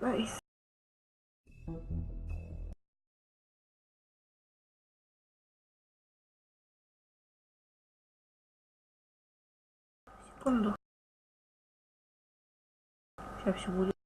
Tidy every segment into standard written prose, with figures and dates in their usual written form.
Найс. Секунду. Сейчас все будет.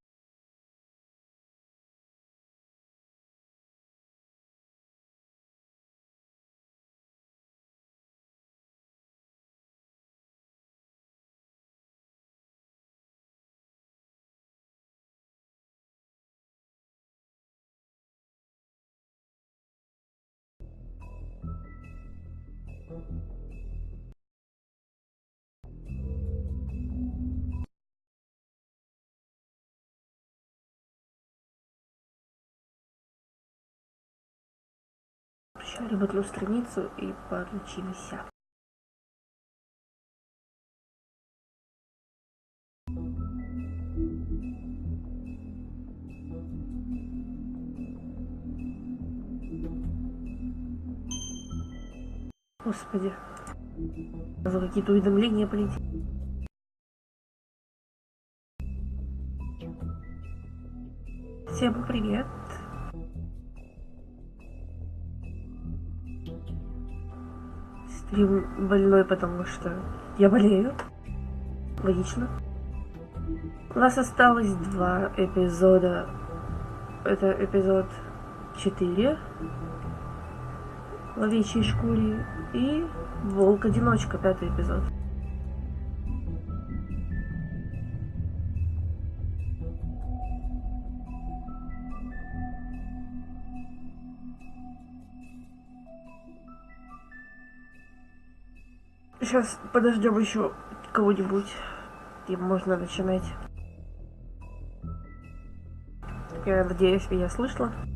Включали в одну страницу и подключились. Господи. За какие-то уведомления полетели. Всем привет. Стрим больной, потому что я болею. Логично. У нас осталось 2 эпизода. Это эпизод 4 в овечьей шкуре и волк-одиночка, 5-й эпизод. Сейчас подождем еще кого-нибудь, и можно начинать. Я надеюсь, меня слышно.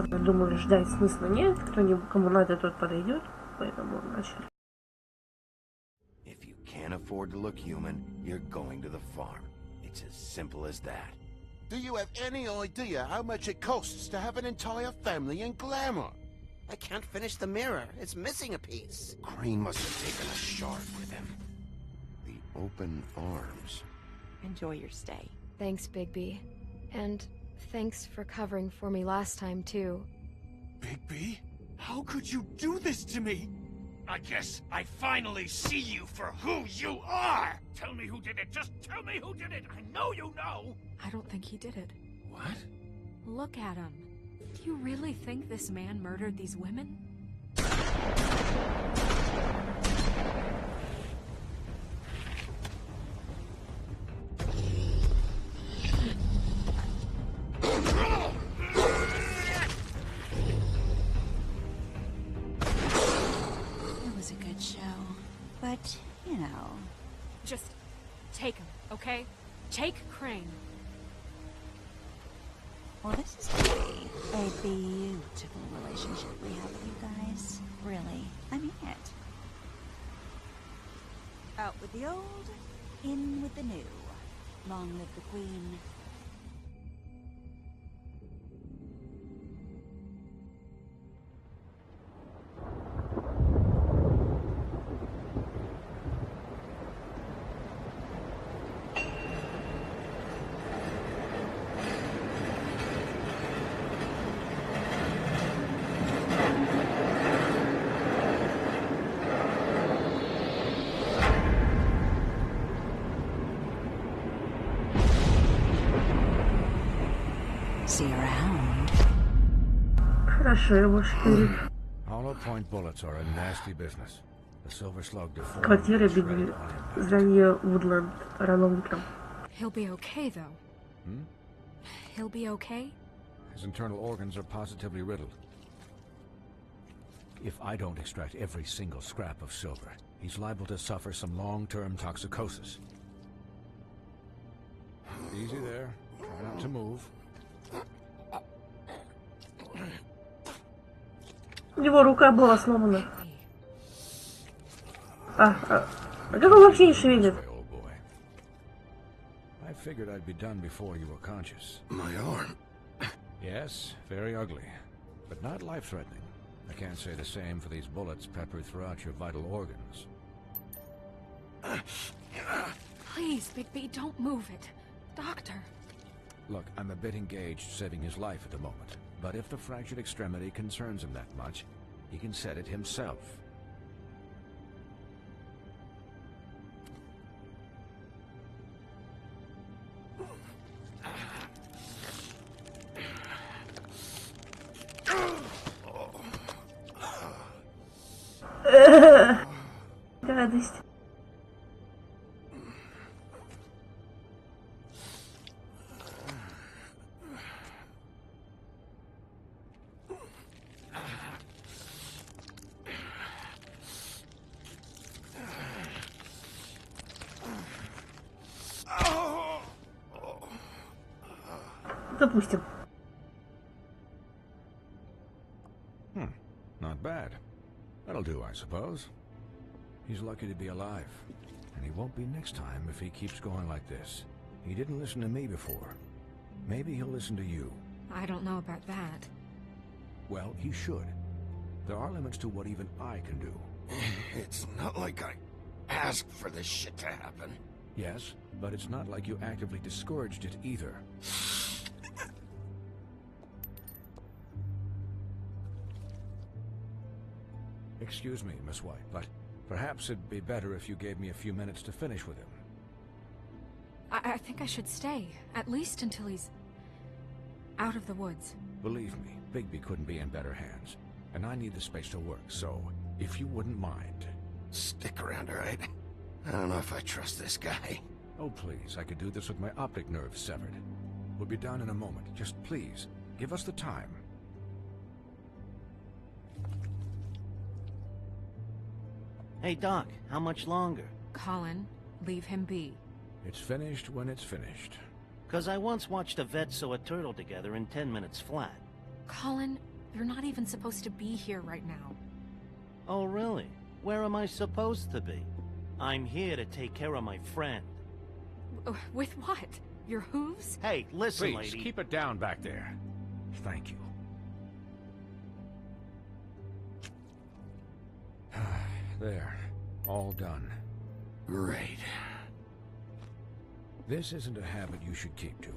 Думаю, ждать смысла нет. Кто-нибудь, кому надо, тот подойдет. Поэтому начали. If you can't afford to look human, you're going to the farm. It's as simple as that. Do you have any idea how much it costs to have an entire family in glamour? I can't finish the mirror. It's missing a piece. Crane must have taken a shard with him. The open farms. Enjoy your stay. Thanks, Bigby. And thanks for covering for me last time, too. Bigby? How could you do this to me? I guess I finally see you for who you are! Tell me who did it! Just tell me who did it! I know you know! I don't think he did it. What? Look at him. Do you really think this man murdered these women? It was a good show, but, you know... Just take him, okay? Take Crane. Well, this is gonna be a beautiful relationship we have with you guys. Really. I mean it. Out with the old, in with the new. Long live the Queen. See you around. Хорошо, его шпилит. Hollow point bullets are a nasty business. The silver slug deformed. Квартира Бигли. Здание Вудланд. Рано утром. He'll be okay, though. He'll be okay? His internal organs are positively riddled. If I don't extract every single scrap of silver, he's liable to suffer some long-term toxicosis. Easy there. Try not to move. У него рука была сломана. Как он вообще не шевелит? Old boy. I figured I'd be done before you were conscious. My arm. Yes, very ugly, but not life-threatening. I can't say the same for these bullets peppered throughout your vital organs. Please, Bigby, don't move it. Doctor. Look, I'm a bit engaged saving his life at the moment, but if the fractured extremity concerns him that much, he can set it himself. Радость. Допустим. Not bad. That'll do, I suppose. He's lucky to be alive. And he won't be next time if he keeps going like this. He didn't listen to me before. Maybe he'll listen to you. I don't know about that. Well, he should. There are limits to what even I can do. It's not like I asked for this shit to happen. Yes, but it's not like you actively discouraged it either. Excuse me, Miss White, but perhaps it'd be better if you gave me a few minutes to finish with him. I think I should stay, at least until he's out of the woods. Believe me, Bigby couldn't be in better hands, and I need the space to work, so if you wouldn't mind. Stick around, all right? I don't know if I trust this guy. Oh, please, I could do this with my optic nerve severed. We'll be done in a moment. Just please, give us the time. Hey, Doc, how much longer? Colin, leave him be. It's finished when it's finished. 'Cause I once watched a vet sew a turtle together in 10 minutes flat. Colin, you're not even supposed to be here right now. Oh, really? Where am I supposed to be? I'm here to take care of my friend. With what? Your hooves? Hey, listen, Please, lady. keep it down back there. Thank you. There. All done. Great. This isn't a habit you should keep to.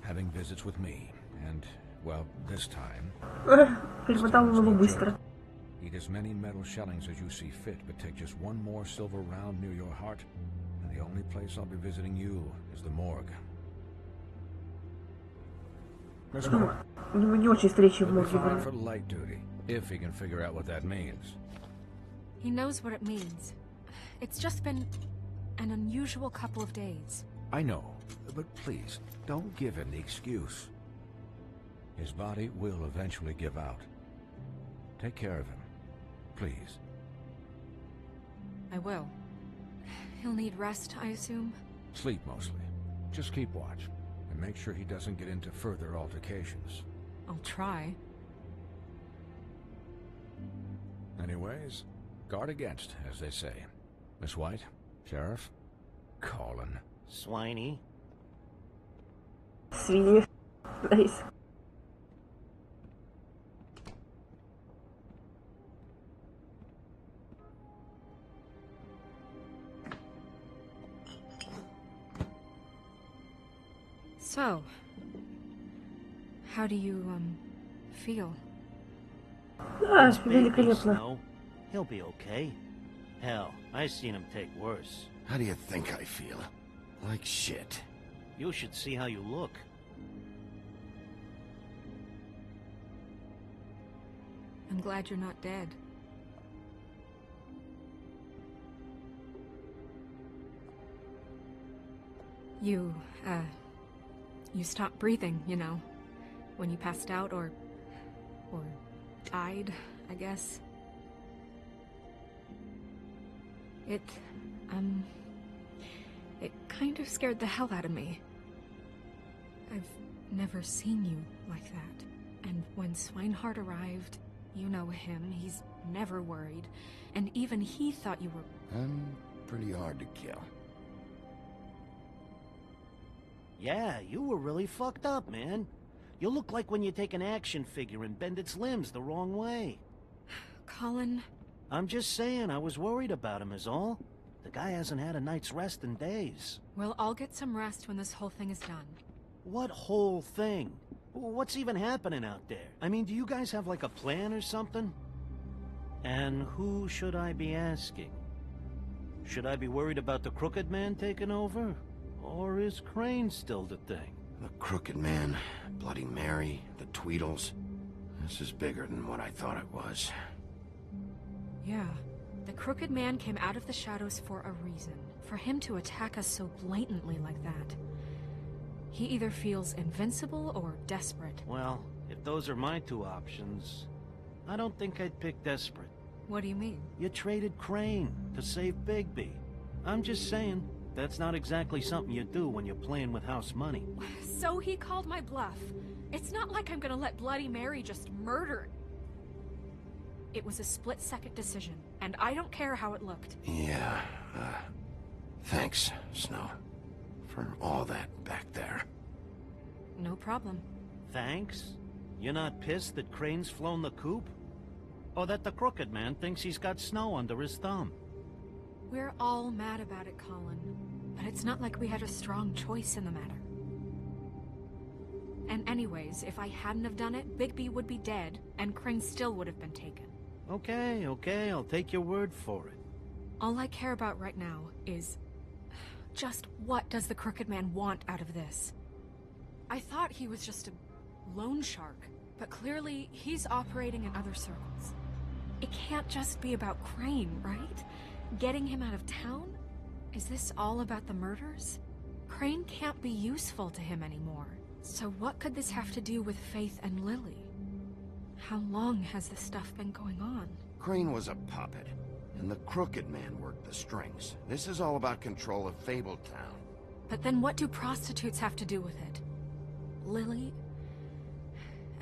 Having visits with me. And, well, this time... Перемотал его быстро. Eat as many metal shellings as you see fit, but take just one more silver round near your heart, and the only place I'll be visiting you is the morgue. Miss White, У него не очень встречи в he'll be морге fine были. for light duty, if he can figure out what that means. He knows what it means. It's just been an unusual couple of days. I know, but please, don't give him the excuse. His body will eventually give out. Take care of him, please. I will. He'll need rest, I assume? Sleep mostly. Just keep watch, and make sure he doesn't get into further altercations. I'll try. Anyways, guard against, as they say. Miss White, Sheriff, Colin. Swiney. Свиньи. Nice. So, how do you, feel? Да, This baby's великолепно. snow. He'll be okay. Hell, I seen him take worse. How do you think I feel? Like shit. You should see how you look. I'm glad you're not dead. You stopped breathing, you know, when you passed out or died, I guess. It kind of scared the hell out of me. I've never seen you like that. And when Swinehart arrived, you know him, he's never worried. And even he thought you were... I'm pretty hard to kill. Yeah, you were really fucked up, man. You look like when you take an action figure and bend its limbs the wrong way. Colin... I'm just saying, I was worried about him is all. The guy hasn't had a night's rest in days. We'll all get some rest when this whole thing is done. What whole thing? What's even happening out there? I mean, do you guys have like a plan or something? And who should I be asking? Should I be worried about the Crooked Man taking over? Or is Crane still the thing? The Crooked Man, Bloody Mary, the Tweedles. This is bigger than what I thought it was. Yeah. The Crooked Man came out of the shadows for a reason. For him to attack us so blatantly like that. He either feels invincible or desperate. Well, if those are my two options, I don't think I'd pick desperate. What do you mean? You traded Crane to save Bigby. I'm just saying, that's not exactly something you do when you're playing with house money. So he called my bluff. It's not like I'm gonna let Bloody Mary just murder. It was a split-second decision, and I don't care how it looked. Yeah, thanks, Snow. For all that back there. No problem. Thanks? You're not pissed that Crane's flown the coop? Or that the Crooked Man thinks he's got Snow under his thumb? We're all mad about it, Colin. But it's not like we had a strong choice in the matter. And anyways, if I hadn't have done it, Bigby would be dead, and Crane still would have been taken. Okay, I'll take your word for it. All I care about right now is... just what does the Crooked Man want out of this? I thought he was just a loan shark, but clearly he's operating in other circles. It can't just be about Crane, right? Getting him out of town? Is this all about the murders? Crane can't be useful to him anymore. So what could this have to do with Faith and Lily? How long has this stuff been going on? Crane was a puppet, and the Crooked Man worked the strings. This is all about control of Fabletown. But then what do prostitutes have to do with it? Lily?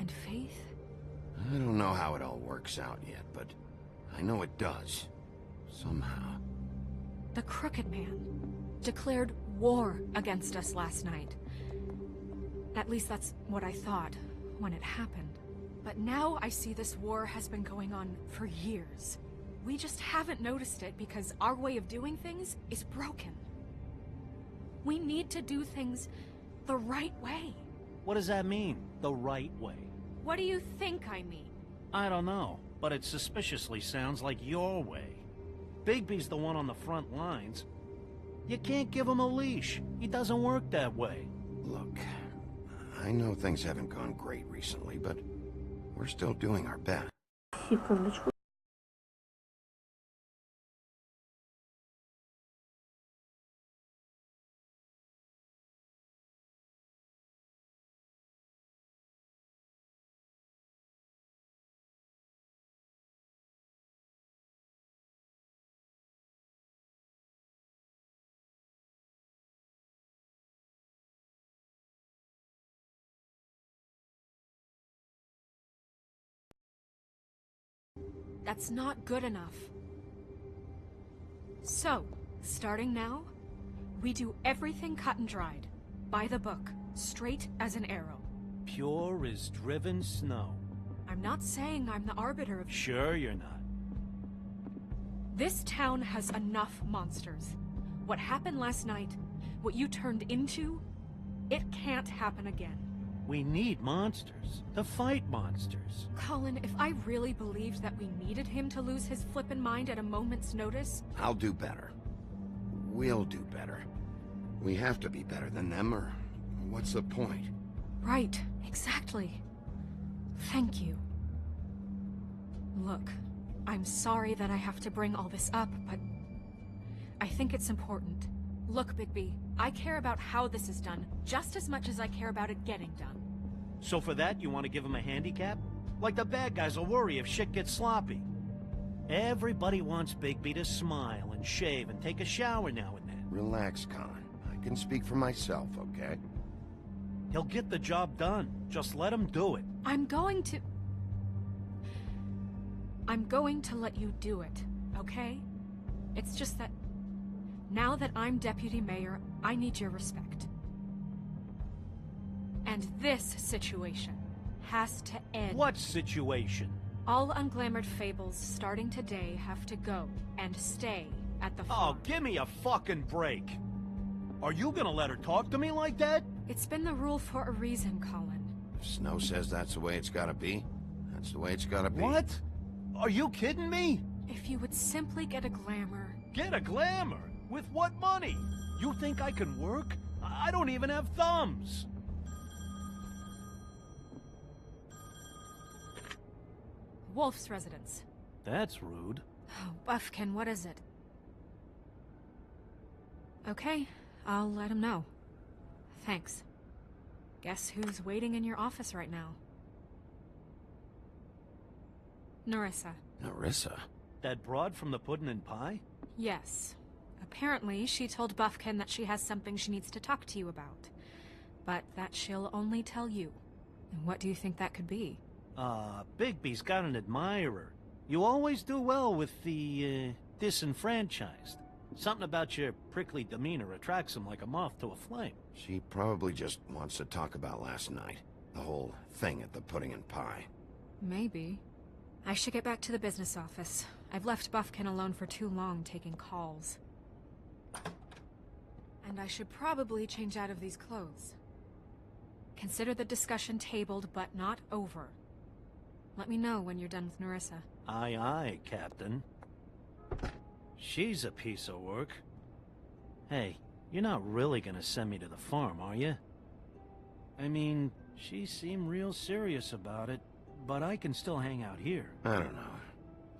And Faith? I don't know how it all works out yet, but I know it does. Somehow. The Crooked Man declared war against us last night. At least that's what I thought when it happened. But now I see this war has been going on for years. We just haven't noticed it because our way of doing things is broken. We need to do things the right way. What does that mean, the right way? What do you think I mean? I don't know, but it suspiciously sounds like your way. Bigby's the one on the front lines. You can't give him a leash. He doesn't work that way. Look, I know things haven't gone great recently, but we're still doing our best. Секундочку. That's not good enough. So, starting now, we do everything cut and dried. By the book, straight as an arrow. Pure as driven snow. I'm not saying I'm the arbiter of... Sure you're not. This town has enough monsters. What happened last night, what you turned into, it can't happen again. We need monsters. To fight monsters. Colin, if I really believed that we needed him to lose his flippin' mind at a moment's notice... I'll do better. We'll do better. We have to be better than them, or what's the point? Right, exactly. Thank you. Look, I'm sorry that I have to bring all this up, but I think it's important. Look, Bigby, I care about how this is done just as much as I care about it getting done. So for that, you want to give him a handicap? Like the bad guys will worry if shit gets sloppy. Everybody wants Bigby to smile and shave and take a shower now and then. Relax, Con. I can speak for myself, okay? He'll get the job done. Just let him do it. I'm going to let you do it, okay? It's just that now that I'm deputy mayor, I need your respect. And this situation has to end. What situation? All unglamored fables starting today have to go and stay at the farm. Oh, give me a fucking break. Are you gonna let her talk to me like that? It's been the rule for a reason, Colin. If Snow says that's the way it's gotta be, that's the way it's gotta be. What? Are you kidding me? If you would simply get a glamour... Get a glamour? With what money? You think I can work? I don't even have thumbs. Wolf's residence. That's rude. Oh, Buffkin, what is it? Okay, I'll let him know. Thanks. Guess who's waiting in your office right now? Nerissa. Nerissa? That broad from the puddin' and pie? Yes. Apparently, she told Buffkin that she has something she needs to talk to you about. But that she'll only tell you. And what do you think that could be? Bigby's got an admirer. You always do well with the, disenfranchised. Something about your prickly demeanor attracts him like a moth to a flame. She probably just wants to talk about last night. The whole thing at the pudding and pie. Maybe. I should get back to the business office. I've left Buffkin alone for too long taking calls. And I should probably change out of these clothes. Consider the discussion tabled, but not over. Let me know when you're done with Nerissa. Aye, aye, Captain. She's a piece of work. Hey, you're not really gonna send me to the farm, are you? I mean, she seemed real serious about it, but I can still hang out here. I don't know.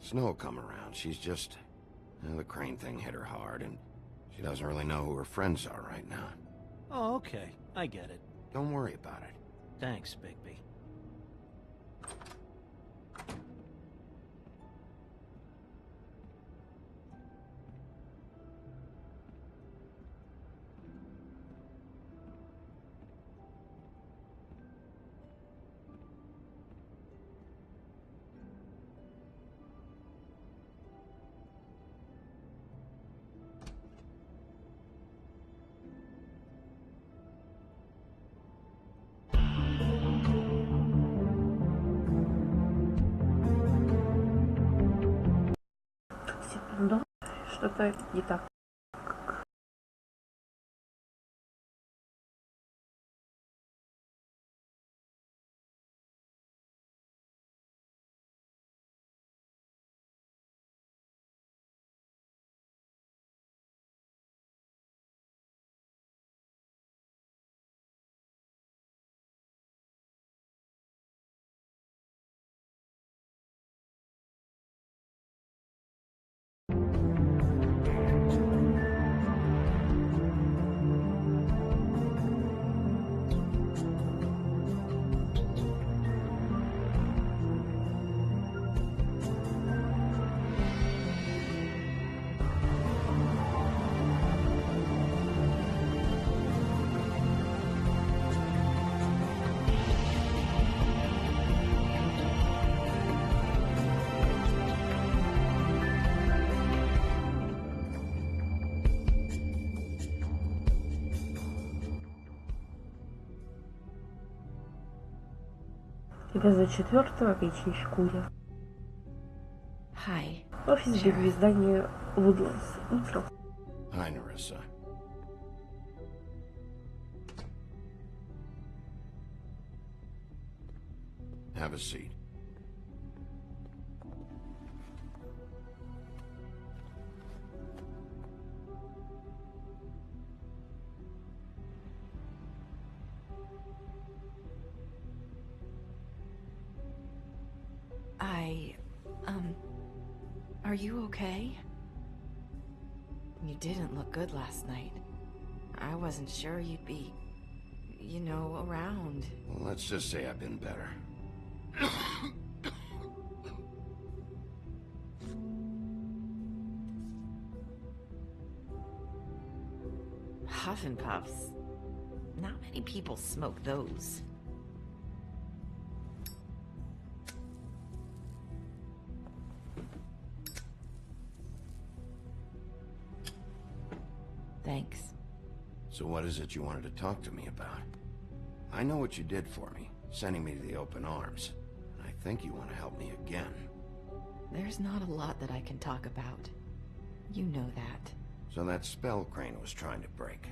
Snow will come around. She's just... the crane thing hit her hard, and she doesn't really know who her friends are right now. Oh, okay. I get it. Don't worry about it. Thanks, Bigby. Секунду. Что-то не так. Тебя за 4-го овечьей шкуре. Hi. Офис Бигби, здание Вудландс. Утро. Hi, Nerissa. Have a seat. Are you okay? You didn't look good last night. I wasn't sure you'd be, you know, around. Well, let's just say I've been better. Huff and puffs. Not many people smoke those. Thanks. So what is it you wanted to talk to me about? I know what you did for me, sending me to the open arms. And I think you want to help me again. There's not a lot that I can talk about. You know that. So that spell Crane was trying to break.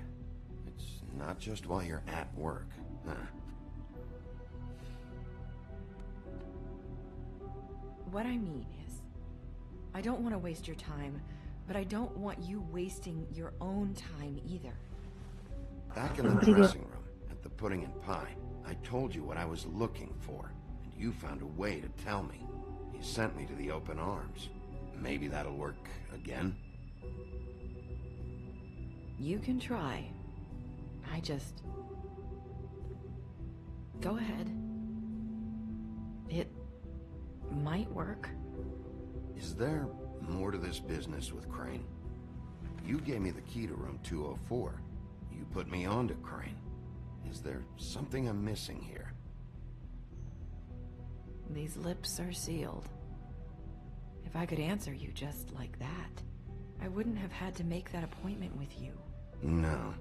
It's not just while you're at work, huh? What I mean is, I don't want to waste your time, but I don't want you wasting your own time either. Back in the dressing room, at the pudding and pie, I told you what I was looking for, and you found a way to tell me. You sent me to the open arms. Maybe that'll work again? You can try. I just... Go ahead. It might work. Is there more to this business with Crane? You gave me the key to room 204. You put me on to Crane. Is there something I'm missing here? These lips are sealed. If I could answer you just like that, I wouldn't have had to make that appointment with you. No,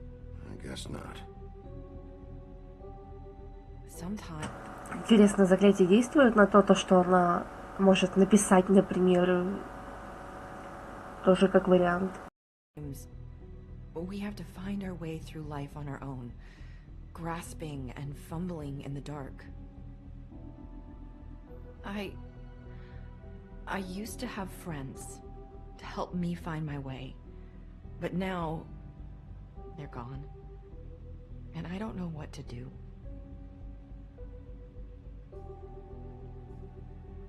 I guess not. Sometimes... Интересно, заклятие действует на то, что она может написать, например, тоже как вариант. We have to find our way through life on our own, grasping and fumbling in the dark. I used to have friends to help me find my way, but now they're gone, and I don't know what to do.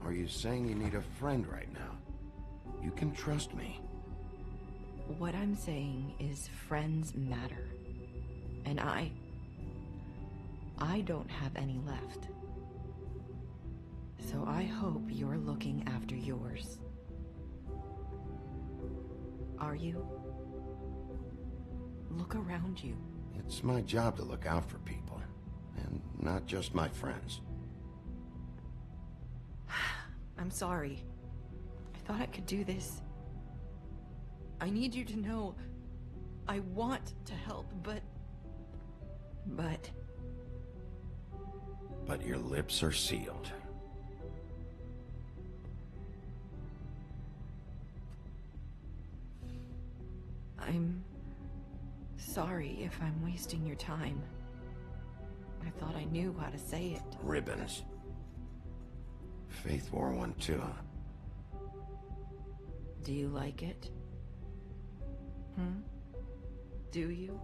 Are you saying you need a friend right now? You can trust me. What I'm saying is friends matter. And I don't have any left. So I hope you're looking after yours. Are you? Look around you. It's my job to look out for people, and not just my friends. I'm sorry. I thought I could do this. I need you to know I want to help, but... But your lips are sealed. I'm sorry if I'm wasting your time. I thought I knew how to say it. Ribbons. Faith wore one too. Do you like it? Do you?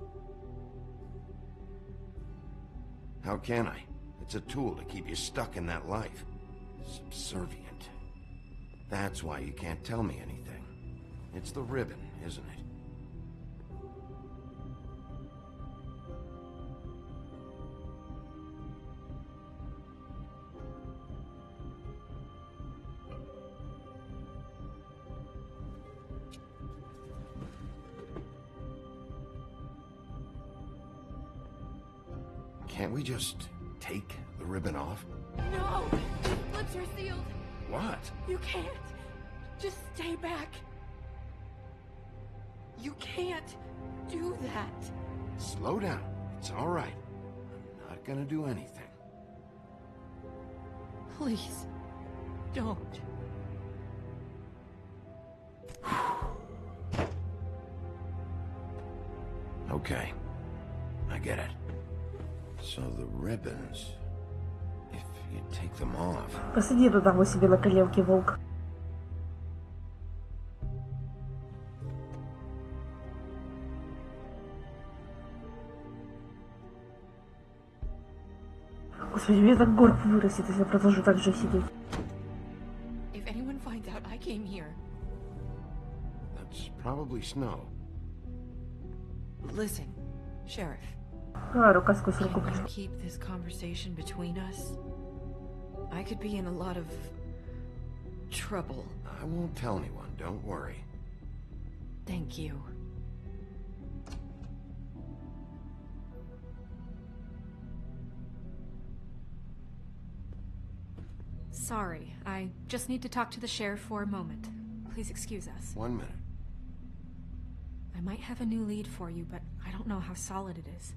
How can I? It's a tool to keep you stuck in that life. Subservient. That's why you can't tell me anything. It's the ribbon, isn't it? Can't we just take the ribbon off? No! Lips are sealed. What? You can't. Just stay back. You can't do that. Slow down. It's all right. I'm not gonna do anything. Please, don't. Okay. I get it. So the ribbons, if you take them off... Посади туда у себе на коленке, волк. Господи, мне так горб вырастет, если я продолжу так же сидеть. If anyone finds out I came here, Probably Snow. Listen, Sheriff. Рука сквозь руку. Can you keep this conversation between us? I could be in a lot of trouble. I won't tell anyone, don't worry. Thank you. Sorry, I just need to talk to the sheriff for a moment. Please excuse us. 1 minute. I might have a new lead for you, but I don't know how solid it is.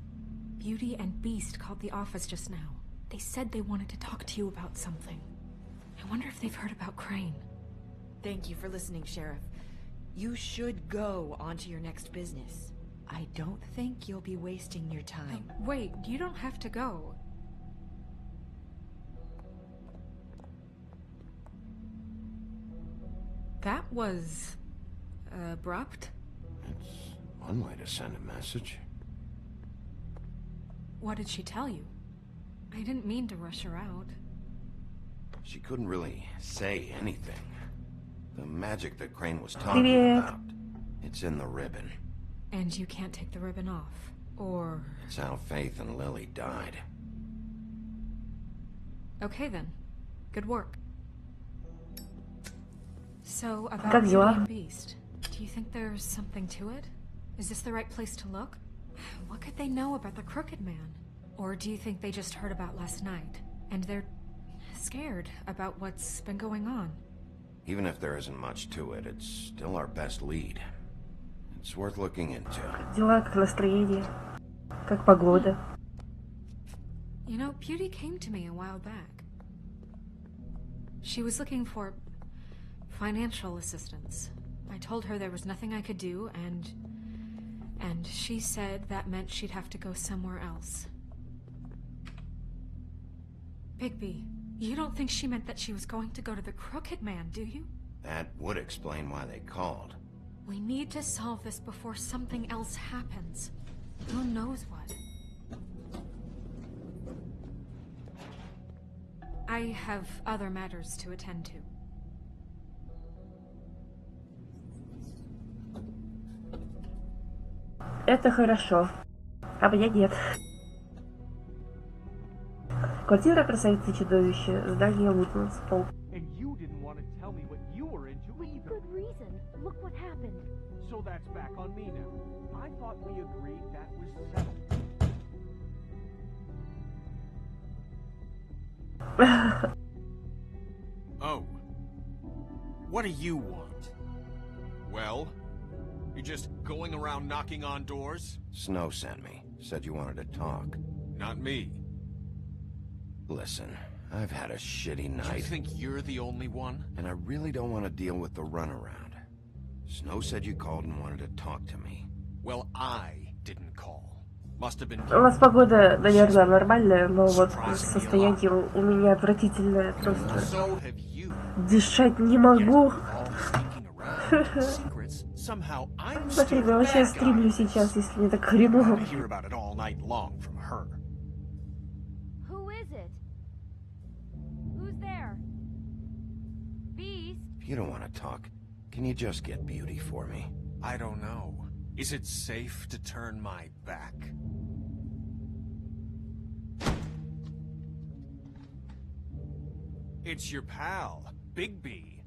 Beauty and Beast called the office just now. They said they wanted to talk to you about something. I wonder if they've heard about Crane. Thank you for listening, Sheriff. You should go on to your next business. I don't think you'll be wasting your time. Wait, you don't have to go. That was abrupt. It's one way to send a message. What did she tell you? I didn't mean to rush her out. She couldn't really say anything. The magic that Crane was talking about, it's in the ribbon. And you can't take the ribbon off, or... It's how Faith and Lily died. Okay then. Good work. So, about Beauty and Beast, do you think there's something to it? Is this the right place to look? What could they know about the Crooked Man? Or do you think they just heard about last night, and they're scared about what's been going on? Even if there isn't much to it, it's still our best lead. It's worth looking into. Дела, как настроение, как погода. You know, Beauty came to me a while back. She was looking for financial assistance. I told her there was nothing I could do, and she said that meant she'd have to go somewhere else. Bigby, you don't think she meant that she was going to go to the Crooked Man, do you? That would explain why they called. We need to solve this before something else happens. Who knows what? I have other matters to attend to. Это хорошо. А мне нет. Квартира красавицы и чудовище. Здание Лутонс. Пол. And you didn't want to tell me what you were into either. Good reason. Look what happened. So that's back on me now. I thought we agreed that was settled. Oh. What do you want? Well? You just going around knocking on doors? Snow sent me. Said you wanted to talk. Not me. Listen, I've had a shitty night. You think you're the only one? And I really don't want to deal with the runaround. Snow said you called and wanted to talk to me. Well, I didn't call. Must have been... У нас погода, наверное, нормальная, но вот состояние у меня отвратительное. Просто дышать не могу. Смотри, я вообще стримлю сейчас, если мне так хреново. Who is it? Who's there? Beast? If you don't want to talk, can you just get Beauty for me? I don't know. Is it safe to turn my back? It's your pal, Bigby.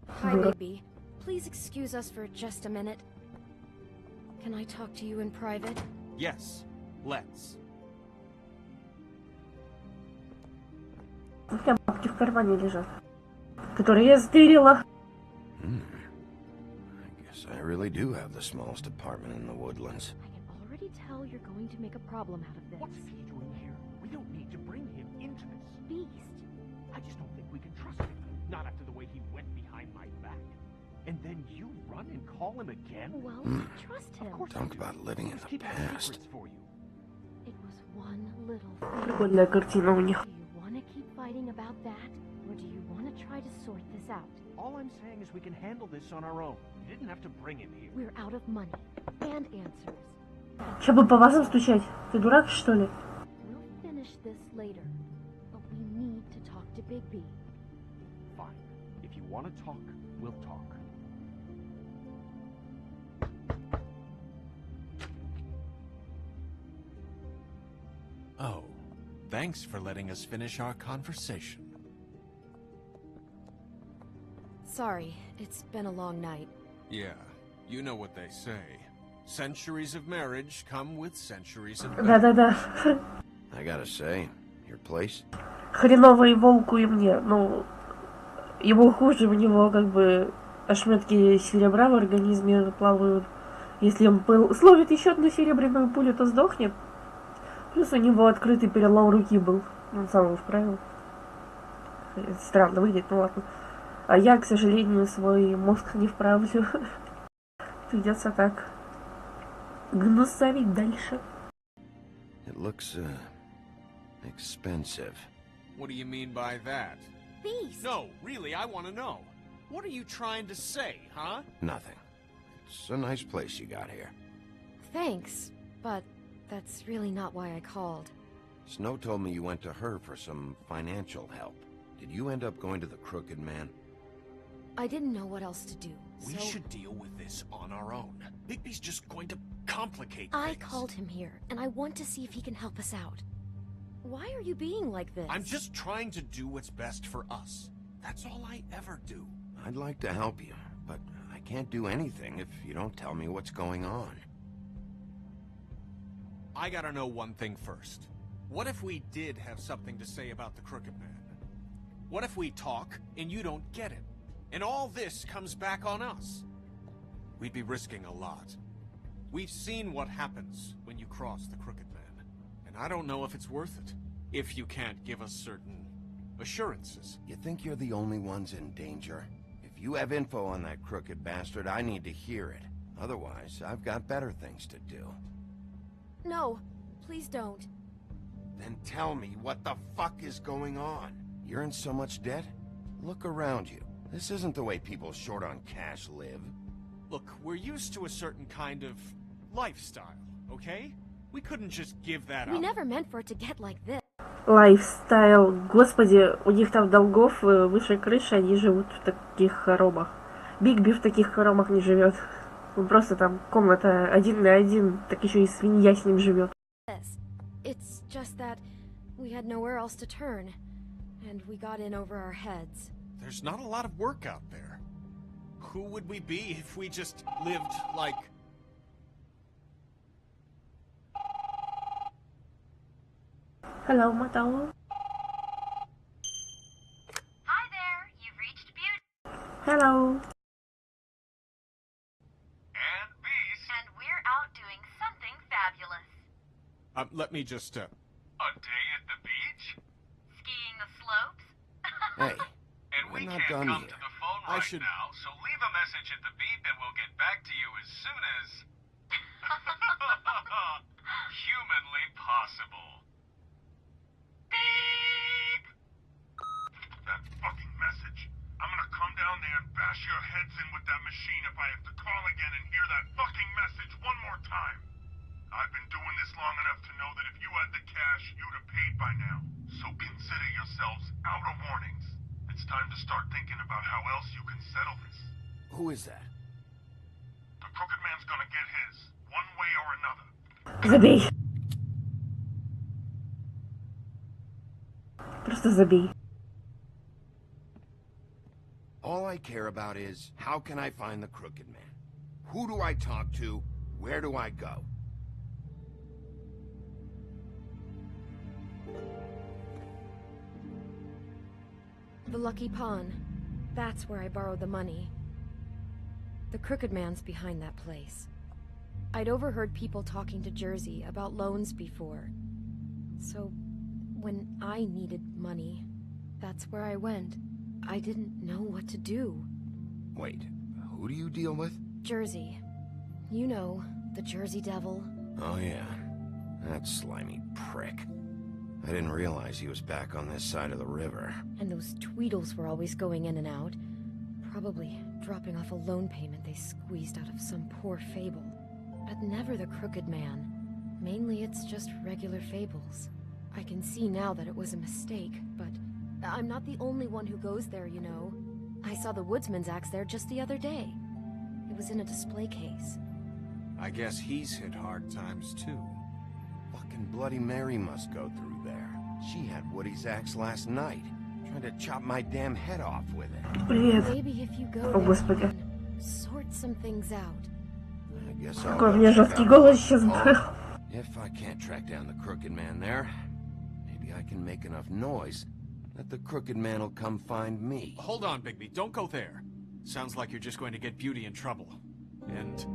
Hi, Bigby. Please excuse us for just a minute. Can I talk to you in private? Yes, let's. У меня бабки в кармане лежат, которые я стырила. I guess I really do have the smallest apartment in the woodlands. I can already tell you're going to make a problem out of this. What's he doing here? We don't need to bring him into this. Beast. I just don't think we can trust him. Not after the way he went behind my back. And then you run and call him again? Well, trust him. Talk about living in the past. It was one little Прикольная картина у них. Do you want to keep fighting about that? Or do you want to try to sort this out? All I'm saying is we can handle this on our own. You didn't have to bring him here. We're out of money. And answers. Сейчас бы по вазам стучать. Ты дурак, что ли? We'll finish this later. But we need to talk to Bigby. Fine. If you want to talk, we'll talk. Oh, thanks for letting us finish our conversation. Sorry, it's been a long night. Yeah, you know what they say. Centuries of marriage come with centuries of... Да-да-да. I gotta say, your place? Хреново и волку, и мне. Ну, ему хуже, у него как бы ошметки серебра в организме плавают. Если он словит еще одну серебряную пулю, то сдохнет. Плюс у него открытый перелом руки был. Он сам его вправил. Странно выглядит, ну ладно. А я, к сожалению, свой мозг не вправлю. Придется так гнусавить дальше. It looks, expensive. What do you mean by that? Beast! No, really, I want to know. What are you trying to say, huh? Nothing. It's a nice place you got here. Thanks, but that's really not why I called. Snow told me you went to her for some financial help. Did you end up going to the Crooked Man? I didn't know what else to do, We so should deal with this on our own. Bigby's just going to complicate I things. called him here, and I want to see if he can help us out. Why are you being like this? I'm just trying to do what's best for us. That's all I ever do. I'd like to help you, but I can't do anything if you don't tell me what's going on. I gotta know one thing first. What if we did have something to say about the Crooked Man? What if we talk and you don't get it? And all this comes back on us? We'd be risking a lot. We've seen what happens when you cross the Crooked Man. And I don't know if it's worth it. If you can't give us certain assurances. You think you're the only ones in danger? If you have info on that crooked bastard, I need to hear it. Otherwise, I've got better things to do. No, please don't. Then tell me what the fuck is going on. You're in so much debt? Look around you. This isn't the way people short on cash live. Look, we're used to a certain kind of lifestyle, okay? We couldn't just give that We up. never meant for it to get like this. Лайфстайл. Господи, у них там долгов выше крыши, они живут в таких хоромах. Бигби в таких хоромах не живет. Он просто там комната 1 на 1, так еще и свинья с ним живет. It's just that we had nowhere else to turn, and we got in over our heads. There's not a lot of work out there. Who would we be if we just lived like... Hello, Matao. Hi there, you've reached Beauty. Hello. And Beast. And we're out doing something fabulous. let me just, A day at the beach? Skiing the slopes? Hey, and we we're not can't done come yet. to the phone I right should- now, so leave a message at the beep and we'll get back to you as soon as... humanly possible. Beep! That fucking message. I'm gonna come down there and bash your heads in with that machine if I have to call again and hear that fucking message one more time. I've been doing this long enough to know that if you had the cash, you'd have paid by now. So consider yourselves out of warnings. It's time to start thinking about how else you can settle this. Who is that? The Crooked Man's gonna get his, one way or another. Забей. Просто забей. All I care about is, how can I find the Crooked Man? Who do I talk to? Where do I go? The Lucky Pawn. That's where I borrowed the money. The Crooked Man's behind that place. I'd overheard people talking to Jersey about loans before. So, when I needed money, that's where I went. I didn't know what to do. Wait, who do you deal with? Jersey. You know, the Jersey Devil. Oh yeah, that slimy prick. I didn't realize he was back on this side of the river. And those Tweedles were always going in and out. Probably dropping off a loan payment they squeezed out of some poor fable. But never the Crooked Man. Mainly it's just regular fables. I can see now that it was a mistake, but I'm not the only one who goes there, you know. I saw the Woodsman's axe there just the other day. It was in a display case. I guess he's hit hard times too. Fucking Bloody Mary must go through there. She had Woody's axe last night, trying to chop my damn head off with it. Привет. Maybe if you go О, господи. there, sort some things out. I guess I'll Какой у go меня check жесткий out голос the сейчас был. hall. If I can't track down the Crooked Man there, maybe I can make enough noise that the Crooked Man will come find me. Hold on, Bigby. Don't go there. Sounds like you're just going to get Beauty in trouble. And...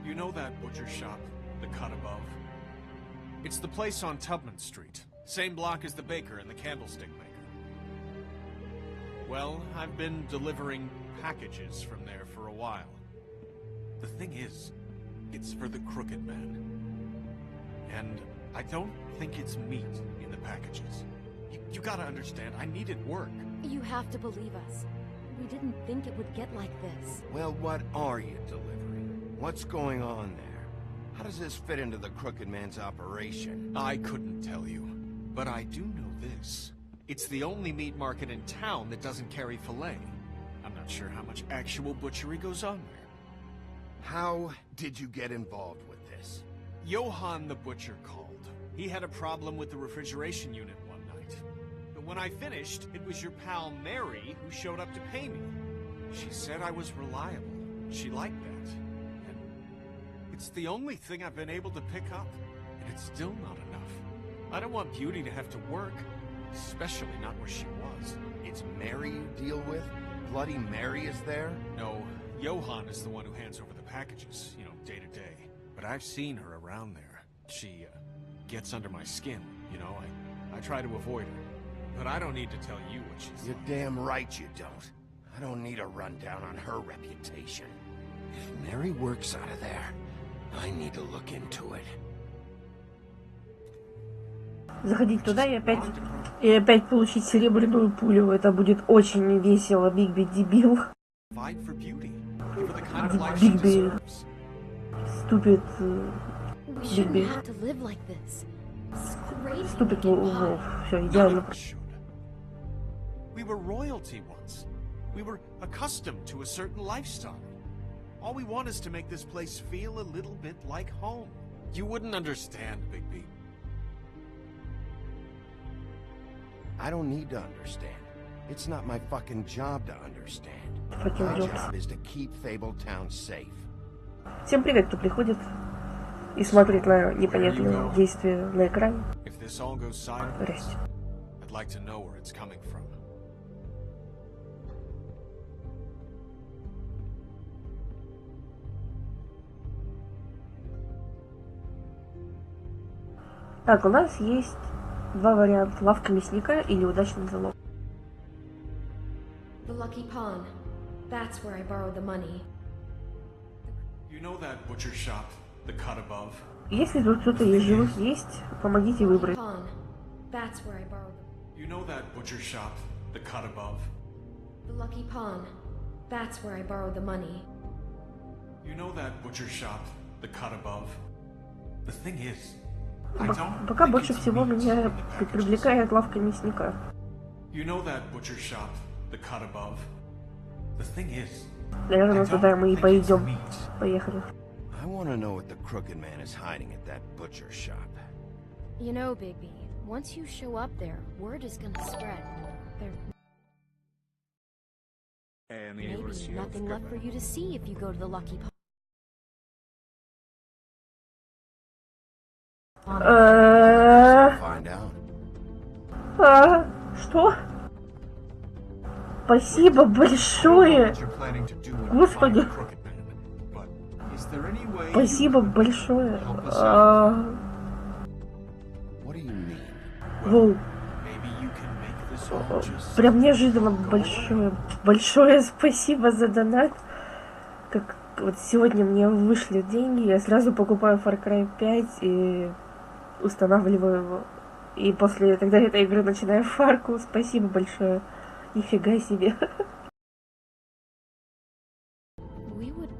You know that butcher shop, the cut above? It's the place on Tubman Street. Same block as the baker and the candlestick maker. Well, I've been delivering packages from there for a while. The thing is, it's for the Crooked Man. And I don't think it's meat in the packages. You gotta understand, I needed work. You have to believe us. We didn't think it would get like this. Well, what are you delivering? What's going on there? How does this fit into the Crooked Man's operation? I couldn't tell you, but I do know this. It's the only meat market in town that doesn't carry filet. I'm not sure how much actual butchery goes on there. How did you get involved with this? Johann the butcher called. He had a problem with the refrigeration unit one night. But when I finished, it was your pal Mary who showed up to pay me. She said I was reliable. She liked that. And it's the only thing I've been able to pick up. And it's still not enough. I don't want Beauty to have to work. Especially not where she was. It's Mary you deal with? Bloody Mary is there? No, Johann is the one who hands over the packages, you know, day to day. But I've seen her around there. She, gets under my skin, you know. I try to avoid her. But I don't need to tell you what she's You're like. damn right you don't. I don't need a rundown on her reputation. If Mary works out of there, I need to look into it. Заходить туда и опять получить серебряную пулю. Это будет очень весело, Бигби дебил. Fight for Beauty. For the kind of life she Бигби deserves. ступит. We shouldn't Бигби have to live like this. It's crazy. ступит to get в by. все None идеально. of us should. We were royalty once. We were accustomed to a certain lifestyle. All we want is to make this place feel a little bit like home. You wouldn't understand, Bigby. I don't need to understand. It's not my fucking job to understand. Fucking My jobs. job is to keep Fabletown safe. Всем привет, кто приходит и смотрит на непонятные действия на экране. If this all goes sideways, Здрасте. I'd like to know where it's coming from. Так, у нас есть два варианта. Лавка мясника или удачный залог. The Lucky Pawn. That's where I borrowed the money. You know that butcher shop, the cut above? Если тут кто-то из живых есть, помогите выбрать. Pawn. That's where I borrowed You know that butcher shop, the cut above? the Lucky Pawn. That's where I borrowed the money. You know that butcher shop, the cut above? The thing is, I don't Пока think больше it's всего meat меня in the packages. привлекает лавка мясника. You know that butcher shop, the cut above? The thing is, Наверное, туда мы и пойдем. Поехали. I want to know what the Crooked Man is hiding at that butcher shop. You know, Bigby, once you show up there, word is gonna spread. There may be nothing left for you to see if you go to the Lucky Pawn. Find out. Что? Спасибо большое. Господи. Спасибо большое. Воу. Прям неожиданно большое. Большое спасибо за донат. Как вот сегодня мне вышли деньги, я сразу покупаю Far Cry 5 и устанавливаю его. И после тогда этой игры начинаю фарку. Спасибо большое. Нифига себе. We would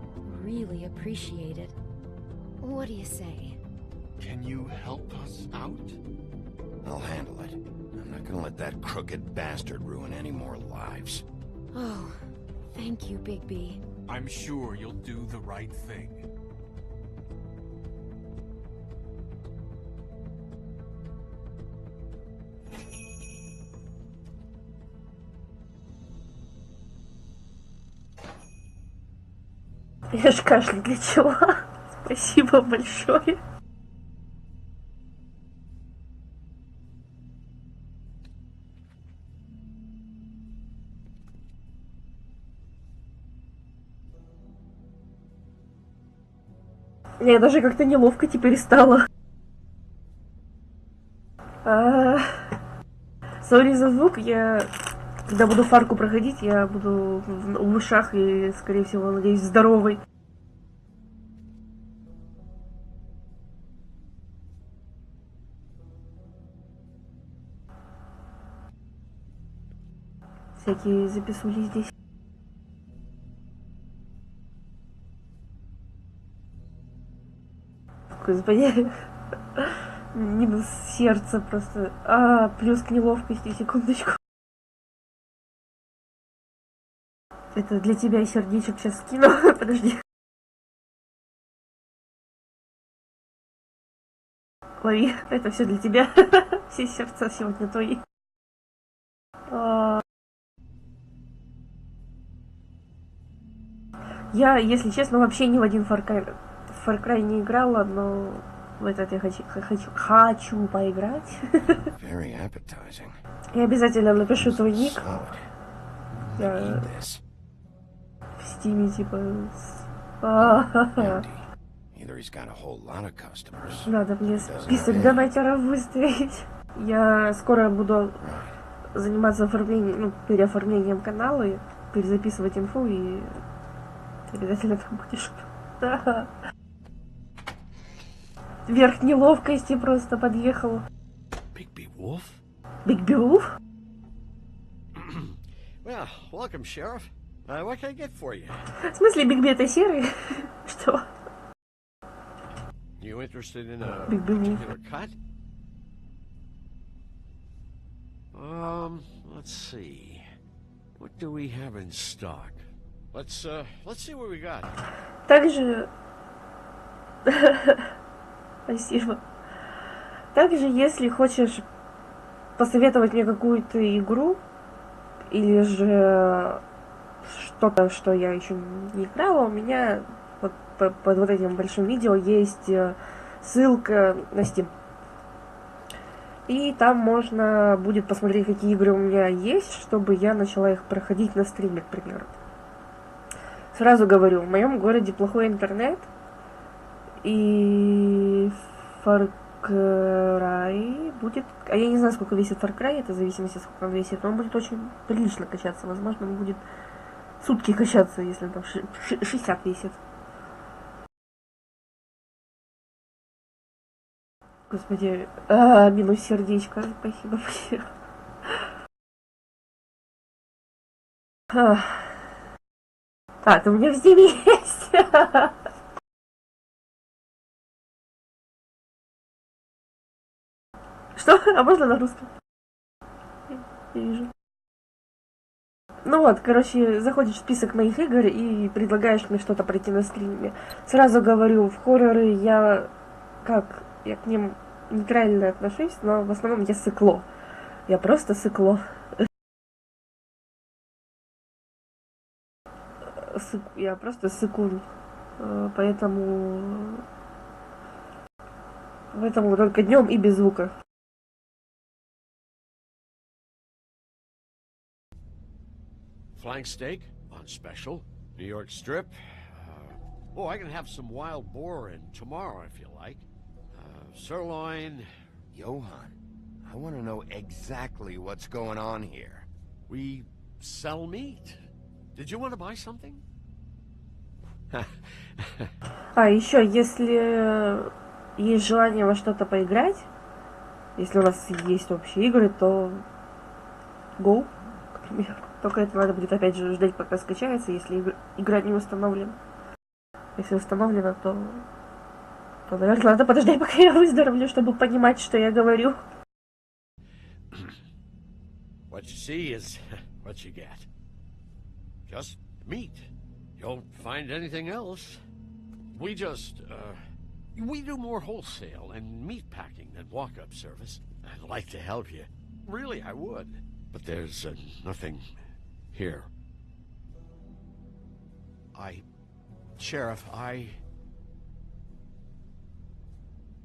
really appreciate it. What do you say? Can you help us out? I'll handle it. I'm not gonna let that crooked bastard ruin any more lives. Oh, thank you, Bigby. I'm sure you'll do the right thing. Я ж кашля для чего? Спасибо большое. Мне даже как-то неловко теперь стало. Сори за звук, когда буду фарку проходить, я буду в ушах и, скорее всего, надеюсь, здоровый. Всякие записули здесь. Господи. Минус сердце просто. Плюс к неловкости, секундочку. Это для тебя сердечек сейчас скину. Подожди. Лови. Это все для тебя. Все сердца сегодня твои. Я, если честно, вообще ни в один Far Cry не играла, но в этот я хочу поиграть. Я обязательно напишу твой ник. В стиме, типа... Надо мне список донатеров выставить. Я скоро буду заниматься оформлением, переоформлением канала, и перезаписывать инфу, и обязательно там будешь. Верх неловкости просто подъехал. Bigby Wolf? Bigby Wolf? Well, welcome, Sheriff. What can I get for you? В смысле, Бигби это серый? Что? You interested in a Bigby particular cut? Let's see. What do we have in stock? Let's see what we got. Также... Спасибо. Также, если хочешь посоветовать мне какую-то игру, или же что-то, что я еще не играла, у меня вот под вот этим большим видео есть ссылка на Steam. И там можно будет посмотреть, какие игры у меня есть, чтобы я начала их проходить на стриме, к примеру. Сразу говорю, в моем городе плохой интернет, и Far Cry будет... А я не знаю, сколько весит Far Cry, это в зависимости, сколько он весит, но он будет очень прилично качаться. Возможно, он будет сутки качаться, если он там 60 весит. Господи, минус сердечко, спасибо, спасибо. Это у меня в Steam есть. Что? А можно на русском? Я вижу. Ну вот, короче, заходишь в список моих игр и предлагаешь мне что-то пройти на стриме. Сразу говорю, в хорроры я к ним нейтрально отношусь, но в основном я сыкло. Я просто сыкло. Я просто сыкун. Поэтому только днем и без звука. Flank steak on special, New York strip. I can have some wild boar in tomorrow if you like. Sirloin. Johan, I want to know exactly what's going on here. We sell meat. Did you want to buy something? Еще, если есть желание во что-то поиграть, если у вас есть общие игры, то go, к примеру. Только это надо будет опять же ждать, пока скачается, если игра не установлена. Если установлена, то наверное, надо подождать, пока я выздоровлю, чтобы понимать, что я говорю. What you see is what you get. Just meat. don't find anything else. We just, we do more wholesale and meat packing than walk-up service. I'd like to help you. Really, I would. But there's nothing here. Sheriff,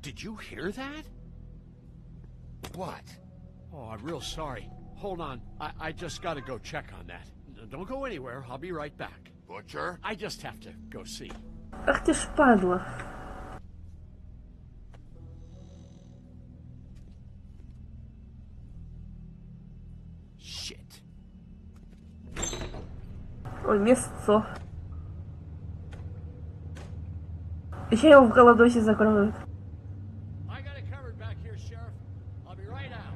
Did you hear that? What? Oh, I'm real sorry. Hold on. I just gotta go check on that. Don't go anywhere. I'll be right back. Butcher? I just have to go see. Ах ты ж падла. Shit. Ой, мясцо. Еще его в голодосе закроют. I got it covered back here, Sheriff. I'll be right out.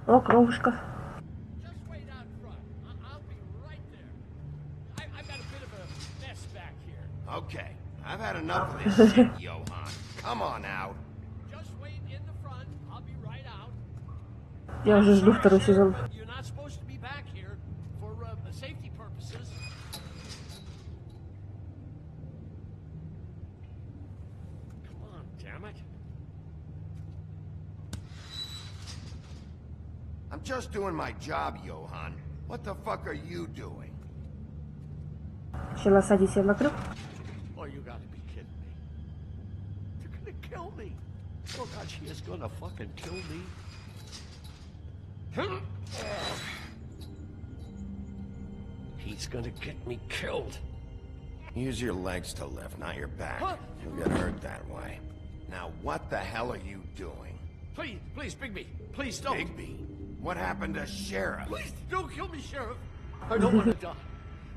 О, кровушка. Just wait out front. I'll be right there. I've got a bit of a mess back here. Okay, I've had enough of this shit, Johan. Come on out. Just wait in the front. I'll be right out. Я уже жду второй сезон. You're not supposed to be back here for safety purposes. Come on, damn it. I'm just doing my job, Johan. What the fuck are you doing? Щела, садись, я накрыл. Oh, you gotta be kidding me. They're gonna kill me. Oh God, she is gonna fucking kill me. He's gonna get me killed. Use your legs to lift, not your back. Huh? You'll get hurt that way. Now, what the hell are you doing? Please, please, Bigby. Please don't. Bigby? What happened to Sheriff? Please don't kill me, Sheriff. I don't want to die.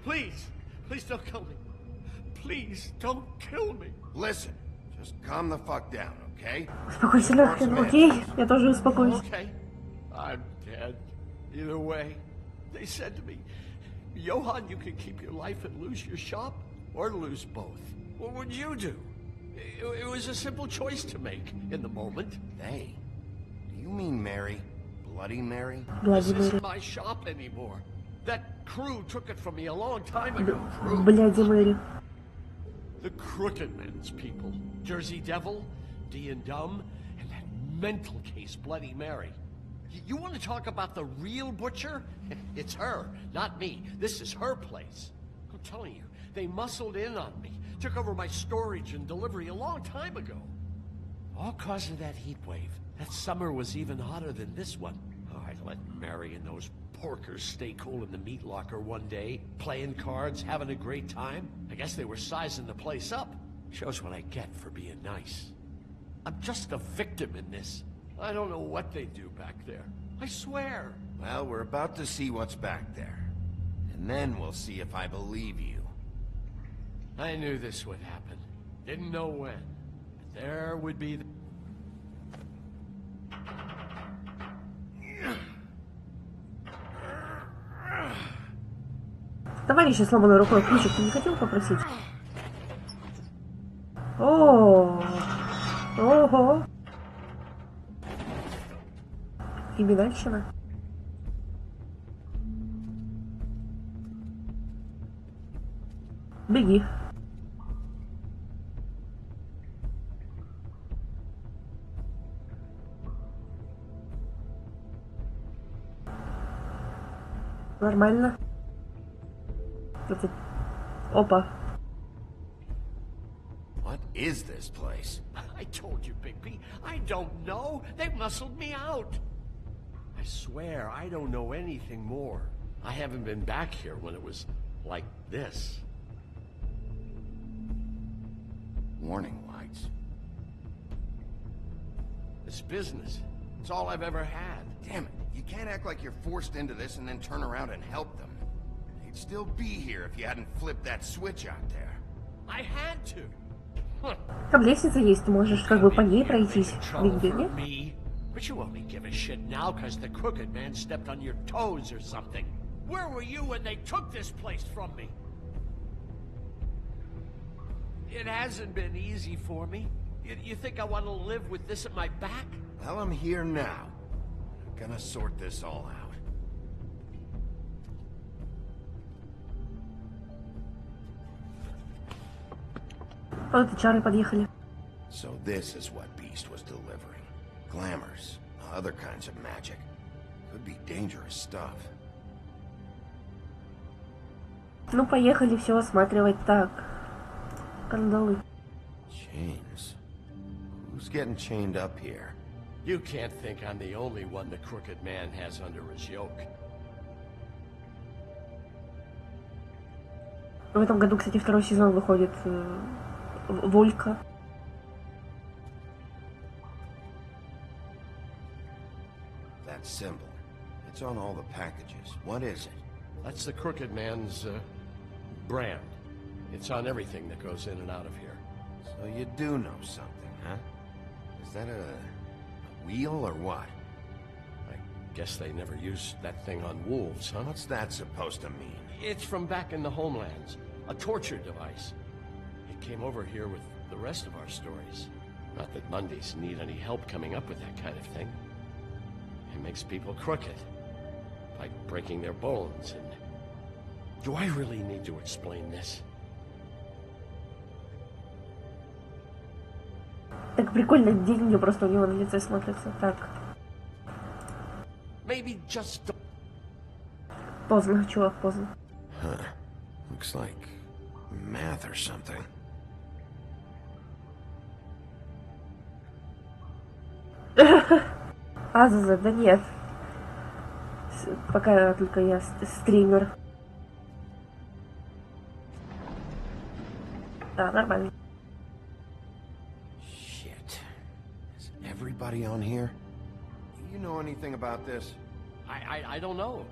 Please, please don't kill me. Please don't kill me. Listen, just calm the fuck down, okay? Успокойся нахрен, окей? Я тоже успокоюсь. Okay, I'm dead. Either way, they said to me, Johan, you can keep your life and lose your shop, or lose both. What would you do? It was a simple choice to make in the moment. They? Do you mean Mary? Bloody Mary? This isn't my shop anymore. That crew took it from me a long time ago. Бляди Мэри. The Crooked Man's people. Jersey Devil, D and Dumb, and that mental case, Bloody Mary. You want to talk about the real butcher? It's her, not me. This is her place. I'm telling you, they muscled in on me. Took over my storage and delivery a long time ago. All cause of that heat wave. That summer was even hotter than this one. Oh, I let Mary and those porkers stay cool in the meat locker one day, playing cards, having a great time. I guess they were sizing the place up. Shows what I get for being nice. I'm just a victim in this. I don't know what they do back there. I swear. Well, we're about to see what's back there. And then we'll see if I believe you. I knew this would happen. Didn't know when. But there would be the... Товарищ с сломанной рукой, ключик ты не хотел попросить? О, ого. Криминальщина. Беги. Нормально. Это... Опа. What is this place? I told you, Bigby. I don't know. They muscled me out. I swear, I don't know anything more. I haven't been back here when it was like this. Warning lights. This business. It's all I've ever had. Damn it. You can't act like you're forced into this and then turn around and help them. They'd still be here if you hadn't flipped that switch out there. I had to. Там лестница есть, ты можешь как бы по ней пройтись. Бигби, нет? But you only give a shit now because the Crooked Man stepped on your toes or something. Where were you when they took this place from me? It hasn't been easy for me. You think I want to live with this at my back? Well, I'm here now. I'm gonna sort this all out. Вот и чары подъехали. So this is what Beast was delivering. Glamours, other kinds of magic. Could be dangerous stuff. Ну, поехали все осматривать. Так. Кандалы. Chains. Who's getting chained up here? You can't think I'm the only one the Crooked Man has under his yoke. В этом году, кстати, второй сезон выходит Волька. That symbol. It's on all the packages. What is it? That's the Crooked Man's brand. It's on everything that goes in and out of here. So you do know something, huh? Is that a wheel or what? I guess they never used that thing on wolves, huh? What's that supposed to mean? It's from back in the homelands. A torture device. It came over here with the rest of our stories. Not that Mondays need any help coming up with that kind of thing. It makes people crooked. Like breaking their bones and... Do I really need to explain this? Так прикольно, деньги просто у него на лице смотрятся. Так. Maybe just... Поздно, чувак, поздно. Huh. Looks like math or something. Азаза, да нет. Пока только я стример. Да, нормально. Shit. Is everybody on here? Do you know anything about this? I don't know.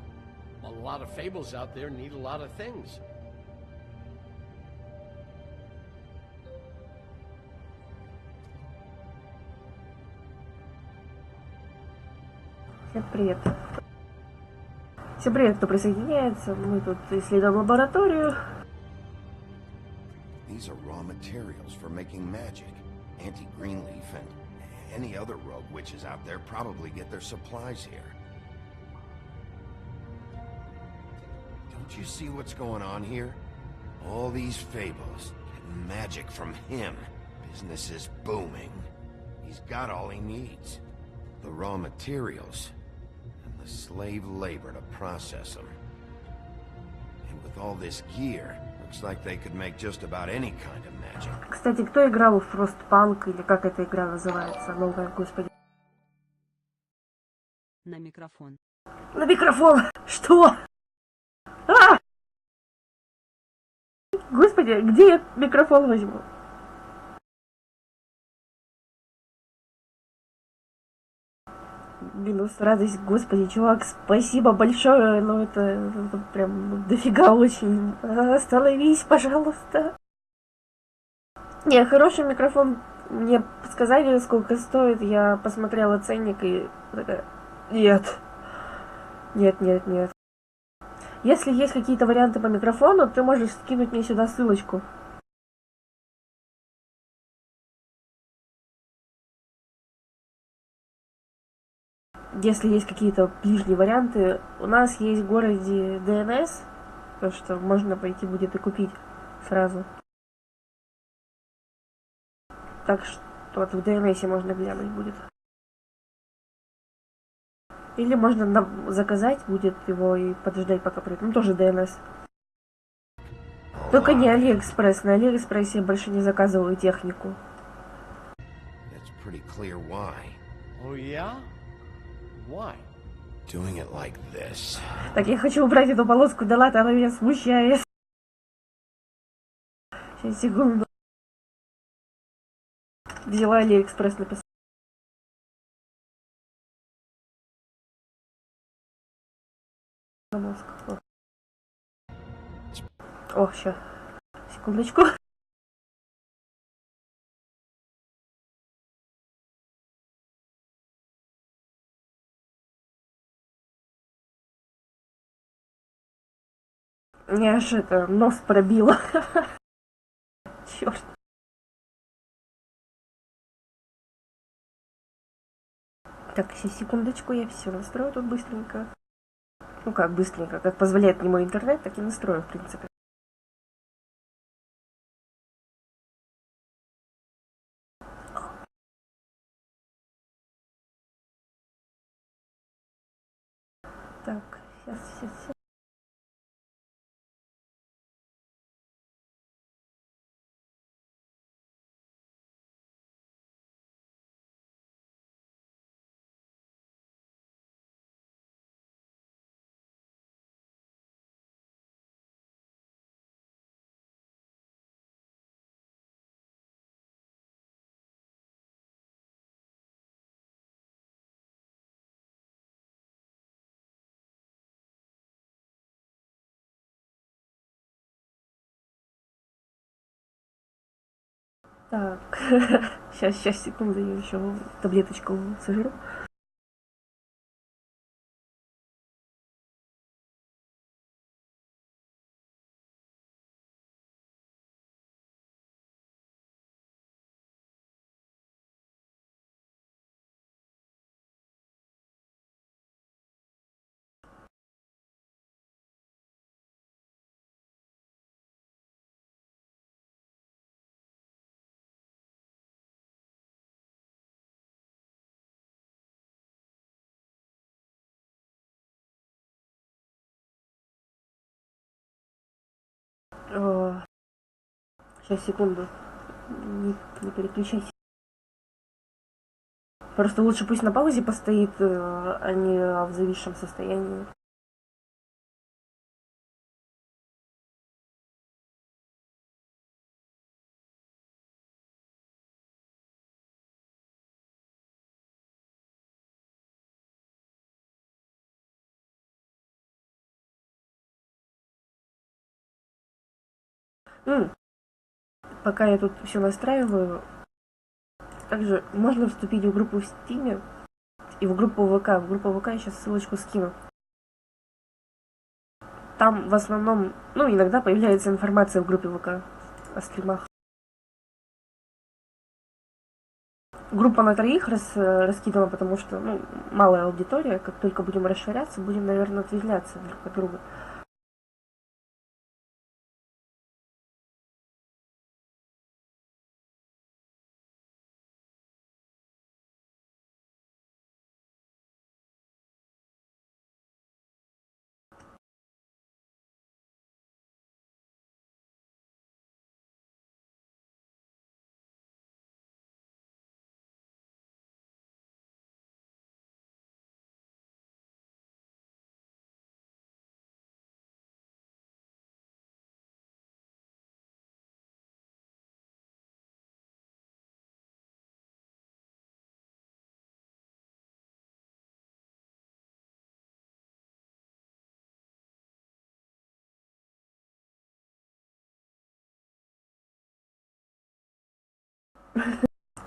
A lot of fables out there need a lot of things. Всем привет. Всем привет, кто присоединяется. Мы тут исследуем лабораторию. These are raw materials for making magic. Auntie Greenleaf and any other rogue witches out there probably get their supplies here. Don't you see what's going on here? All these fables, getting magic from him. Business is booming. He's got all he needs. The raw materials, and the slave labor to process them. And with all this gear, looks like they could make just about any kind of magic. Кстати, кто играл в Frostpunk, или как эта игра называется? Новая, господи. На микрофон. На микрофон! Что? А! Господи, где я микрофон возьму? Минус радость, господи, чувак, спасибо большое, но это прям дофига очень. Остановись, пожалуйста. Не, хороший микрофон, мне подсказали, сколько стоит, я посмотрела ценник и такая, нет. Нет, нет, нет. Если есть какие-то варианты по микрофону, ты можешь скинуть мне сюда ссылочку. Если есть какие-то ближние варианты, у нас есть в городе ДНС, то что можно пойти будет и купить сразу. Так что вот в ДНСе можно глянуть будет. Или можно заказать будет его и подождать пока придет. Ну тоже ДНС. Только не Алиэкспресс. На Алиэкспрессе я больше не заказываю технику. Oh yeah? Why? Doing it like this. Так, я хочу убрать эту полоску, да ладно, она меня смущает. Сейчас, секунду. Взяла Алиэкспресс, написала. О, сейчас. Секундочку. Мне аж это нос пробило. Черт. Так, сейчас, секундочку, я все настрою тут быстренько. Ну как быстренько, как позволяет мне мой интернет, так и настрою, в принципе. Так, сейчас. Так, сейчас, секунду, я еще таблеточку сожру. Сейчас, секунду. Не переключайся. Просто лучше пусть на паузе постоит, а не в зависшем состоянии. Пока я тут все настраиваю, также можно вступить в группу в Стиме и в группу ВК. В группу ВК я сейчас ссылочку скину. Там в основном, иногда появляется информация в группе ВК о стримах. Группа на 3 раскидана, потому что, малая аудитория. Как только будем расширяться, будем, наверное, ответвляться друг от друга.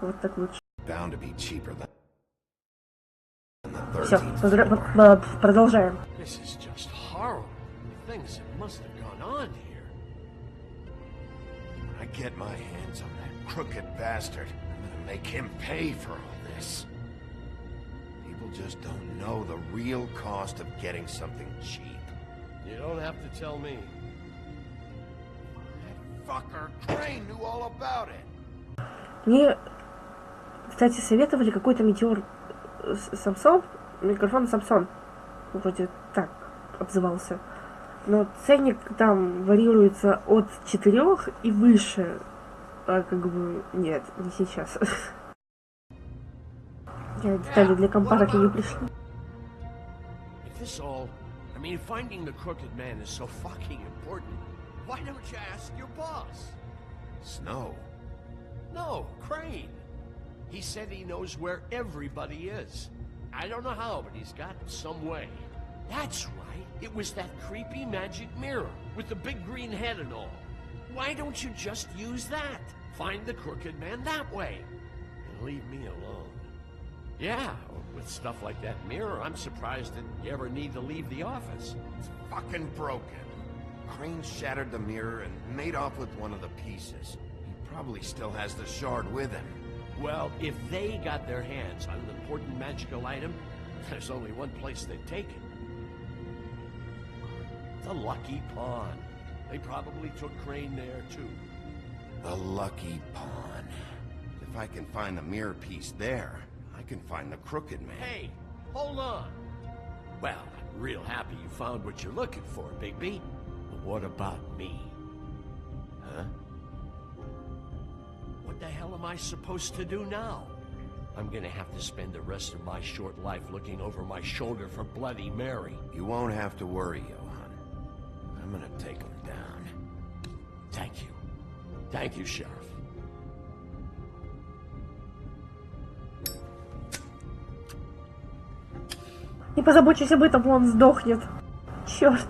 Вот так лучше. Все, продолжаем. I get my hands on that crooked bastard, I'm gonna make him pay for all this. People just don't know the real cost of getting something cheap. You don't have to tell me. That fucker Crane knew all about it. Мне, кстати, советовали какой-то метеор Самсон, микрофон Самсон, вроде так обзывался. Но ценник там варьируется от 4 и выше. А нет, не сейчас. Я детали для компарок не пришли. Finding the crooked man is so fucking important. Why don't you ask your boss? Snow? No, Crane. He said he knows where everybody is. I don't know how, but he's got some way. That's right. It was that creepy magic mirror with the big green head and all. Why don't you just use that? Find the crooked man that way. And leave me alone. Yeah, with stuff like that mirror, I'm surprised that you ever need to leave the office. It's fucking broken. Crane shattered the mirror and made off with one of the pieces. He probably still has the shard with him. Well, if they got their hands on an important magical item, there's only one place they'd take it. The Lucky Pawn. They probably took Crane there, too. The Lucky Pawn. If I can find the mirror piece there, I can find the Crooked Man. Hey, hold on. Well, I'm real happy you found what you're looking for, Bigby. But what about me? Huh? What the hell am I supposed to do now? I'm gonna have to spend the rest of my short life looking over my shoulder for Bloody Mary. You won't have to worry, Johan. I'm gonna take him down. Thank you. Thank you, Sheriff. Не позабочусь об этом, он сдохнет. Черт.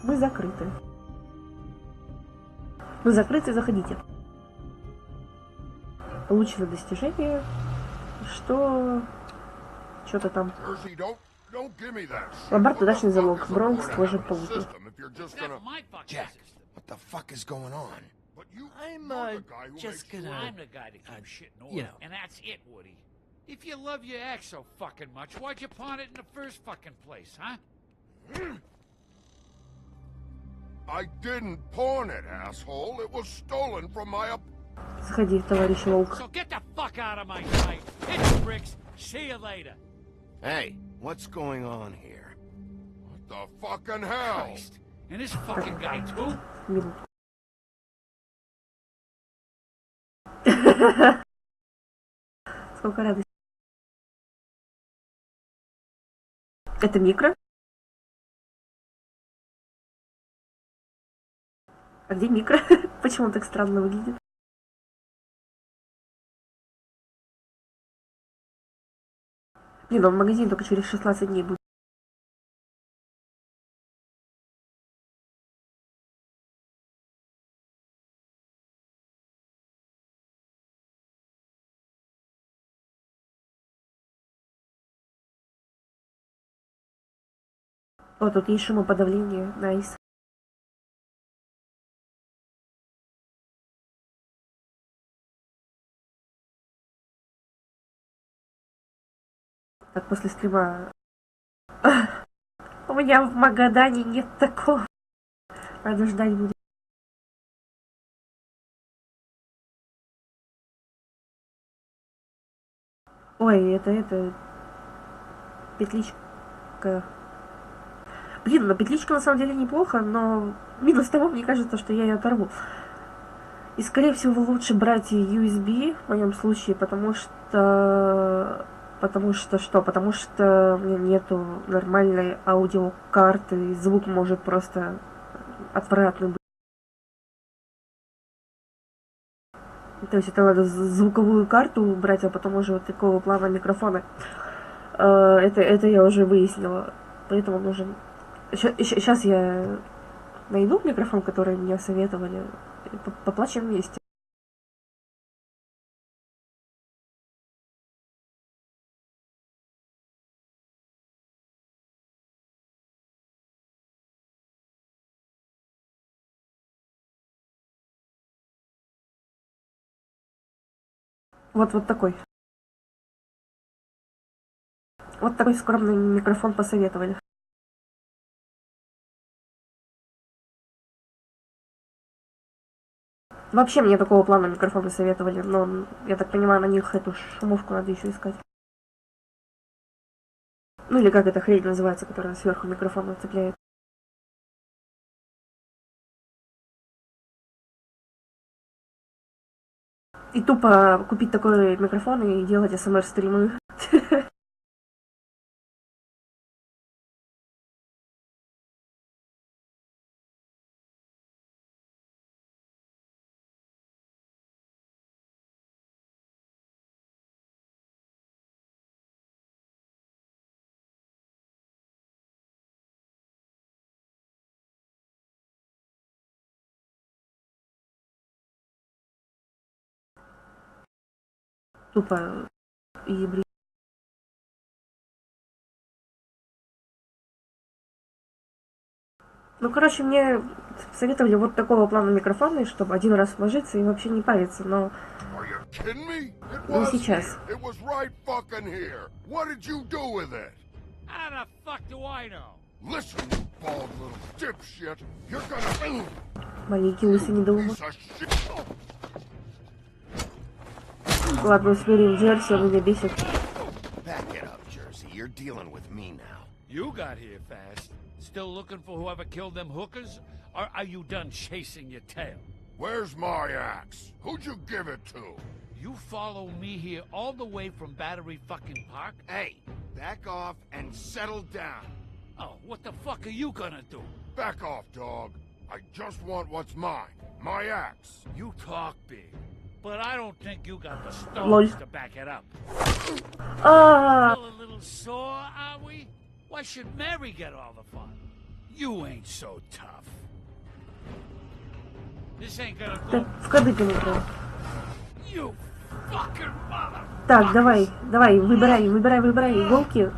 Мы закрыты. Мы закрыты, заходите. Получено достижение. Что? Что-то там. Ломбард, удачный залог. Бронкс тоже получил. Jack, what the fuck is going on? I'm just gonna. I'm the guy that keeps shitting over, and that's it, Woody. If you love your ex so fucking much, why'd you pawn it in the first fucking place, huh? I didn't pawn it, asshole. It was stolen from my. Заходи, товарищ Волк. So get the fuck out of my sight. Hit the bricks. See you later. Hey, what's going on here? What the fucking hell? Christ. And this fucking guy too? Сколько радости. Это микро? А где микро? Почему он так странно выглядит? Блин, он в магазин только через 16 дней будет. О, тут есть шумоподавление. Найс. Так, после стрима... У меня в Магадане нет такого. Надо ждать будет. Ой, это... Петличка... Блин, но петличка на самом деле неплохо, но минус того, мне кажется, что я ее оторву. И, скорее всего, лучше брать USB в моем случае, потому что у меня нету нормальной аудиокарты, и звук может просто отвратный быть. То есть это надо звуковую карту брать, а потом уже вот такого плана микрофона. Это я уже выяснила. Поэтому нужен... Сейчас я найду микрофон, который мне советовали. Поплачем вместе. Вот такой. Вот такой скромный микрофон посоветовали. Вообще мне такого плана микрофона советовали, но я так понимаю, на них эту шумовку надо еще искать. Ну или как эта хрень называется, которая сверху микрофона цепляет. И тупо купить такой микрофон и делать СМР-стримы. Тупо и Ну, короче, мне советовали вот такого плана микрофона, чтобы один раз вложиться и вообще не париться, но... Не сейчас. How the fuck do I know? Listen, you bald little dipshit. You're gonna... Маленький лысый недоумок. Ладно, смирим, Джерси, он меня бесит. Back it up, Jersey. You're dealing with me now. You got here fast. Still looking for whoever killed them hookers? Or are you done chasing your tail? Where's my axe? Who'd you give it to? You follow me here all the way from Battery fucking Park? Hey, back off and settle down. Oh, what the fuck are you gonna do? Back off, dog. I just want what's mine. My axe. You talk big, but I don't think you got the stones to back it up. Still a little sore, are we? Why should Mary get all the fun? You ain't so tough. This ain't gonna go. В кадык не прям. You fucking mother. Так, давай, выбирай иголки.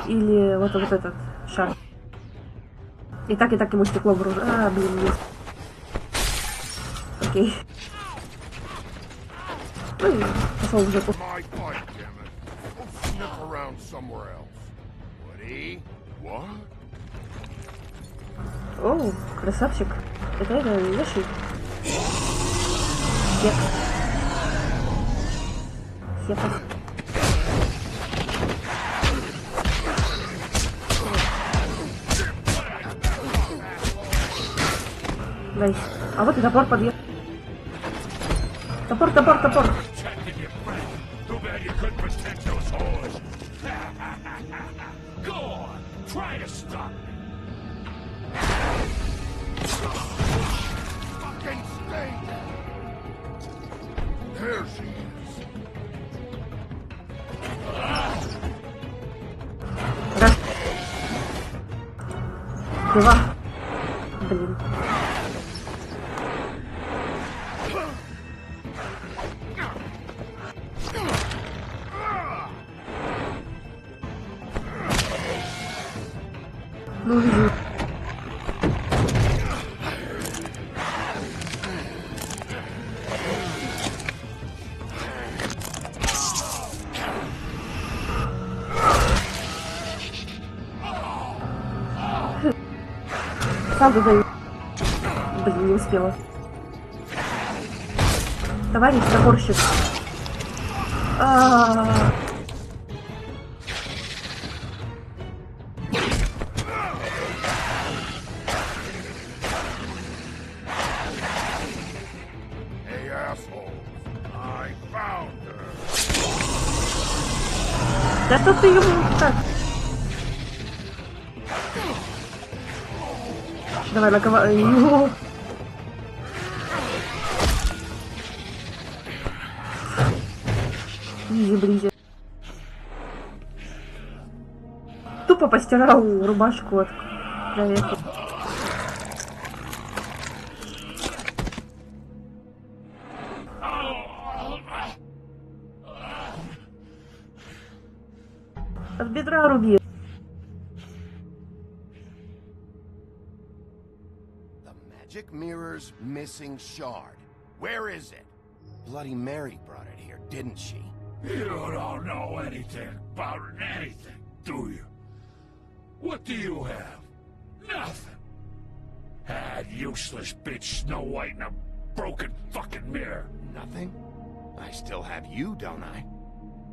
Или вот этот шар. И так ему стекло в рожу. А, блин, есть. Окей. Ну и пошел в жопу. О, красавчик. Это леший. Хепа. Найс. А вот и топор подъехал. Топор. Раз. Два. Блин. Ну, вижу. Сразу даю. Блин, не успела. Товарищ заборщик. Да что ты ему так? Давай наковай его. Изи-бризи. Тупо постирал рубашку от проекта. От бедра руби. The magic mirror's missing shard. Where is it? Bloody Mary brought it here, didn't she? You don't know anything about anything, do you? What do you have? Nothing. That useless bitch Snow White and a broken fucking mirror. Nothing? I still have you, don't I?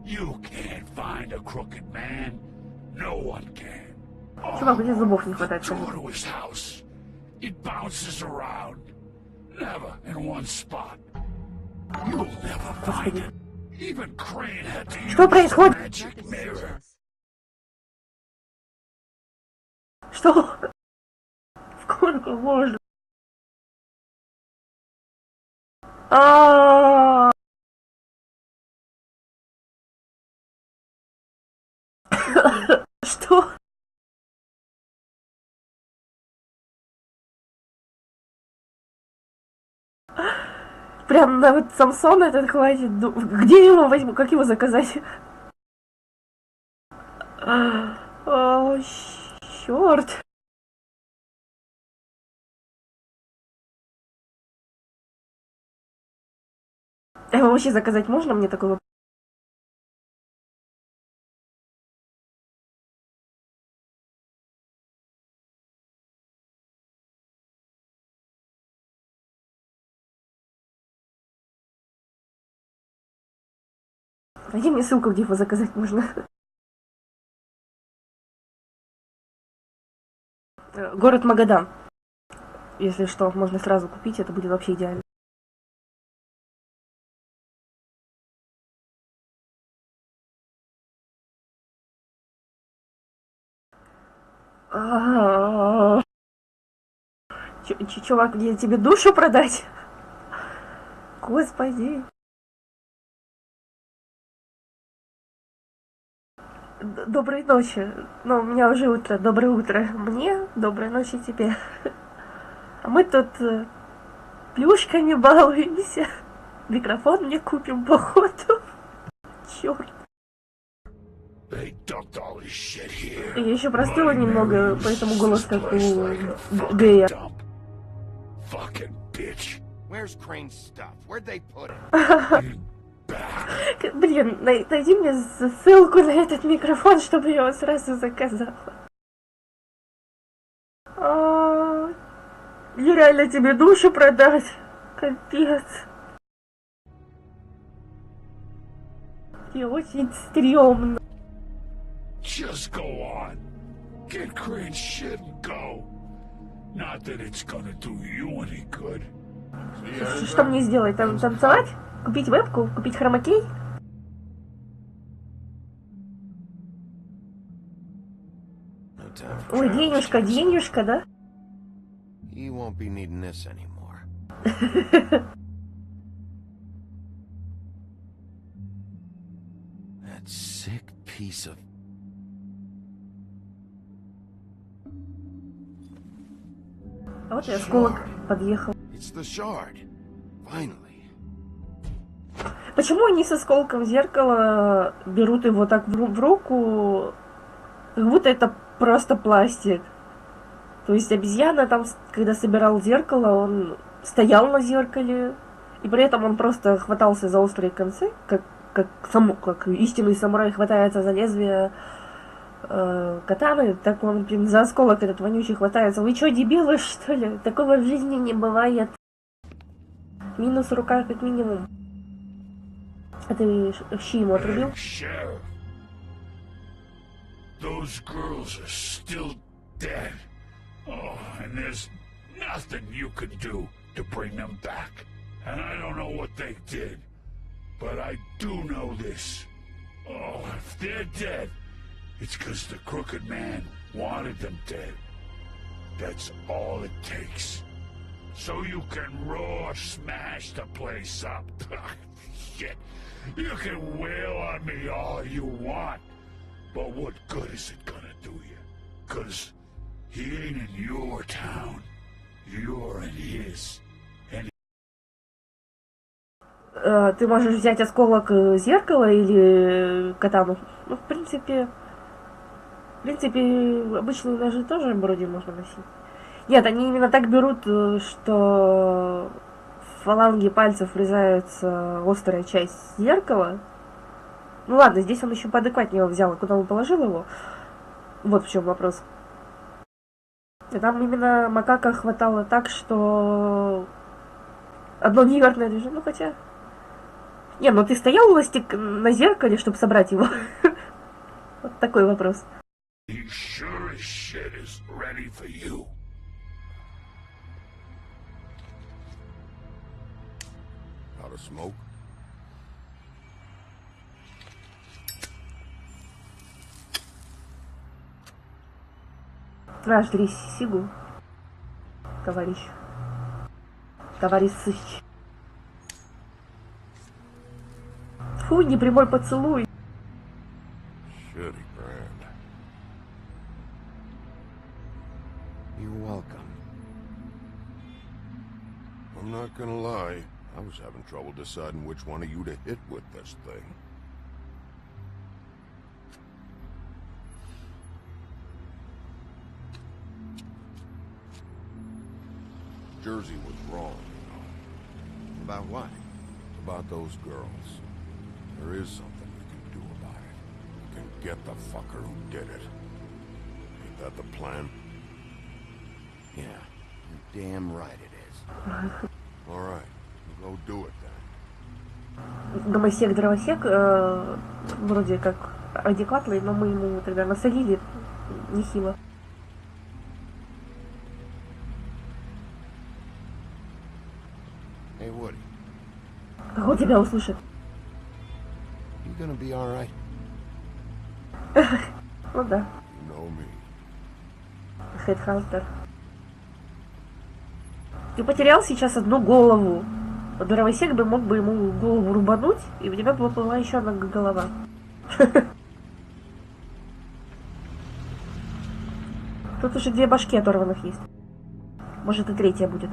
You can't find a crooked man. No one can. Чувак, где зубов не хватает? Go to his house. It bounces around. Never in one spot. You'll never find it. Even Crane had to use Что происходит? magic mirror. Что? Сколько можно? Что? Прям на вот Самсона этот хватит. Где я его возьму? Как его заказать? О, черт. Его вообще заказать можно мне такого? Найди мне ссылку, где его заказать можно. Город Магадан. Если что, можно сразу купить, это будет вообще идеально. Чувак, мне тебе душу продать? Господи. Доброй ночи. Ну, у меня уже утро. Доброе утро мне, доброй ночи тебе. А мы тут плюшками балуемся. Микрофон мне купим, походу. Черт. Я еще простыла немного, поэтому голос как у Гэя. Блин, найди мне ссылку на этот микрофон, чтобы я его сразу заказала. Нереально тебе душу продать. Капец. И очень стрёмно. Just go on. Get Crane's shit and go. Not that it's gonna do you any good. Что мне сделать? Там танцевать? Купить вебку? Купить хромакей? Ой, денежка, денежка, да? You won't be needing this anymore. That sick piece of... А вот и осколок подъехал. It's the shard. Finally. Почему они с осколком зеркала берут его так в руку, как будто это просто пластик? То есть обезьяна там, когда собирал зеркало, он стоял на зеркале, и при этом он просто хватался за острые концы, как истинный самурай хватается за лезвие катаны, так он, блин, за осколок этот вонючий хватается. Вы что, дебилы, что ли? Такого в жизни не бывает. Минус рука как минимум. А ты щи ему отрубил? Those girls are still dead. Oh, and there's nothing you could do to bring them back. And I don't know what they did, but I do know this. Oh, if they're dead, it's because the Crooked Man wanted them dead. That's all it takes. So you can raw smash the place up. Shit. You can wail on me all you want, but what good is it gonna do you? 'Cause he ain't in your town. You're in his. And... Ты можешь взять осколок зеркала или катану? Ну, в принципе, обычные ножи тоже вроде можно носить. Нет, они именно так берут, что в фаланги пальцев врезается острая часть зеркала. Ну ладно, здесь он еще поадекватнее его взял, куда он положил его. Вот в чем вопрос. И там именно макака хватало так, что одно неверное движение, ну хотя... Не, ну ты стоял на зеркале, чтобы собрать его? Вот такой вопрос. Out of smoke? Жри сигу, товарищ. Товарищ сыщ. Фу, непрямой поцелуй. Shitty brand. You're welcome. I'm not gonna lie. I was having trouble deciding which one of you to hit with this thing. Jersey was wrong, you know. About what? about those girls. There is something you can do about it. You can get the fucker who did it. Ain't that the plan? Yeah, you're damn right it is. All right, go do it then. Гомосек, дровосек, вроде как адекватный, но мы ему тогда насолили нехило. Hey, Woody. Как он тебя услышит? You gonna be all right? Ну да. You know me. Headhunter. Ты потерял сейчас одну голову. Дровосек бы мог бы ему голову рубануть, и у тебя бы была еще одна голова. Тут уже 2 башки оторванных есть. Может и 3-я будет.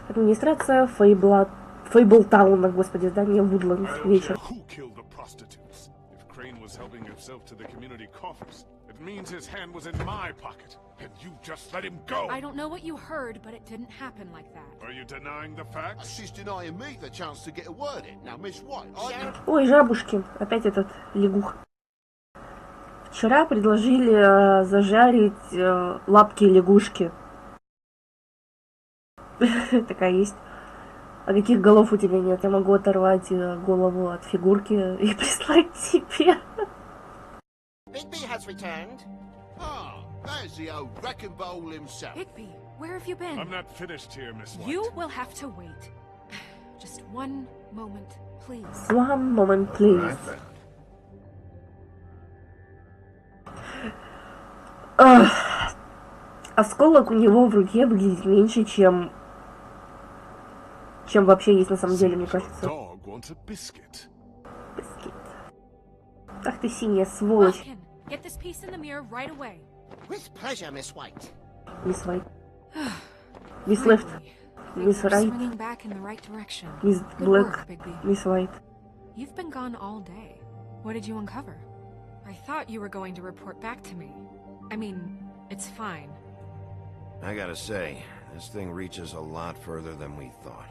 Администрация Фейблтауна, господи, здание Вудланд, вечер. Who killed the prostitutes? If Crane was helping himself to the community coffers, it means his hand was in my pocket, and you just let him go. I don't know what you heard, but it didn't happen like that. Are you denying the facts? She's denying me the chance to get a word in. Now, Miss White, are you... Ой, жабушки, опять этот лягух. Вчера предложили зажарить лапки лягушки. Такая есть. А каких голов у тебя нет? Я могу оторвать голову от фигурки и прислать тебе. Bigby has returned. Ah, there's the old wrecking bowl himself. Bigby, where have you been? I'm not finished here, Miss White. You will have to wait. Just one moment, please. One moment, please. Осколок у него в руке выглядит меньше, чем вообще есть на самом деле, мне кажется. Бискет. Ах ты синяя сволочь. Get this piece in the mirror right away. With pleasure, Miss White. Miss White. Miss Left. Miss Right. Swinging back in the right direction. Miss Good Black. work, Bigby. Miss White. You've been gone all day. What did you uncover? I thought you were going to report back to me. I mean, it's fine. I gotta say, this thing reaches a lot further than we thought.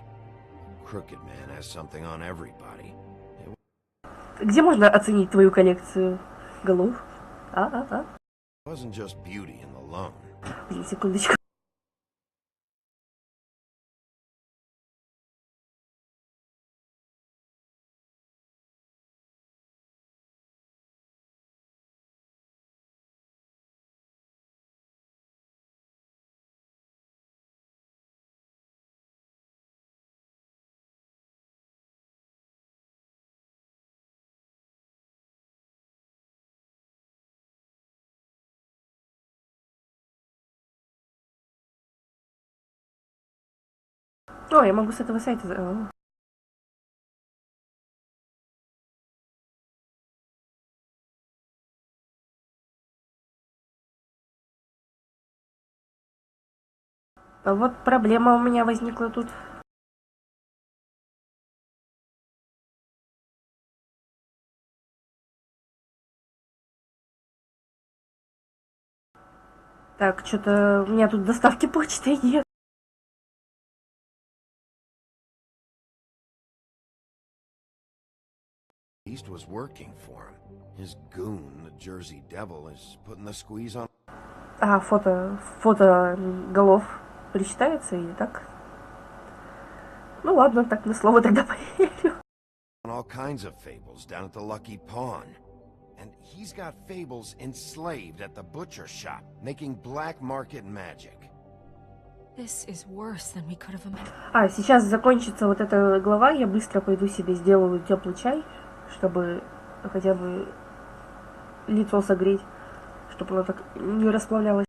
Crooked Man has something on everybody. Где можно оценить твою коллекцию голов? It wasn't just beauty and alone. Блин, секундочку. О, я могу с этого сайта... А вот проблема у меня возникла тут. Так, что-то у меня тут доставки почты нет. East was working for him. His goon, the Jersey Devil, is putting the squeeze on. А, фото голов причитается или так? Ну ладно, так на слово тогда поверю. All kinds of fables down at the Lucky Pawn. And he's got fables enslaved at the butcher shop, making black market magic. This is worse than we could have imagined. А, сейчас закончится вот эта глава, я быстро пойду себе сделаю теплый чай, чтобы хотя бы лицо согреть, чтобы оно так не расплавлялось.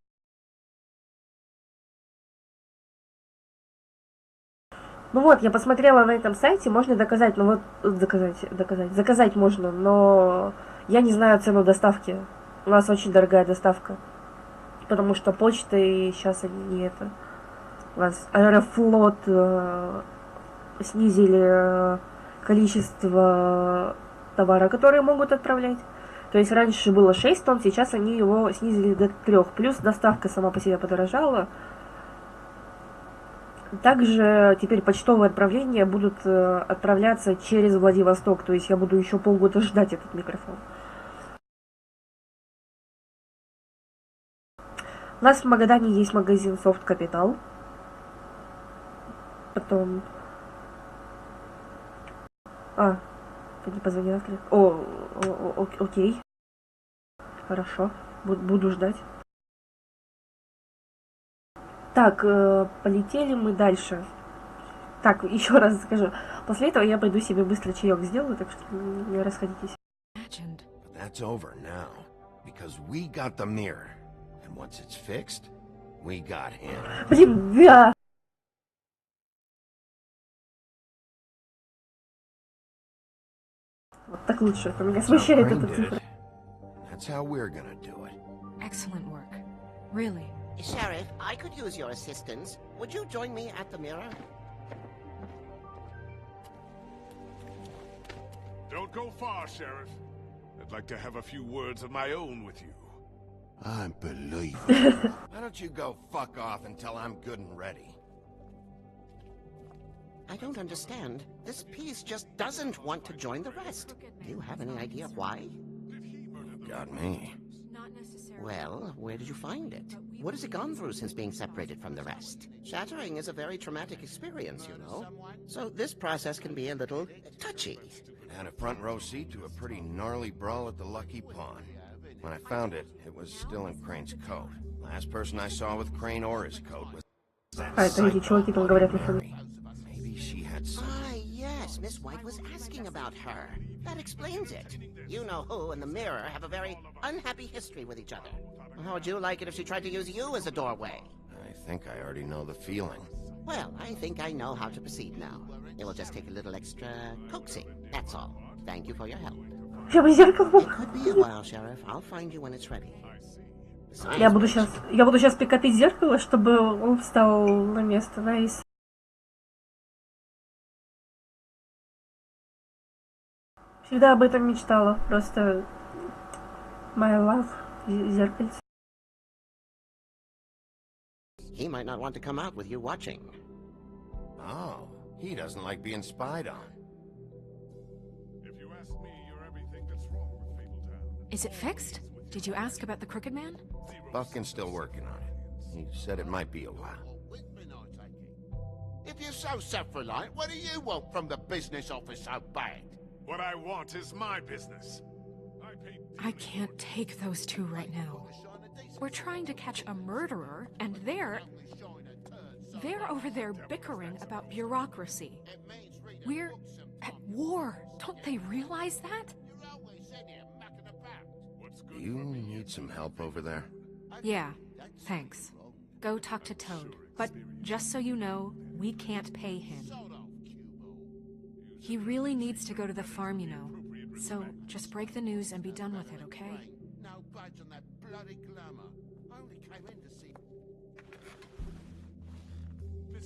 Ну вот, я посмотрела на этом сайте, можно доказать, ну вот, заказать можно, но я не знаю цену доставки. У нас очень дорогая доставка, потому что почтой сейчас они не это. У нас Аэрофлот снизили количество товара, которые могут отправлять. То есть раньше было 6 тонн, сейчас они его снизили до 3. Плюс доставка сама по себе подорожала. Также теперь почтовые отправления будут отправляться через Владивосток, то есть я буду еще полгода ждать этот микрофон. У нас в Магадане есть магазин Soft Capital. Потом... не позвонила. Окей. Хорошо. Буду ждать. Так, полетели мы дальше. Так, еще раз скажу. После этого я пойду себе быстро чаек сделаю, так что не расходитесь. That's over now, because we got the mirror, and once it's fixed, we got him. Блин, да. Вот так лучше. Это меня смущает эта цифра. That's how we're gonna do it. Excellent work. Really. Sheriff, I could use your assistance. Would you join me at the mirror? Don't go far, Sheriff. I'd like to have a few words of my own with you. Unbelievable. Why don't you go fuck off until I'm good and ready? I don't understand. This piece just doesn't want to join the rest. Do you have any idea why? Got me. Well, where did you find it? What has it gone through since being separated from the rest? Shattering is a very traumatic experience, you know. So this process can be a little touchy. It had a front row seat to a pretty gnarly brawl at the Lucky Pawn. When I found it, it was still in Crane's coat. Last person I saw with Crane or his coat was that Mary. Maybe she had some... Yes, Miss White was asking about her. That explains it. You know who and the mirror have a very unhappy history with each other. How would you like it if she tried to use you as a doorway? I think I already know the feeling. Well, I think I know how to proceed now. It will just take a little extra coaxing, that's all. Thank you for your help. It could be a while, Sheriff. I'll find you when it's ready. Я буду сейчас пикать зеркало, чтобы он встал на место, Найс. Всегда об этом мечтала. Просто my love, зеркальце. He might not want to come out with you watching. Oh, he doesn't like being spied on. If you ask me, you're everything that's wrong with Fabletown. Is it fixed? Did you ask about the Crooked Man? Buffkin's still working on it. He said it might be a while. If you're so self-reliant, what do you want from the business office so bad? What I want is my business. I can't take those two right now. We're trying to catch a murderer, and they're over there bickering about bureaucracy. We're at war. Don't they realize that? Do you need some help over there? Yeah, thanks. Go talk to Toad. But just so you know, we can't pay him. He really needs to go to the farm, you know. So just break the news and be done with it, okay?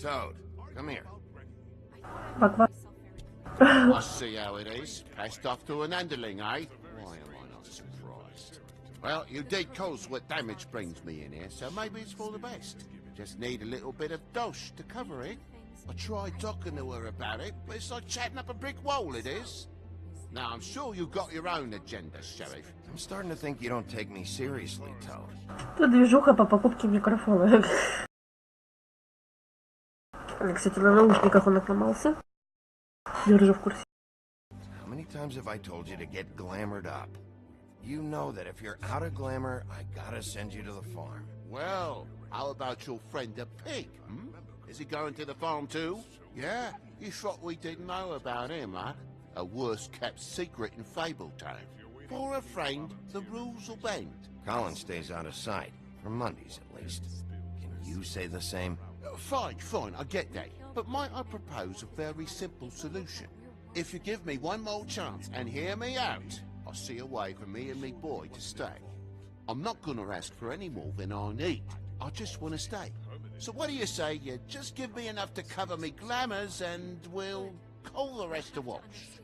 Toad, come here. I see how it is. Passed off to an underling, eh? Why am I not surprised? Well, you did cause what damage brings me in here, so maybe it's for the best. Just need a little bit of dosh to cover it. I tried talking to her about it, but it's like chatting up a brick wall, it is. Now, I'm sure you've got your own agenda, Sheriff. I'm starting to think you don't take me seriously, Toad. Тут движуха по покупке микрофона. Кстати, на наушниках он отломался. Держу в курсе. How many times have I told you to get glamored up? You know that if you're out of glamour, I gotta send you to the farm. Well, how about your friend the pig, hmm? Is he going to the farm too? Yeah? You thought we didn't know about him, huh? A worst-kept secret in Fabletown. For a friend, the rules will bend. Colin stays out of sight, for Mondays at least. Can you say the same? Fine, I get that. But might I propose a very simple solution? If you give me one more chance and hear me out, I'll see a way for me and me boy to stay. I'm not gonna ask for any more than I need. I just want to stay. So what do you say you just give me enough to cover me glamours and we'll call the rest a wash?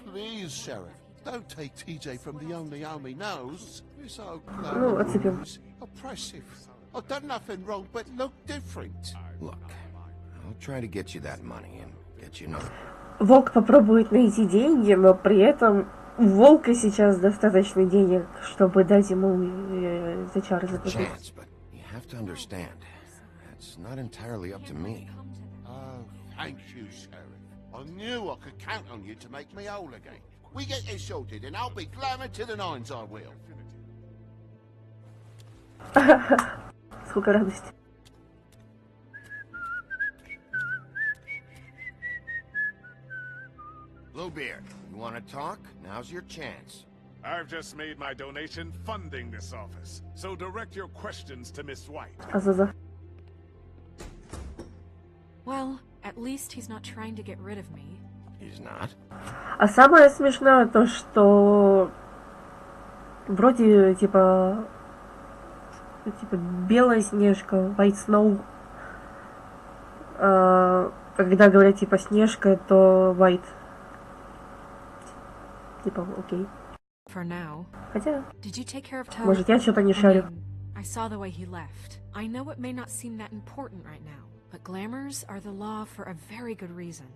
Please, Sheriff, don't take TJ from the only arm he knows. You're so close, oppressive. I've done nothing wrong but look different. Look, I'll try to get you that money and get you another. Волк попробует найти деньги, но при этом у Волка сейчас достаточно денег, чтобы дать ему за чары заплатить. Chance, but you have to understand, it's not entirely up to me. Oh, thank you, Sheriff. I knew I could count on you to make me whole again. We get this sorted, and I'll be glamour to the nines, I will. Сколько радости. Bluebeard, you want to talk? Now's your chance. I've just made my donation funding this office, so direct your questions to Miss White. Well, at least he's not trying to get rid of me. He's not. А самое смешное то, что вроде типа белая снежка, White Snow. Когда говорят типа снежка, то White. Типа окей. For now. Хотя, Did you take care of Toad? может, я что-то не шарю. I saw the way he left. I know it may not seem that important right now, but glamours are the law for a very good reason.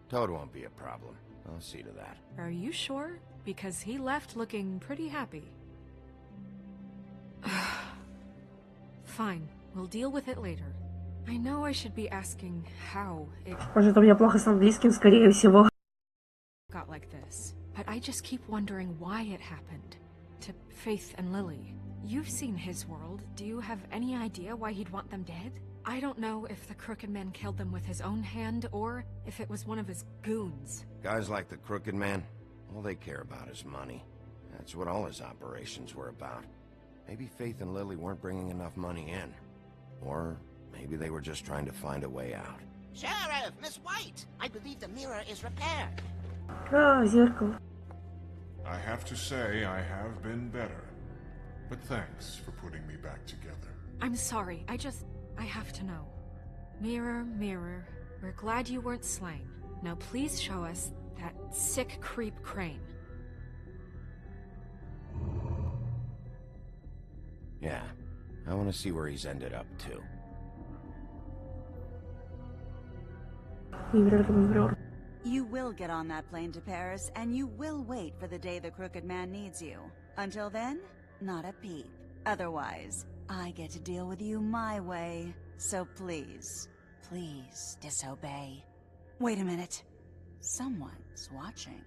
Toad won't be a problem. I'll see to that. Are you sure? Because he left looking pretty happy. Fine, we'll deal with it later. I know I should be asking how it Может, у меня плохо с английским, скорее всего. got like this, but I just keep wondering why it happened. To Faith and Lily. You've seen his world. Do you have any idea why he'd want them dead? I don't know if the Crooked Man killed them with his own hand, or if it was one of his goons. Guys like the Crooked Man, all they care about is money. That's what all his operations were about. Maybe Faith and Lily weren't bringing enough money in. Or maybe they were just trying to find a way out. Sheriff, Miss White! I believe the mirror is repaired. Зеркало. I have to say I have been better. But thanks for putting me back together. I'm sorry, I have to know. Mirror, mirror, we're glad you weren't slain. Now please show us that sick creep Crane. Yeah, I want to see where he's ended up, too. You will get on that plane to Paris, and you will wait for the day the Crooked Man needs you. Until then, not a peep. Otherwise, I get to deal with you my way. So please, please disobey. Wait a minute. Someone's watching.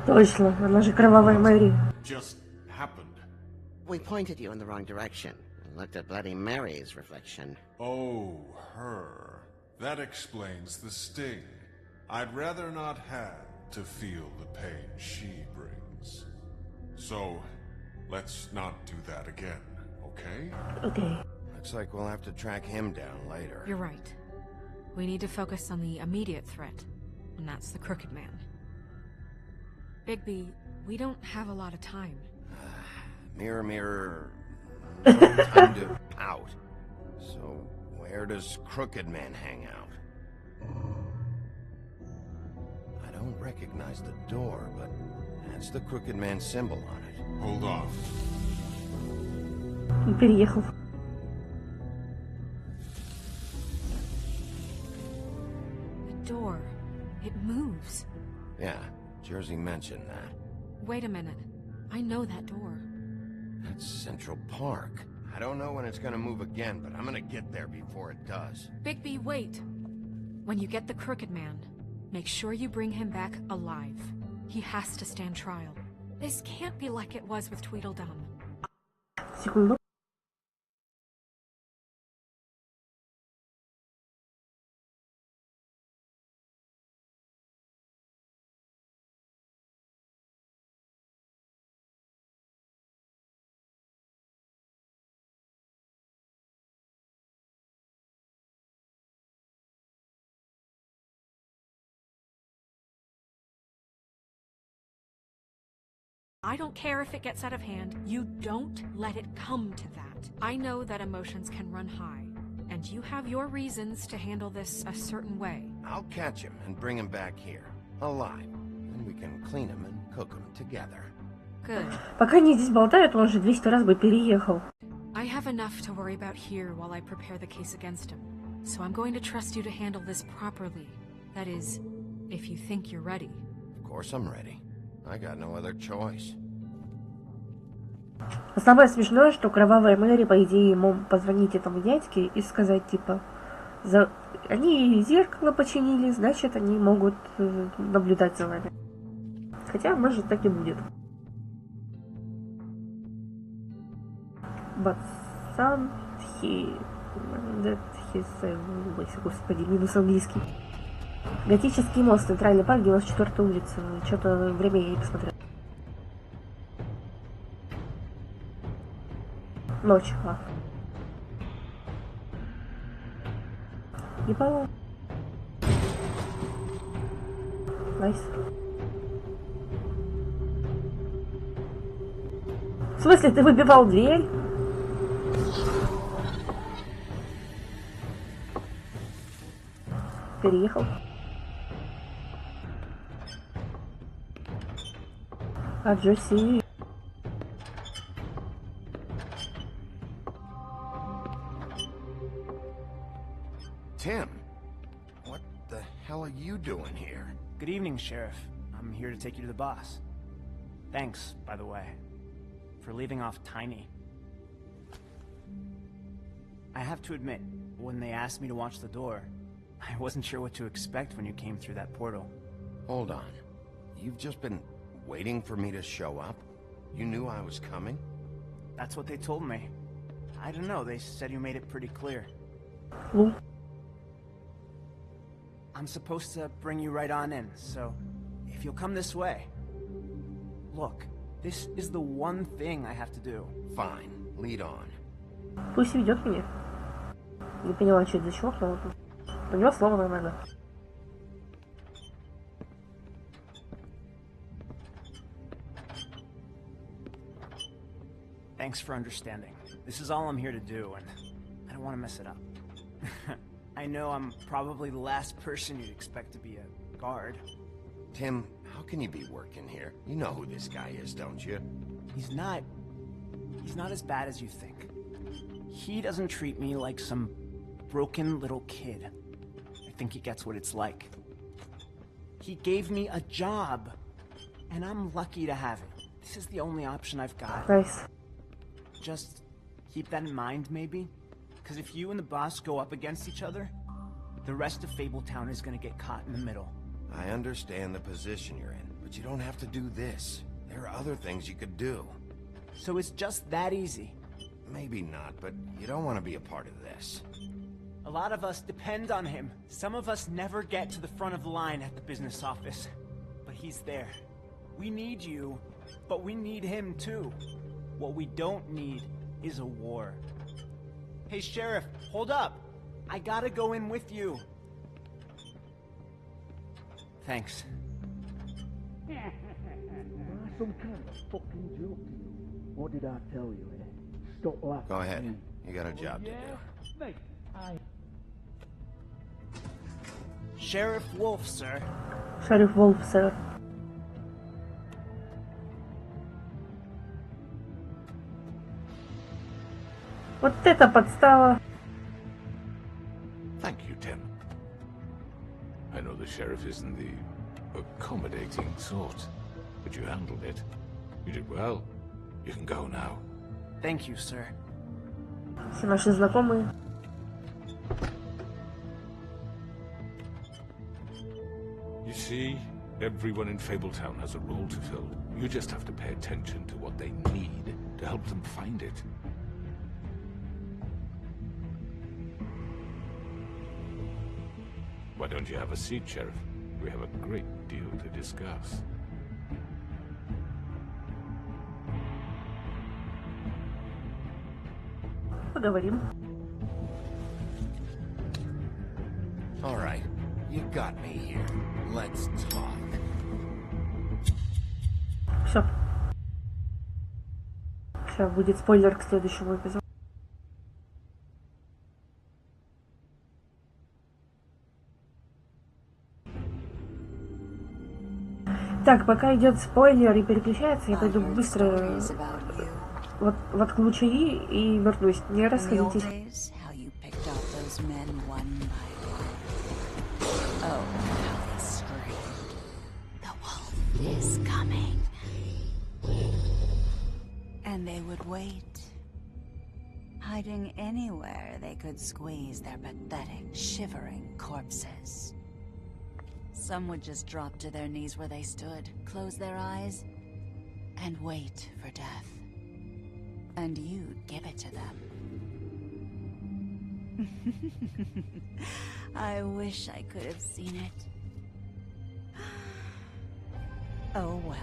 Точно, она же кровавая Мэри. Just happened. We pointed you in the wrong direction. Looked at Bloody Mary's reflection. Oh, her. That explains the sting. I'd rather not have to feel the pain she brings. So, let's not do that again, okay? Okay. Looks like we'll have to track him down later. You're right. We need to focus on the immediate threat, and that's the Crooked Man. Bigby, we don't have a lot of time. Mirror, mirror, no time to pout. So, where does Crooked Man hang out? I don't recognize the door, but that's the Crooked Man symbol on it. Hold on. Переехал. The door. It moves. Yeah, Jersey mentioned that. Wait a minute. I know that door. That's Central Park. I don't know when it's gonna move again, but I'm gonna get there before it does. Bigby, wait. When you get the Crooked Man, make sure you bring him back alive. He has to stand trial. This can't be like it was with Tweedledum. Секунду. I don't care if it gets out of hand. You don't let it come to that. I know that emotions can run high, and you have your reasons to handle this a certain way. I'll catch him and bring him back here, alive. and we can clean them and cook them together. Good. Пока они здесь болтают, он же 200 раз бы переехал. I have enough to worry about here while I prepare the case against him. So I'm going to trust you to handle this properly. That is, if you think you're ready. Of course I'm ready. I got no other choice. Самое смешное, что кровавая Мэри, по идее, ему позвонить этому дядьке и сказать, типа, они зеркало починили, значит, они могут наблюдать за нами. Хотя, может, так и будет. But some that his... Господи, минус английский. Готический мост, центральный парк, 94-я улица. Что-то время я не посмотрела. Ночь, Не поняла. Найс. В смысле, ты выбивал дверь? Переехал. А Джоси. Tim, what the hell are you doing here? Good evening, Sheriff. I'm here to take you to the boss. Thanks, by the way, for leaving off Tiny. I have to admit, when they asked me to watch the door, I wasn't sure what to expect when you came through that portal. Hold on. You've just been waiting for me to show up? You knew I was coming? That's what they told me. I don't know, they said you made it pretty clear. I'm supposed to bring you right on in, so if you'll come this way. Look, this is the one thing I have to do. Fine, lead on. Пусть ведет меня. Не поняла, что это за чувак, но у него сломанная нога. Thanks for understanding. This is all I'm here to do, and I don't want to mess it up. I know I'm probably the last person you'd expect to be a guard. Tim, how can you be working here? You know who this guy is, don't you? He's not as bad as you think. He doesn't treat me like some broken little kid. I think he gets what it's like. He gave me a job, and I'm lucky to have it. This is the only option I've got. Nice. Just keep that in mind, maybe? Because if you and the boss go up against each other, the rest of Fabletown is gonna get caught in the middle. I understand the position you're in, but you don't have to do this. There are other things you could do. So it's just that easy? Maybe not, but you don't want to be a part of this. A lot of us depend on him. Some of us never get to the front of the line at the business office. But he's there. We need you, but we need him too. What we don't need is a war. Hey, Sheriff, hold up! I gotta go in with you. Thanks. Some kind of fucking joke to you. What did I tell you, eh? Stop laughing. Go ahead. You got a job to do. Mate, Sheriff Wolf, sir. Sheriff Wolf, sir. Вот это подстава. Thank you, Tim. I know the sheriff isn't the accommodating sort, but you handled it. You did well. You can go now. Thank you, sir. Все наши знакомые. You see, everyone in Fabletown has a role to fill. You just have to pay attention to what they need to help them find it. Why don't you have a seat, Sheriff? We have a great deal to discuss. Поговорим. All right, you got me here. Let's talk. Все. Сейчас будет спойлер к следующему эпизоду. Так, пока идет спойлер и переключается, я пойду быстро вот отключу и вернусь. Не расходитесь. And they would wait, hiding anywhere they could squeeze their pathetic, shivering corpses. Some would just drop to their knees where they stood, close their eyes, and wait for death. And you'd give it to them. I wish I could have seen it. Oh well.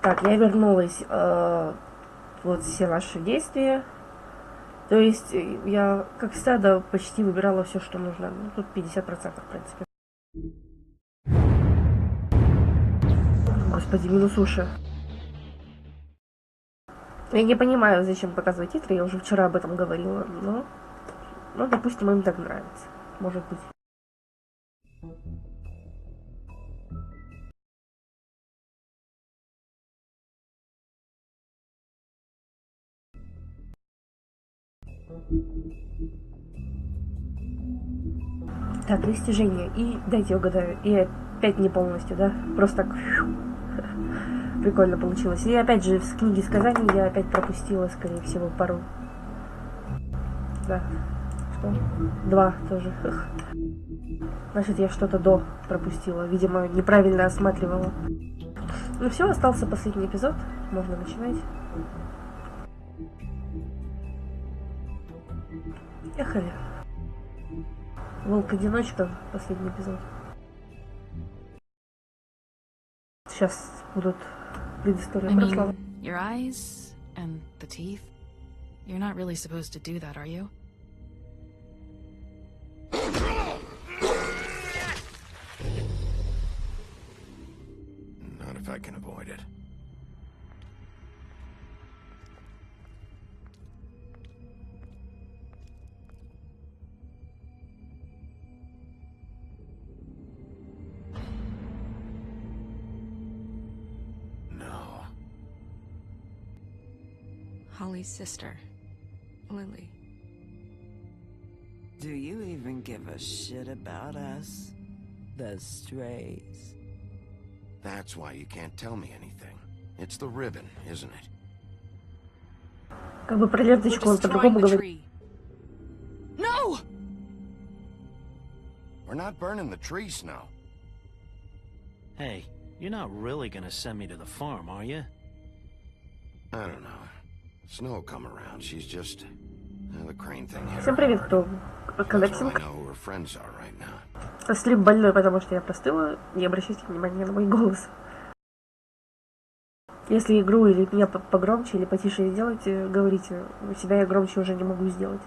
Так, я вернулась. Вот все наши действия. То есть я, как всегда, почти выбирала все, что нужно. Ну, тут 50%, в принципе. Господи, минус уши. Я не понимаю, зачем показывать титры. Я уже вчера об этом говорила. Но, ну, допустим, им так нравится. Может быть. Так, достижение. И дайте угадаю. И опять не полностью, да? Просто так. Прикольно получилось. И опять же, в книге сказаний я опять пропустила, скорее всего, пару. Да. Что? 2 тоже. Значит, я что-то до пропустила. Видимо, неправильно осматривала. Ну все, остался последний эпизод. Можно начинать. Ехали. Волк-одиночка, последний эпизод. Сейчас будут предыстория прошлого. Your eyes and the teeth. You're not really supposed to do that, are you? Not if I can avoid it. Holly's sister, Lily. Do you even give a shit about us? The strays. That's why you can't tell me anything. It's the ribbon, isn't it? Как бы про ленточку он по-другому говорит. No! We're not burning the tree, Snow. Hey, you're not really gonna send me to the farm, are you? I don't know. Snow will come around. She's just the crane thing here. Всем привет, кто коннектинг. Стрим больной, потому что я простыла. Не обращайте внимания на мой голос. Если игру или меня погромче или потише сделайте, говорите. У себя я громче уже не могу сделать.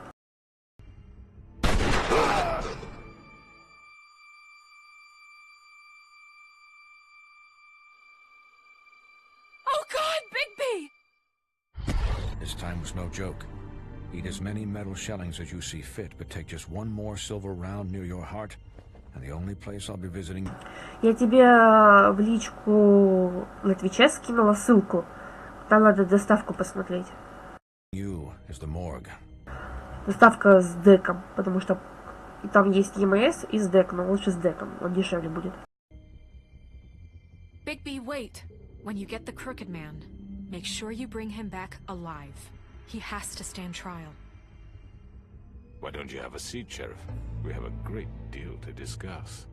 This time was no joke. Eat as many metal shellings as you see fit, but take just one more silver round near your heart, and the only place I'll be visiting... Я тебе в личку на Твиче скинула ссылку. Там надо доставку посмотреть. You is the morgue. Доставка с деком, потому что там есть ЕМС и с дек, но лучше с деком, он дешевле будет. Bigby, wait. When you get the Crooked Man, make sure you bring him back alive. He has to stand trial. Why don't you have a seat, Sheriff? We have a great deal to discuss.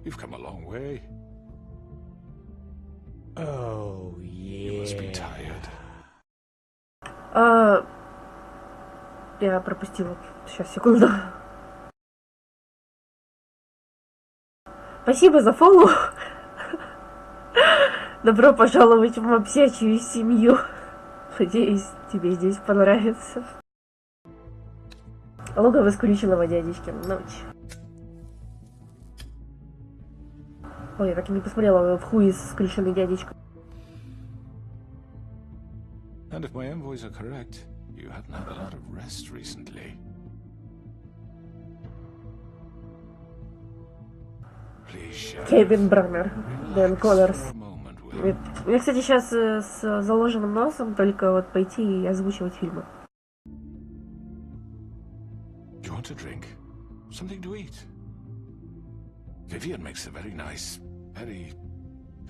You've come a long way. Oh, yeah. You must be tired. Я пропустила. Сейчас, секунду. Спасибо за фоллоу. Добро пожаловать в мопсячью семью. Надеюсь, тебе здесь понравится. Логово скрюченного дядечки. Ночь. Ой, я так и не посмотрела, в хуй скрюченный дядечка. And if my envoys are correct, you haven't had a lot of rest recently. Please, Sheriff. Кевин Браннер, Дэн Коннорс. Мне, кстати, сейчас с заложенным носом только вот пойти и озвучивать фильмы. Do you want a drink? Something to eat? Vivian makes a very nice,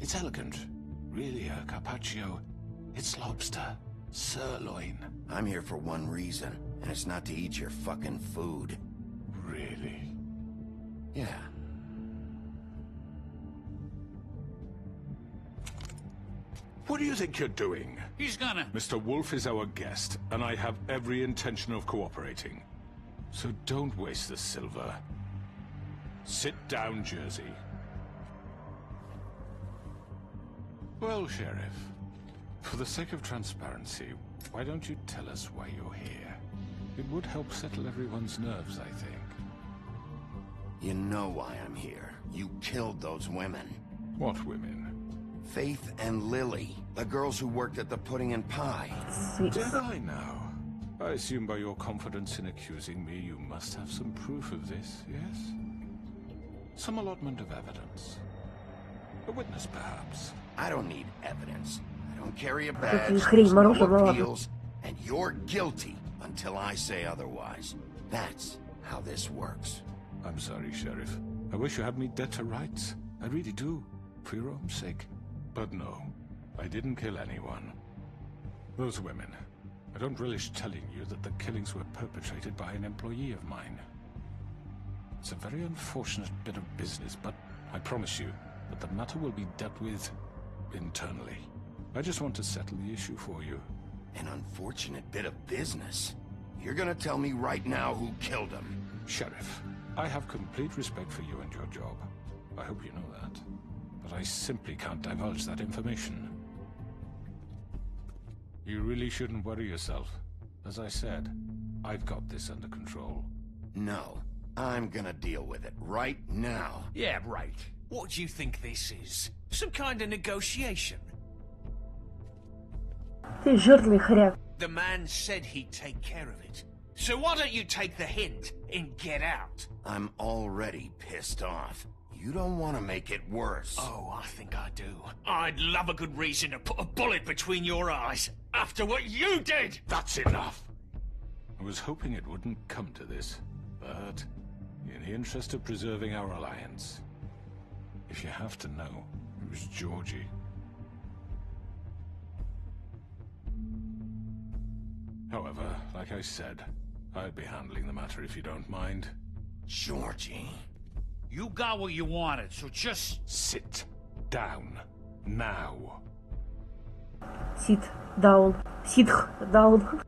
it's elegant. Really, a carpaccio. It's lobster. Sirloin. I'm here for one reason, and it's not to eat your fucking food. Really? Yeah. What do you think you're doing? He's gonna... Mr. Wolf is our guest, and I have every intention of cooperating. So don't waste the silver. Sit down, Jersey. Well, Sheriff, for the sake of transparency, why don't you tell us why you're here? It would help settle everyone's nerves, I think. You know why I'm here. You killed those women. What women? Faith and Lily, the girls who worked at the Pudding and Pie. Did I now? I assume by your confidence in accusing me, you must have some proof of this, yes? Some allotment of evidence. A witness, perhaps. I don't need evidence. I don't carry a badge, no appeals, and you're guilty until I say otherwise. That's how this works. I'm sorry, Sheriff. I wish you had me dead to rights. I really do, for your own sake. But no, I didn't kill anyone. Those women. I don't relish telling you that the killings were perpetrated by an employee of mine. It's a very unfortunate bit of business, but I promise you that the matter will be dealt with internally. I just want to settle the issue for you. An unfortunate bit of business? You're gonna tell me right now who killed him? Sheriff, I have complete respect for you and your job. I hope you know that. But I simply can't divulge that information. You really shouldn't worry yourself. As I said, I've got this under control. No, I'm gonna deal with it right now. Yeah, right. What do you think this is? Some kind of negotiation? Ты жирный хряк. The man said he'd take care of it. So why don't you take the hint and get out? I'm already pissed off. You don't want to make it worse. Oh, I think I do. I'd love a good reason to put a bullet between your eyes after what you did! That's enough! I was hoping it wouldn't come to this, but in the interest of preserving our alliance, if you have to know, it was Georgie. However, like I said, I'd be handling the matter if you don't mind. Georgie. You got what you wanted, so just... Sit down. Now. Sit down. Sit down.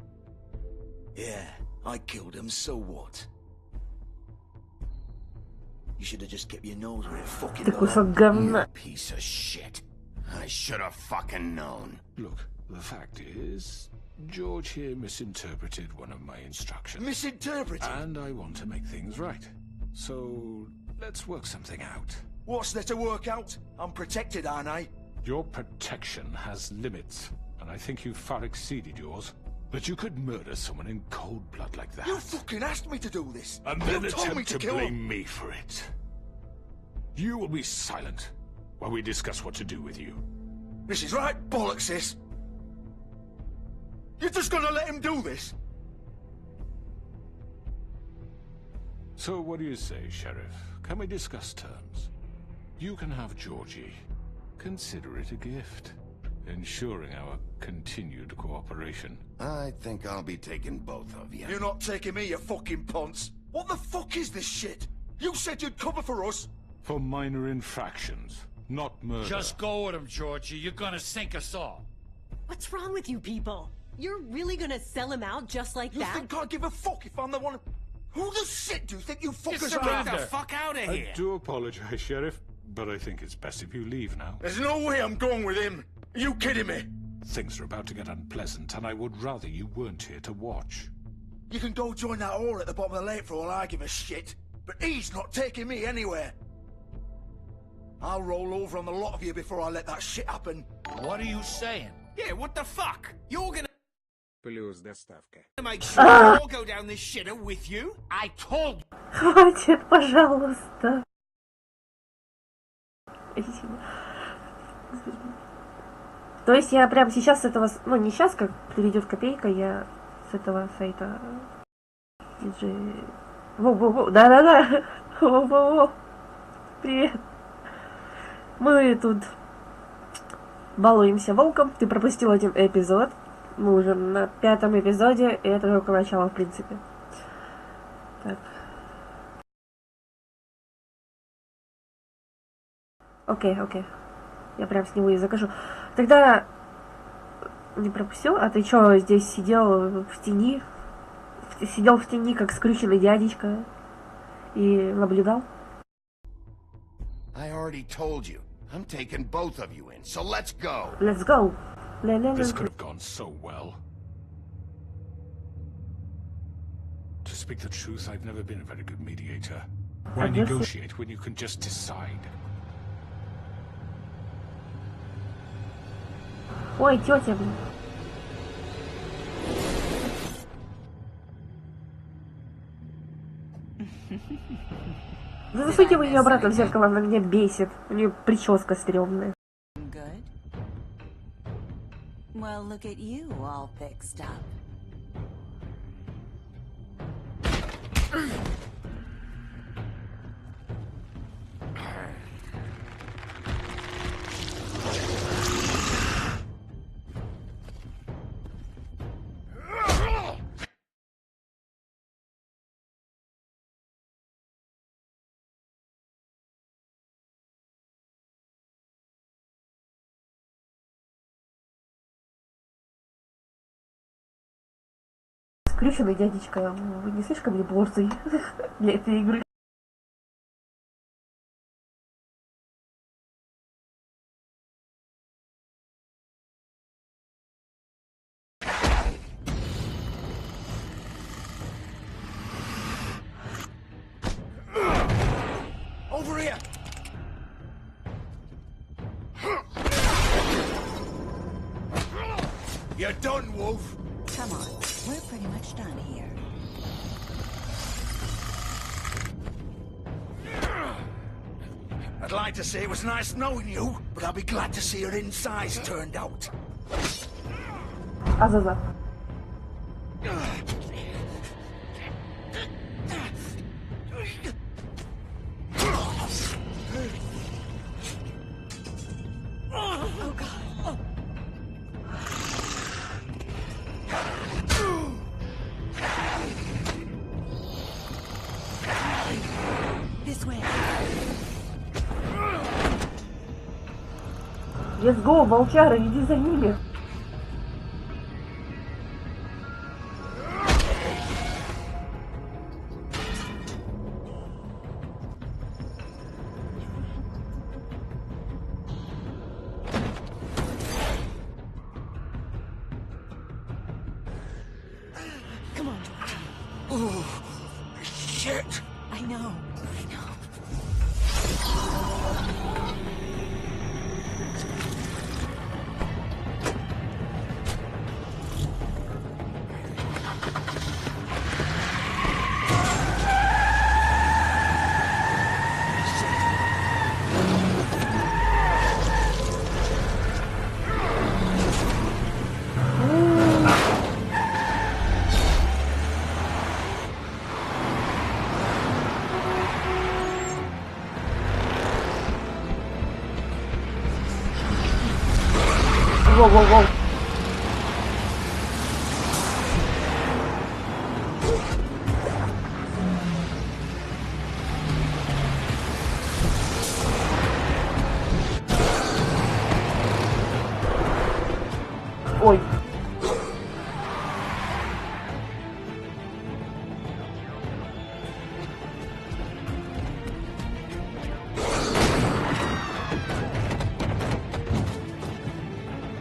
Yeah, I killed him, so what? You should have just kept your nose where it fucking Ты кусок говна. Piece of shit. I should have fucking known. Look, the fact is, George here misinterpreted one of my instructions. Misinterpreted? And I want to make things right. So, let's work something out. What's there to work out? I'm protected, aren't I? Your protection has limits, and I think you've far exceeded yours. But you could murder someone in cold blood like that. You fucking asked me to do this. And then you told me attempt to kill blame him. me for it. You will be silent while we discuss what to do with you. This is right bollocks, this. You're just gonna let him do this? So what do you say, Sheriff? Can we discuss terms? You can have Georgie. Consider it a gift, ensuring our continued cooperation. I think I'll be taking both of you. You're not taking me, you fucking ponce. What the fuck is this shit? You said you'd cover for us. For minor infractions, not murder. Just go with him, Georgie. You're gonna sink us all. What's wrong with you people? You're really gonna sell him out just like that? You think I give a fuck if I'm the one... Who the shit do you think you fuckers Get are? the fuck out of here! I do apologize, Sheriff, but I think it's best if you leave now. There's no way I'm going with him. Are you kidding me? Things are about to get unpleasant, and I would rather you weren't here to watch. You can go join that whore at the bottom of the lake for all I give a shit. But he's not taking me anywhere. I'll roll over on the lot of you before I let that shit happen. What are you saying? Yeah, what the fuck? You're gonna Плюс доставка. make sure we all go down this shitter with you? I told you. Хватит, пожалуйста. То есть я прямо сейчас с этого... Ну, не сейчас, как приведет копейка, я с этого сайта... DJ... Во-во-во, да-да-да. Во-во-во. Привет. Мы тут балуемся волком. Ты пропустил один эпизод. Мы уже на 5-м эпизоде, и это только начало, в принципе. Так. Окей. Я прям с него и закажу. Тогда... Не пропустил? А ты чё, здесь сидел в тени? Сидел в тени, как скрюченный дядечка, и наблюдал? I already told you. I'm taking both of you in, so let's go. Let's go. This could have gone so well. To speak the truth, I've never been a very good mediator. Why negotiate when you can just decide? Ой, тетя, блин. Засуньте вы ее обратно в зеркало, она меня бесит. У нее прическа стрёмная. Good. Well, look at you, all fixed up. Скрюченный дядечка, вы не слишком ли борзый для этой игры? Over here! You're done, Wolf. Come on, we're pretty much done here. I'd like to say it was nice knowing you, but I'll be glad to see your insides turned out. Азаза. Oh, God. Let's go, волчара, иди за ними. Come on, George. Oh, shit! I know. Воу-воу-воу. Ой.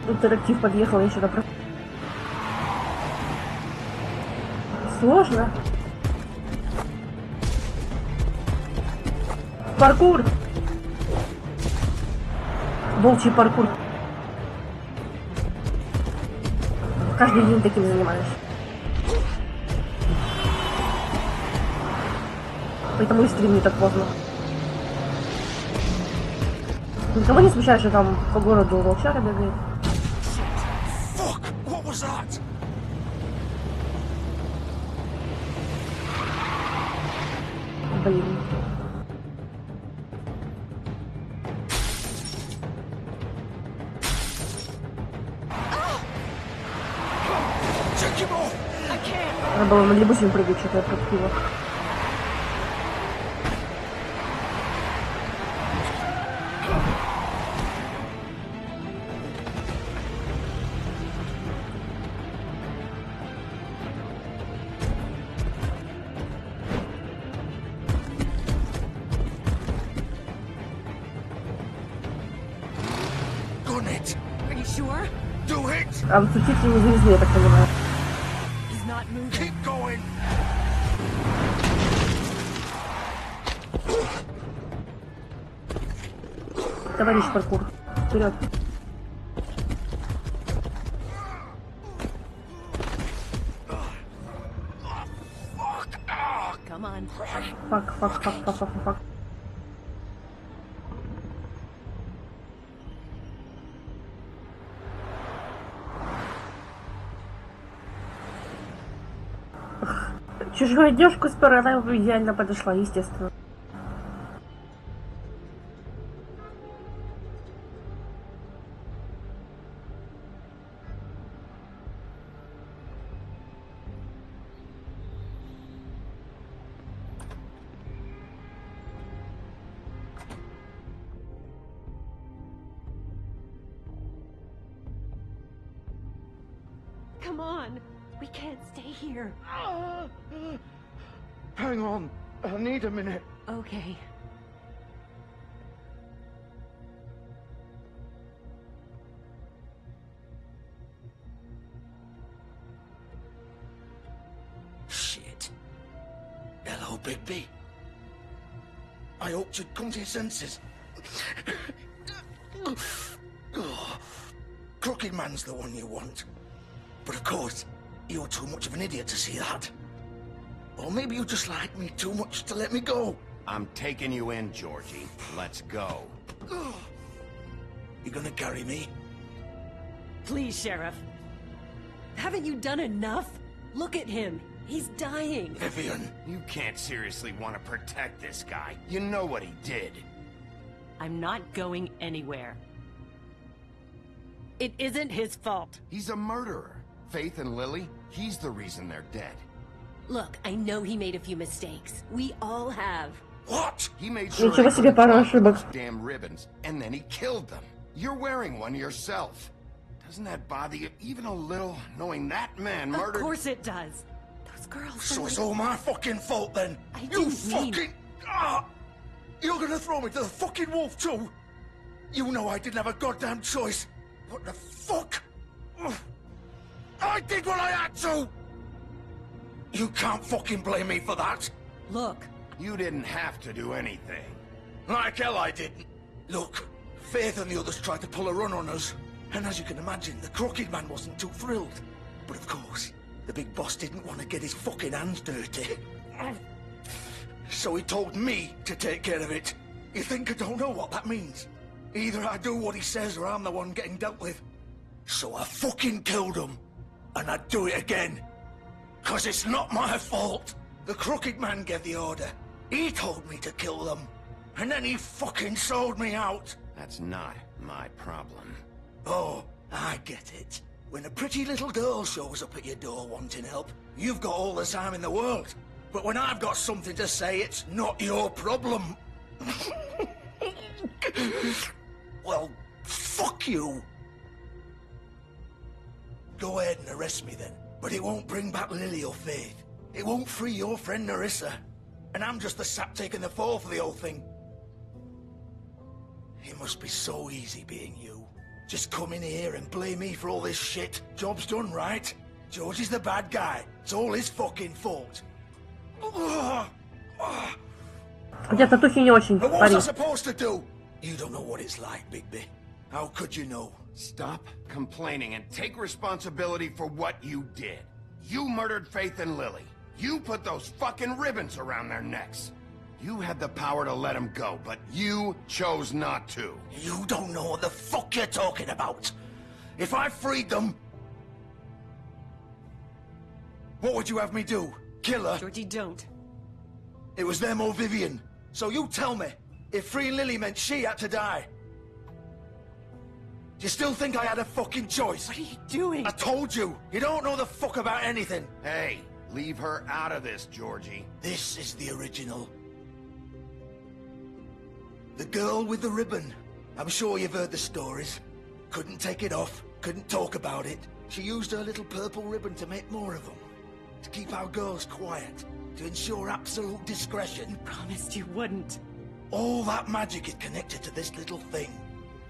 Интерактив подъехал, я сюда про... Сложно. Паркур. Волчий паркур. Каждый день таким занимаюсь. Поэтому и стрим не так поздно. Никого не смущает, что там по городу волчара бегает? Fuck! What was that? Блин. Надо было на либусин прыгать, что-то я пропустила. Are you sure? Do it! А вот субтитры не завезли, я так понимаю. He's not moving. Keep going! Товарищ паркур, вперед. Come on. Фак. Чужую девушку спер, она идеально подошла, естественно. Come on. We can't stay here. Hang on. I need a minute. Okay. Shit. Hello, Bigby. I hoped you'd come to your senses. Crooked Man's the one you want. But of course, you're too much of an idiot to see that. Or maybe you just like me too much to let me go. I'm taking you in, Georgie. Let's go. You gonna carry me? Please, Sheriff. Haven't you done enough? Look at him. He's dying. Vivian. You can't seriously want to protect this guy. You know what he did. I'm not going anywhere. It isn't his fault. He's a murderer. Faith and Lily, he's the reason they're dead. Look, I know he made a few mistakes. We all have. What? He made sure Ничего себе, пара ошибок. damn ribbons, and then he killed them. You're wearing one yourself. Doesn't that bother you even a little, knowing that man murdered... Of course it does. Those girls... So it's all my fucking fault then? You fucking... You're gonna throw me to the fucking wolf too? You know I didn't have a goddamn choice. What the fuck? I did what I had to! You can't fucking blame me for that. Look. You didn't have to do anything. Like hell I didn't. Look, Faith and the others tried to pull a run on us. And as you can imagine, the Crooked Man wasn't too thrilled. But of course, the big boss didn't want to get his fucking hands dirty. So he told me to take care of it. You think I don't know what that means? Either I do what he says or I'm the one getting dealt with. So I fucking killed him. And I'd do it again. 'Cause it's not my fault. The Crooked Man gave the order. He told me to kill them. And then he fucking sold me out. That's not my problem. Oh, I get it. When a pretty little girl shows up at your door wanting help, you've got all the time in the world. But when I've got something to say, it's not your problem. Well, fuck you. Go ahead and arrest me then. But it won't bring back Lily or Faith. It won't free your friend Narissa. And I'm just the sap taking the fall for the whole thing. It must be so easy being you. Just come in here and blame me for all this shit. Job's done, right? George is the bad guy. It's all his fucking fault. Хотя татухи не очень But what's I парень. supposed to do? You don't know what it's like, Bigby. How could you know? Stop complaining and take responsibility for what you did. You murdered Faith and Lily. You put those fucking ribbons around their necks. You had the power to let them go, but you chose not to. You don't know what the fuck you're talking about. If I freed them... What would you have me do? Kill her? Georgie, don't. It was them or Vivian. So you tell me, if freeing Lily meant she had to die. Do you still think I had a fucking choice? What are you doing? I told you. You don't know the fuck about anything. Hey, leave her out of this, Georgie. This is the original. The girl with the ribbon. I'm sure you've heard the stories. Couldn't take it off, couldn't talk about it. She used her little purple ribbon to make more of them. To keep our girls quiet. To ensure absolute discretion. You promised you wouldn't. All that magic is connected to this little thing.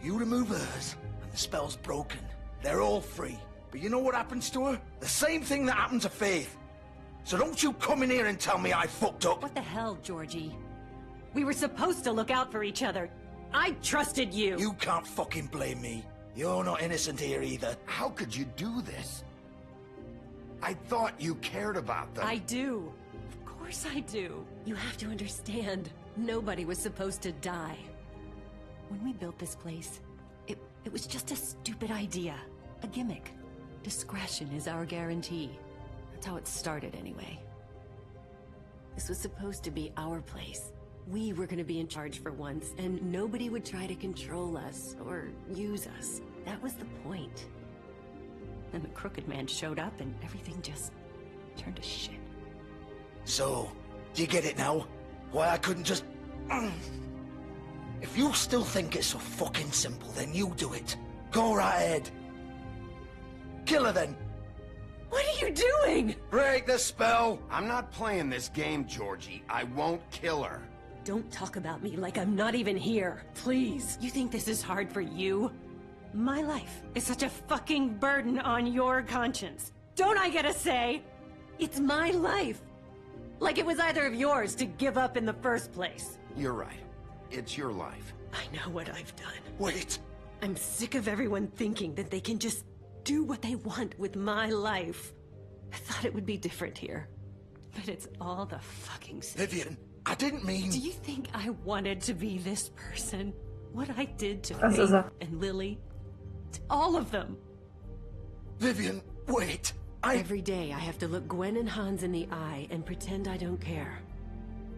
You remove hers, and the spell's broken. They're all free. But you know what happens to her? The same thing that happened to Faith. So don't you come in here and tell me I fucked up. What the hell, Georgie? We were supposed to look out for each other. I trusted you. You can't fucking blame me. You're not innocent here either. How could you do this? I thought you cared about them. I do. Of course I do. You have to understand. Nobody was supposed to die. When we built this place, it was just a stupid idea. A gimmick. Discretion is our guarantee. That's how it started anyway. This was supposed to be our place. We were gonna be in charge for once, and nobody would try to control us or use us. That was the point. Then the Crooked Man showed up and everything just turned to shit. So, do you get it now? Why I couldn't just... If you still think it's so fucking simple, then you do it. Go right ahead. Kill her then. What are you doing? Break the spell. I'm not playing this game, Georgie. I won't kill her. Don't talk about me like I'm not even here. Please. You think this is hard for you? My life is such a fucking burden on your conscience. Don't I get a say? It's my life. Like it was either of yours to give up in the first place. You're right. It's your life. I know what I've done. Wait. I'm sick of everyone thinking that they can just do what they want with my life. I thought it would be different here. But it's all the fucking same. Vivian, I didn't mean... Do you think I wanted to be this person? What I did to That's Faith a- and Lily? To all of them. Vivian, wait. Every day I have to look Gwen and Hans in the eye and pretend I don't care.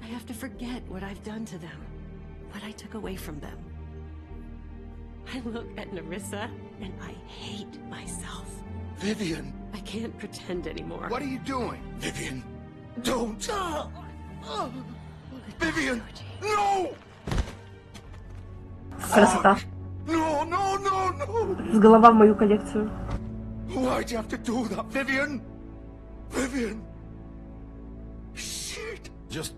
I have to forget what I've done to them. What I took away from them. I look at Narissa and I hate myself. Vivian. I can't pretend anymore. What are you doing? Vivian, don't. Vivian, no! Красота. No, no, no, no! Голова в мою коллекцию. Why'd you have to do that, Vivian? Vivian! Shit! Just...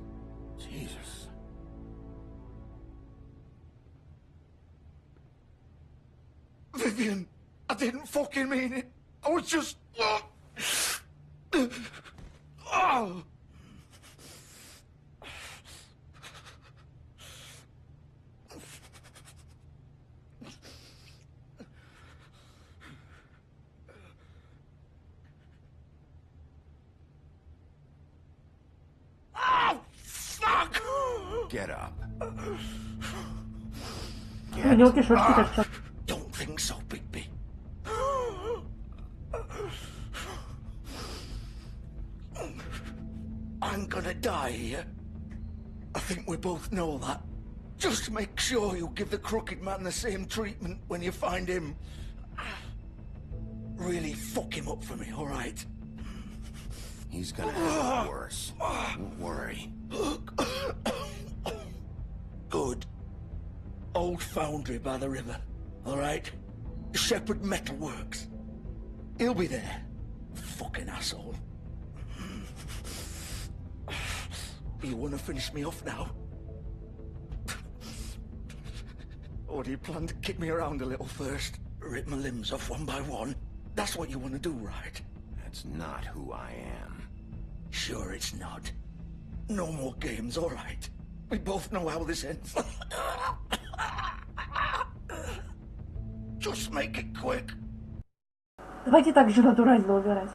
Jesus. Vivian, I didn't fucking mean it. I was just... Oh. Oh, fuck! Get up. У него кишечки торчат. Don't think so, Bigby. I'm gonna die here. I think we both know that. Just make sure you give the crooked man the same treatment when you find him. Really fuck him up for me, all right? He's gonna have it worse. Don't worry. Good. Old foundry by the river, all right? Shepherd Metalworks. He'll be there. Fucking asshole. You wanna finish me off now? Or do you plan to kick me around a little first? Rip my limbs off one by one? That's what you wanna do, right? That's not who I am. Sure it's not. No more games, all right? We both know how this ends. Just make it quick. Давайте так же натурально убирать.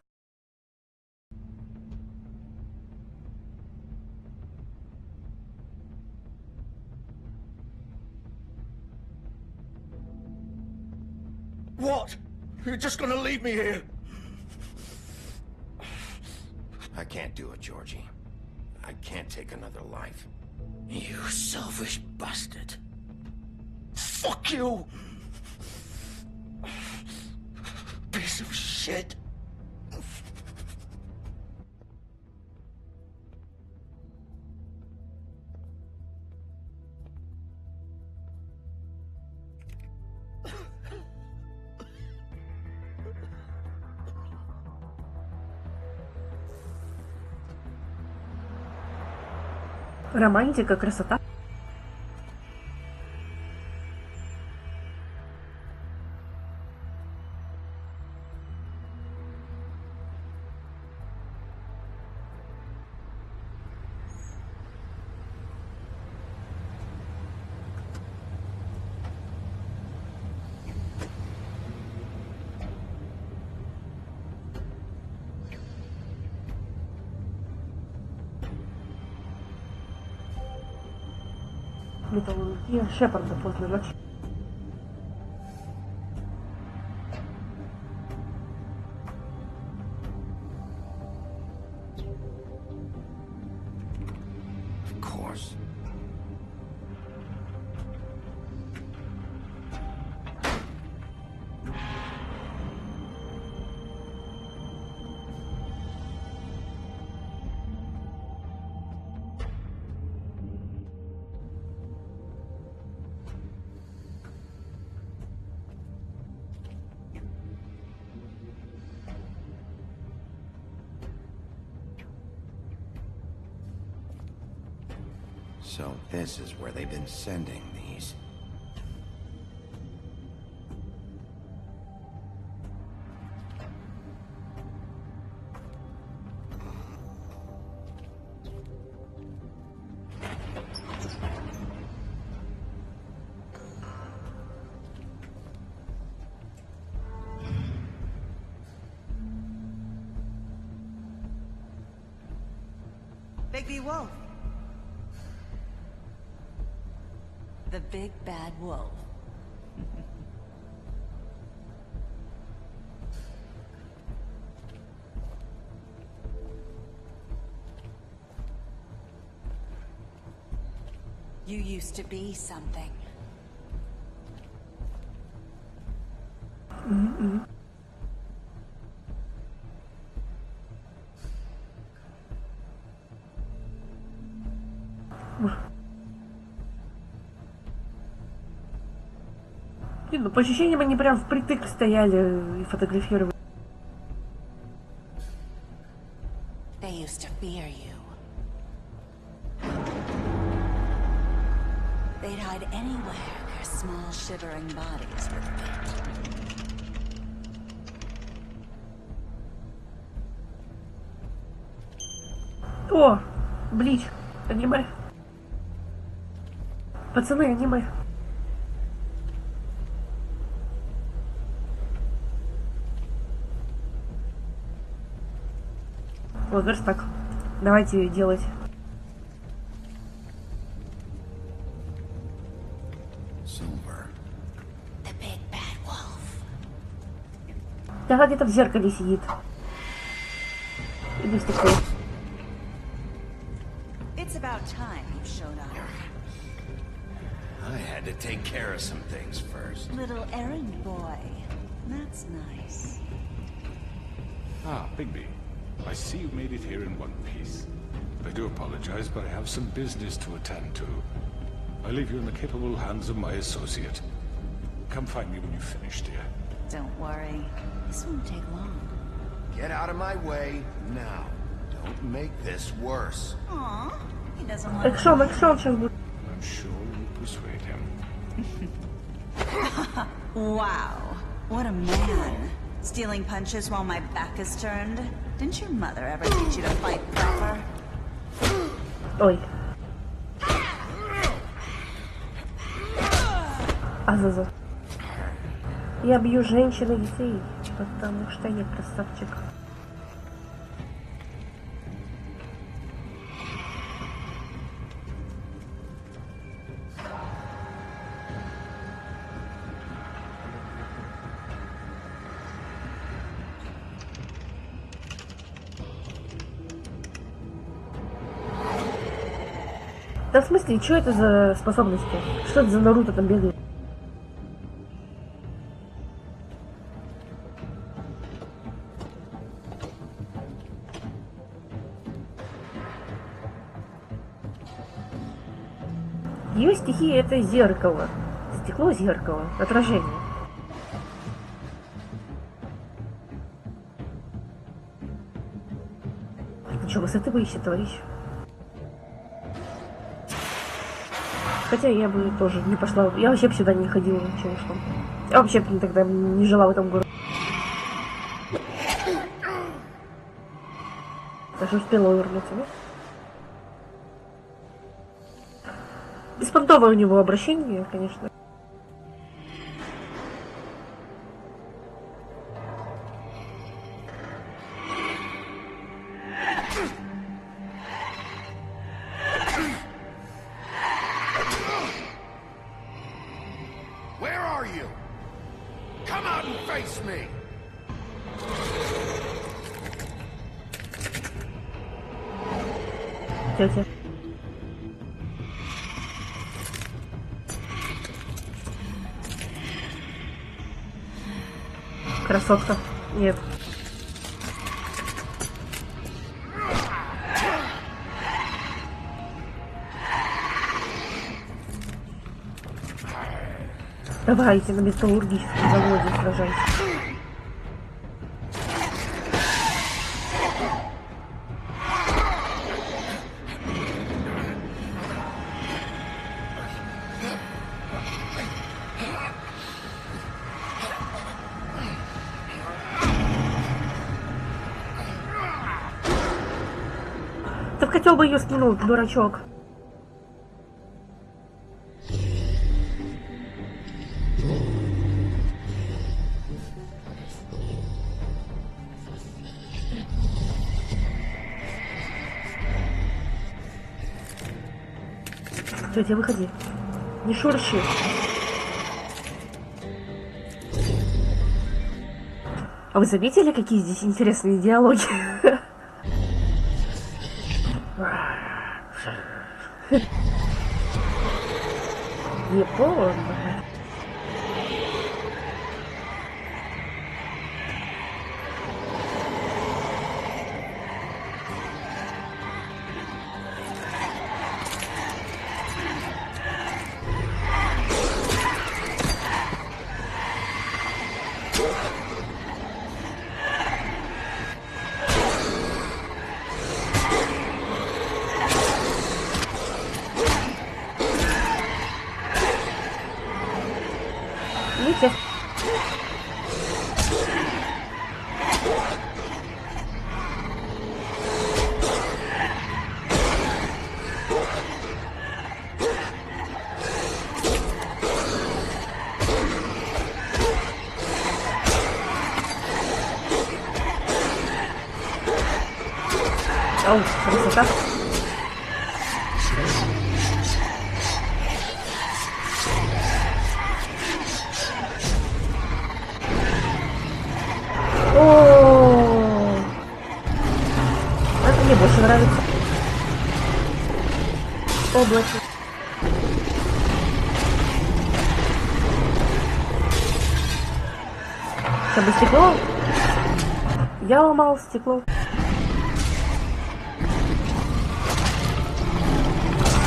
What? You're just gonna leave me here? I can't do it, Georgie. I can't take another life. You selfish bastard. Fuck you! Piece of shit. Романтика, красота. Металлургия Шепарда после ночи. Of course. So this is where they've been sending these. Bigby Wolf. The big bad wolf. You used to be something. Mm-mm. Ну, по ощущениям, они прям впритык стояли и фотографировали. They used to fear you. They'd hide anywhere their small shivering bodies would fit. О, Блич, аниме. Пацаны, аниме. Вот верстак. Давайте ее делать. Да, где-то в зеркале сидит. Иди в такой. It's about time you showed up. I had to take care of some things first. Little errand boy. That's nice. Ah, Bigby. I see you made it here in one piece. I do apologize, but I have some business to attend to. I leave you in the capable hands of my associate. Come find me when you've finished, dear. Don't worry. This won't take long. Get out of my way now. Don't make this worse. Aww. He doesn't want Экшон сейчас будет. I'm sure you'll persuade him. Wow. What a man. Stealing punches while my back is turned? Didn't your mother ever teach you to fight proper? Ой. Азаза. Я бью женщин и детей, потому что я красавчик. Да в смысле, что это за способности? Что это за Наруто там бегает? Ее стихия — это зеркало. Стекло — зеркало. Отражение. Ну что, высоты вы ищете, товарищ? Хотя я бы тоже не пошла. Я вообще бы сюда не ходила. Чего уж там. Я вообще бы тогда не жила в этом городе. Даже успела увернуться, да? Беспонтовое у него обращение, конечно. Where are you? Come out and face me! Тетя. Красотка. Нет. Давайте на металлургическом заводе сражайся. Ты в котел бы ее скинул, дурачок. Тетя, выходи. Не шурши. А вы заметили, какие здесь интересные диалоги? Япон. Ау, красота. О, это мне больше нравится. Облачно. Чтобы стекло. Я ломал стекло.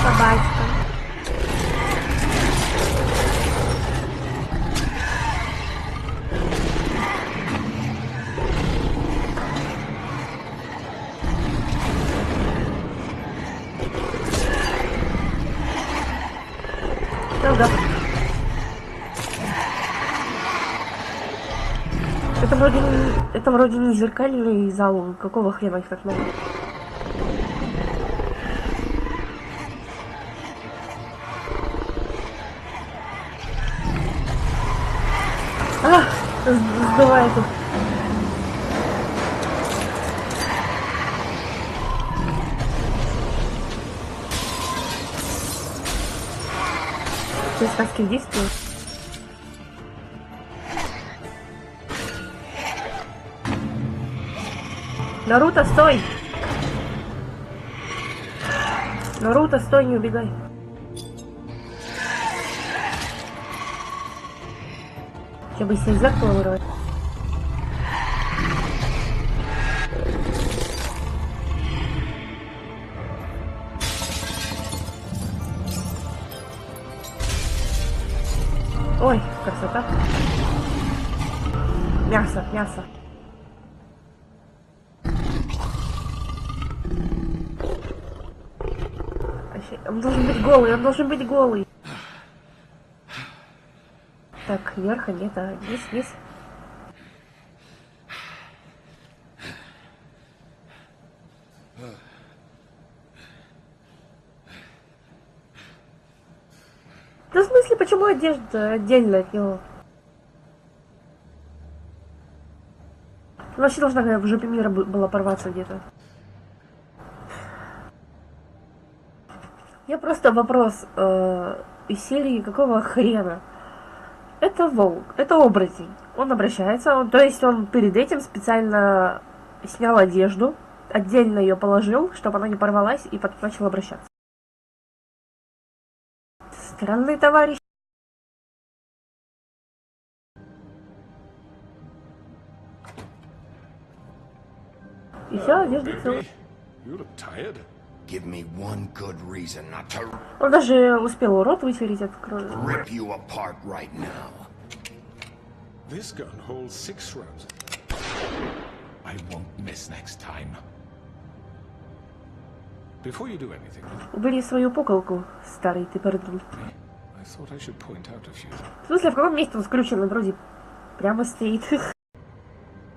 Собачка. Ну да. Это вроде не зеркальный зал. Какого хрена их так много? А, сбивает тут. Все сказки действуют. Наруто, стой! Наруто, стой, не убегай. Сейчас бы себе зеркало вырвать. Ой, красота. Мясо, мясо. Он должен быть голый, он должен быть голый. Так, вверх, а нет, а вниз, вниз. Да в смысле, почему одежда отдельно от него? Вообще должна в жопе мира была порваться где-то. Я просто вопрос из серии какого хрена? Это волк, это оборотень. Он обращается, то есть он перед этим специально снял одежду, отдельно ее положил, чтобы она не порвалась, и потом начал обращаться. Странный товарищ. И все, одежда целая. Give me one good reason not to Он даже успел рот вытереть от крови. rip you apart right now. This gun holds 6 rounds. I won't miss next time. Before you do anything, Убери свою пуколку, старый ты пердун. I thought I should point out a few. В смысле, в каком месте он включен? Вроде прямо стоит.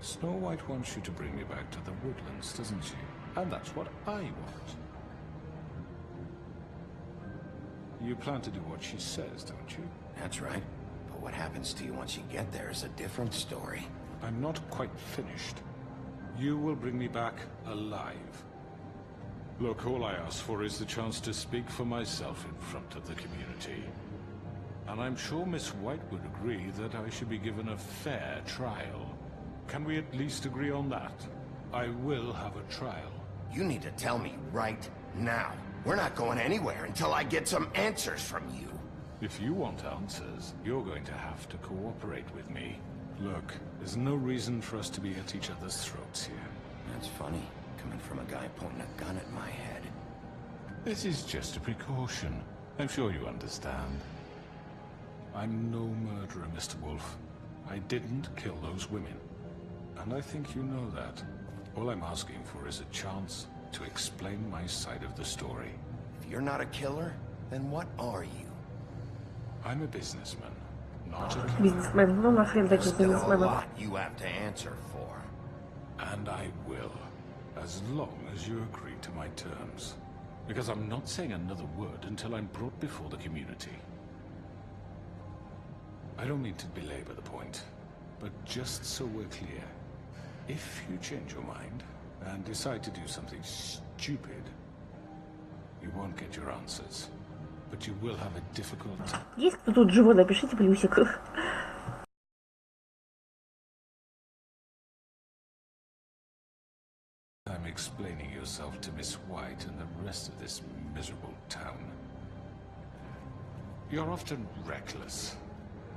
Snow White wants you to bring me back to the woodlands, doesn't she? And that's what I want. You plan to do what she says, don't you? That's right. But what happens to you once you get there is a different story. I'm not quite finished. You will bring me back alive. Look, all I ask for is the chance to speak for myself in front of the community. And I'm sure Miss White would agree that I should be given a fair trial. Can we at least agree on that? I will have a trial. You need to tell me right now. We're not going anywhere until I get some answers from you. If you want answers, you're going to have to cooperate with me. Look, there's no reason for us to be at each other's throats here. That's funny, coming from a guy pointing a gun at my head. This is just a precaution. I'm sure you understand. I'm no murderer, Mr. Wolf. I didn't kill those women. And I think you know that. All I'm asking for is a chance to explain my side of the story. If you're not a killer, then what are you? I'm a businessman, not a killer. Бизнесмен, ну нахрен таких Still a бизнесменов. lot you have to answer for. And I will, as long as you agree to my terms. Because I'm not saying another word until I'm brought before the community. I don't mean to belabor the point, but just so we're clear, if you change your mind and decide to do something stupid, you won't get your answers. But you will have a difficult time. Есть кто тут живой? Напишите плюсик. I'm explaining yourself to Miss White and the rest of this miserable town. You're often reckless,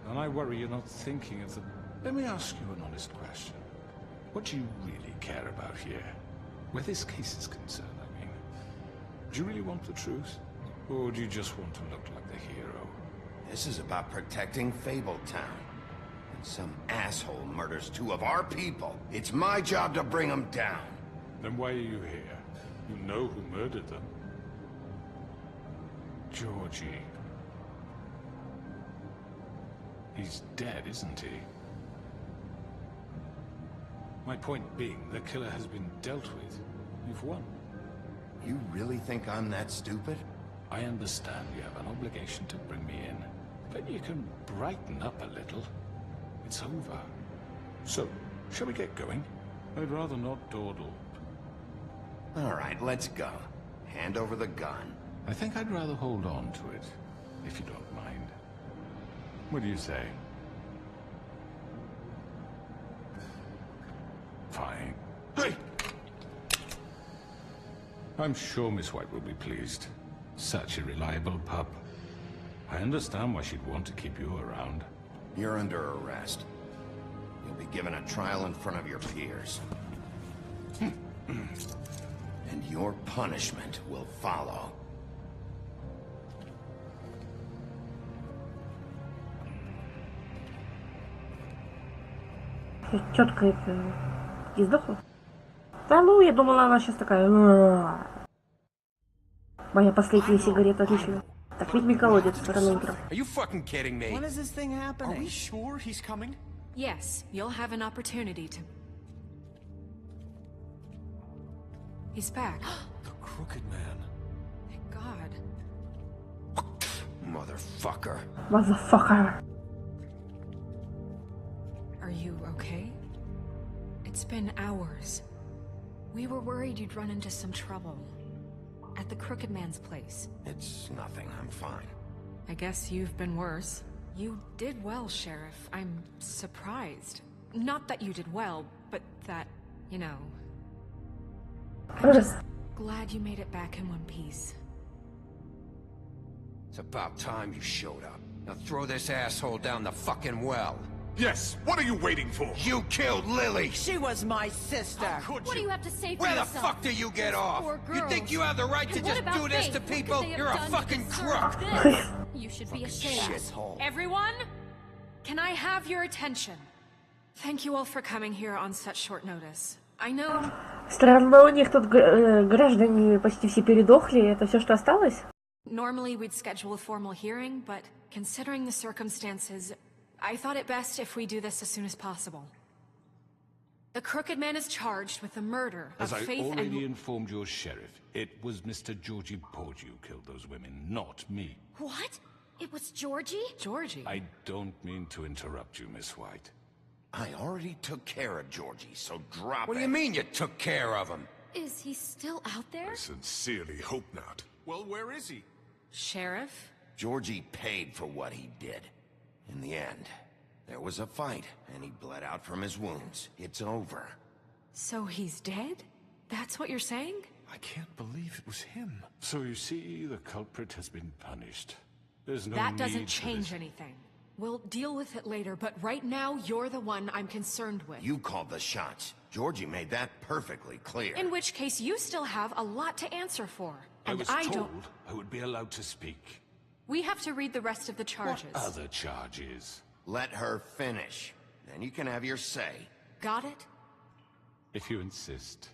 and I worry you're not thinking of the... Let me ask you an honest question. What do you really care about here? Where this case is concerned, I mean. Do you really want the truth? Or do you just want to look like the hero? This is about protecting Fabletown. And some asshole murders 2 of our people. It's my job to bring them down. Then why are you here? You know who murdered them. Georgie. He's dead, isn't he? My point being, the killer has been dealt with. You've won. You really think I'm that stupid? I understand you have an obligation to bring me in, but you can brighten up a little. It's over. So, shall we get going? I'd rather not dawdle. All right, let's go. Hand over the gun. I think I'd rather hold on to it, if you don't mind. What do you say? Fine. Hey! I'm sure Miss White will be pleased. Such a reliable pup. I understand why she'd want to keep you around. You're under arrest. You'll be given a trial in front of your peers. And your punishment will follow. Тетка это и сдохла? Да ну, я думала, она сейчас такая... Моя последняя сигарета, отлично. Так, ведь колодец, рано утром. Are you fucking kidding me? When is this thing happening? Are we sure he's coming? Yes, you'll have an opportunity to... He's back. The Crooked Man. Thank God. Motherfucker. Motherfucker. Are you okay? It's been hours. We were worried you'd run into some trouble. At the Crooked Man's place. It's nothing, I'm fine. I guess you've been worse. You did well, Sheriff. I'm surprised. Not that you did well, but that, you know... I'm just glad you made it back in one piece. It's about time you showed up. Now throw this asshole down the fucking well. Yes, what are you waiting for? You killed Lily! She was my sister! What do you have to say for Where yourself? the fuck do you get off? You think you have the right to And what just do about this Faith? to What could people? they have You're a done to fucking deserve crook! this? You should be ashamed. Shithole. Everyone, can I have your attention? Thank you all for coming here on such short notice. I know... Странно, у них тут граждане почти все передохли. Это все, что осталось? Normally we'd schedule a formal hearing, but considering the circumstances, I thought it best if we do this as soon as possible. The Crooked Man is charged with the murder of As I Faith and... already informed your sheriff, it was Mr. Georgie Porgy who killed those women, not me. What? It was Georgie? Georgie? I don't mean to interrupt you, Miss White. I already took care of Georgie, so drop it. What do you mean you took care of him? Is he still out there? I sincerely hope not. Well, where is he? Sheriff? Georgie paid for what he did. In the end, there was a fight, and he bled out from his wounds. It's over. So he's dead? That's what you're saying? I can't believe it was him. So you see, the culprit has been punished. There's no That need doesn't for change this. anything. We'll deal with it later, but right now, you're the one I'm concerned with. You called the shots. Georgie made that perfectly clear. In which case, you still have a lot to answer for. I And was I told don't... I would be allowed to speak. We have to read the rest of the charges. What other charges? Let her finish. Then you can have your say. Got it? If you insist.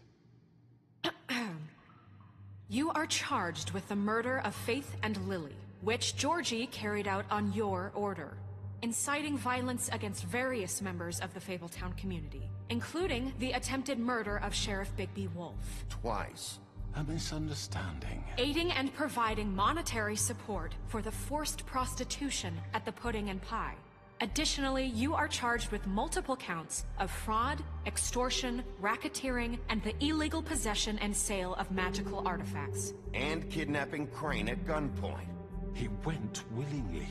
You are charged with the murder of Faith and Lily, which Georgie carried out on your order, inciting violence against various members of the Fabletown community, including the attempted murder of Sheriff Bigby Wolf. Twice. A misunderstanding. Aiding and providing monetary support for the forced prostitution at the Pudding and Pie. Additionally, you are charged with multiple counts of fraud, extortion, racketeering, and the illegal possession and sale of magical artifacts. And kidnapping Crane at gunpoint. He went willingly.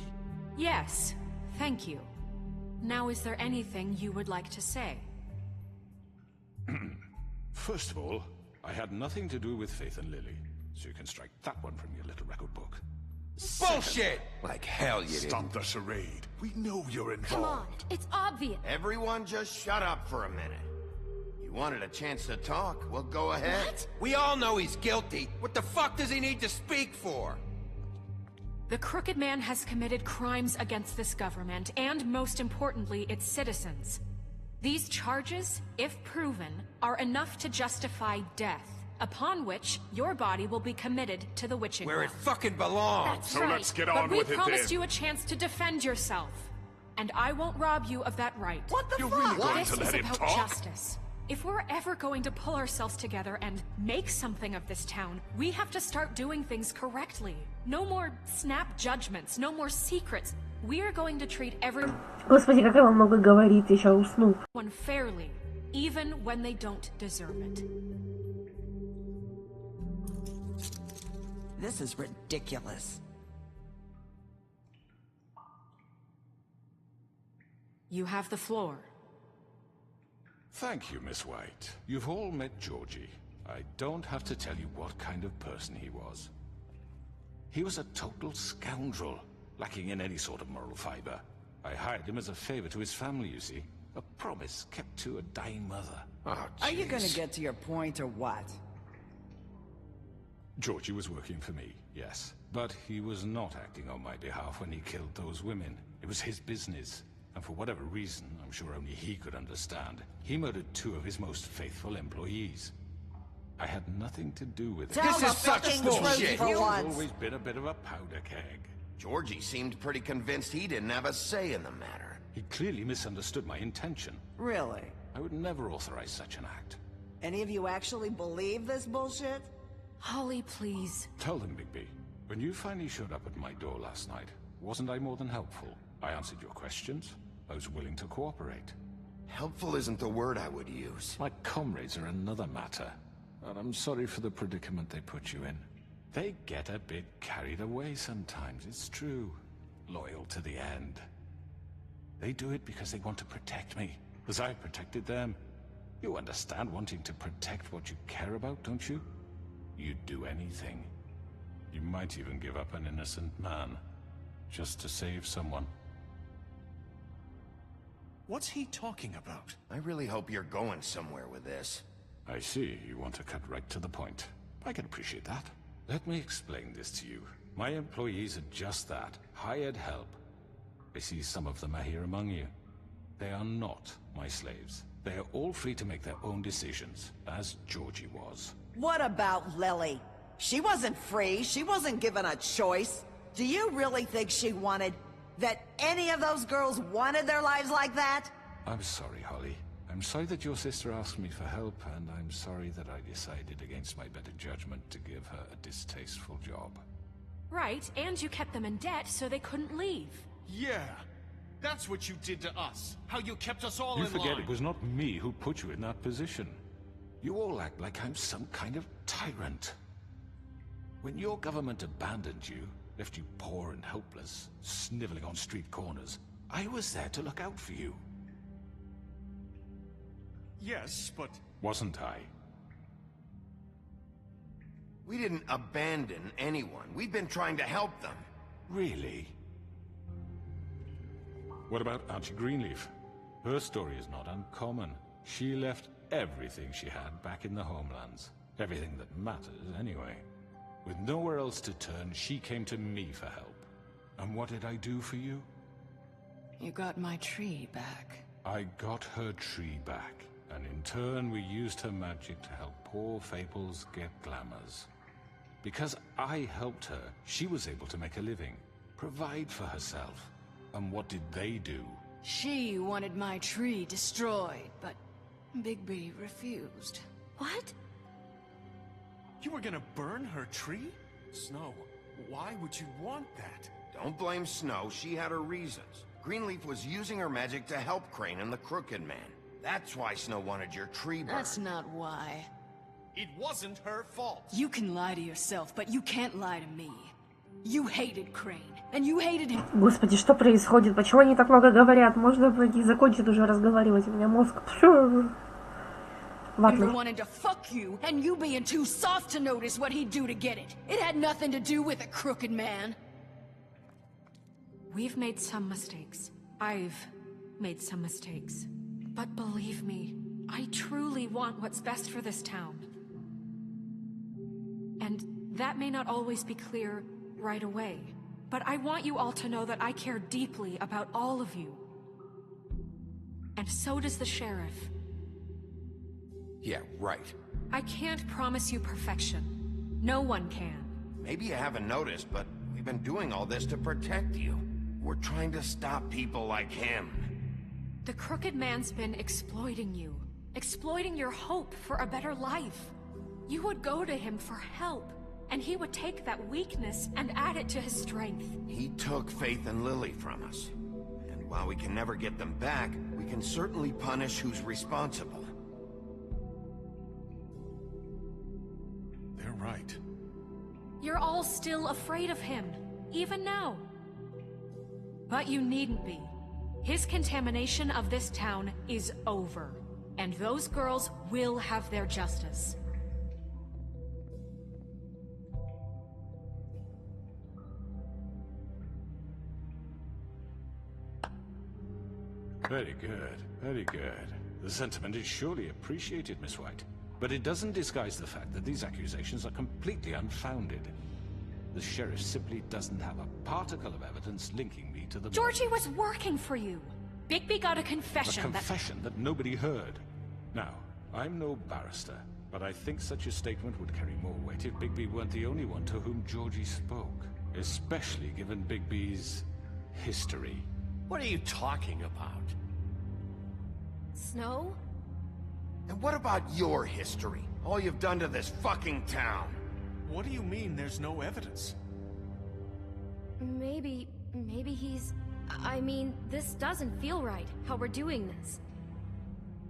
Yes, thank you. Now, is there anything you would like to say? First of all, I had nothing to do with Faith and Lily, so you can strike that one from your little record book. Bullshit! Like hell you didn't. Stop the charade. We know you're involved. Come on, it's obvious. Everyone just shut up for a minute. You wanted a chance to talk, well go ahead. What? We all know he's guilty. What the fuck does he need to speak for? The Crooked Man has committed crimes against this government, and most importantly, its citizens. These charges, if proven, are enough to justify death, upon which your body will be committed to the witching Where well. it fucking belongs. That's So right. let's get on with it But we promised then. you a chance to defend yourself, and I won't rob you of that right. What the fuck? You're really going This to let is him about talk? justice. If we're ever going to pull ourselves together and make something of this town, we have to start doing things correctly. No more snap judgments, no more secrets. We are going to treat everyone Господи, как она много говорит, я сейчас усну. fairly, even when they don't deserve it. This is ridiculous. You have the floor. Thank you, Miss White. You've all met Georgie. I don't have to tell you what kind of person he was. He was a total scoundrel, lacking in any sort of moral fiber. I hired him as a favor to his family, you see. A promise kept to a dying mother. Oh, Are you gonna get to your point or what? Georgie was working for me, yes. But he was not acting on my behalf when he killed those women. It was his business. And for whatever reason, I'm sure only he could understand, he murdered 2 of his most faithful employees. I had nothing to do with it. This is such bullshit. Georgie's always been a bit of a powder keg. Georgie seemed pretty convinced he didn't have a say in the matter. He clearly misunderstood my intention. Really? I would never authorize such an act. Any of you actually believe this bullshit? Holly, please. Tell them, Bigby. When you finally showed up at my door last night, wasn't I more than helpful? I answered your questions. I was willing to cooperate. Helpful isn't the word I would use. My comrades are another matter. And I'm sorry for the predicament they put you in. They get a bit carried away sometimes, it's true. Loyal to the end. They do it because they want to protect me, as I protected them. You understand wanting to protect what you care about, don't you? You'd do anything. You might even give up an innocent man, just to save someone. What's he talking about? I really hope you're going somewhere with this. I see, you want to cut right to the point. I can appreciate that. Let me explain this to you. My employees are just that, hired help. I see some of them are here among you. They are not my slaves. They are all free to make their own decisions, as Georgie was. What about Lily? She wasn't free. She wasn't given a choice. Do you really think she wanted... that any of those girls wanted their lives like that? I'm sorry, Holly. I'm sorry that your sister asked me for help, and I'm sorry that I decided against my better judgment to give her a distasteful job. Right, and you kept them in debt so they couldn't leave. Yeah, that's what you did to us. How you kept us all You in forget line. it was not me who put you in that position. You all act like I'm some kind of tyrant. When your government abandoned you, left you poor and helpless, sniveling on street corners, I was there to look out for you. Yes, but... Wasn't I? We didn't abandon anyone. We've been trying to help them. Really? What about Auntie Greenleaf? Her story is not uncommon. She left everything she had back in the homelands. Everything that matters, anyway. With nowhere else to turn, she came to me for help. And what did I do for you? You got my tree back. I got her tree back. And in turn, we used her magic to help poor Fables get glamours. Because I helped her, she was able to make a living, provide for herself. And what did they do? She wanted my tree destroyed, but Bigby refused. What? You were gonna burn her tree? Snow, why would you want that? Don't blame Snow. She had her reasons. Greenleaf was using her magic to help Crane and the Crooked Man. That's why Snow wanted your tree burned. That's not why. It wasn't her fault. You can lie to yourself, but you can't lie to me. You hated Crane, and you hated him. Господи, что происходит? Почему они так много говорят? Можно они закончат уже разговаривать? У меня мозг... Ладно. He wanted to fuck you, and you being too soft to notice what he'd do to get it. It had nothing to do with a crooked man. We've made some mistakes. I've made some mistakes. But believe me, I truly want what's best for this town. And that may not always be clear right away, but I want you all to know that I care deeply about all of you. And so does the sheriff. Yeah, right. I can't promise you perfection. No one can. Maybe you haven't noticed, but we've been doing all this to protect you. We're trying to stop people like him. The Crooked Man's been exploiting you. Exploiting your hope for a better life. You would go to him for help, and he would take that weakness and add it to his strength. He took Faith and Lily from us. And while we can never get them back, we can certainly punish who's responsible. They're right. You're all still afraid of him, even now. But you needn't be. His contamination of this town is over, and those girls will have their justice. Very good, very good. The sentiment is surely appreciated, Miss White. But it doesn't disguise the fact that these accusations are completely unfounded. The sheriff simply doesn't have a particle of evidence linking me to the... Georgie was working for you. Bigby got a confession. A confession that nobody heard. Now, I'm no barrister, but I think such a statement would carry more weight if Bigby weren't the only one to whom Georgie spoke. Especially given Bigby's history. What are you talking about? Snow? And what about your history? All you've done to this fucking town? What do you mean there's no evidence? Maybe he's... I mean, this doesn't feel right, how we're doing this.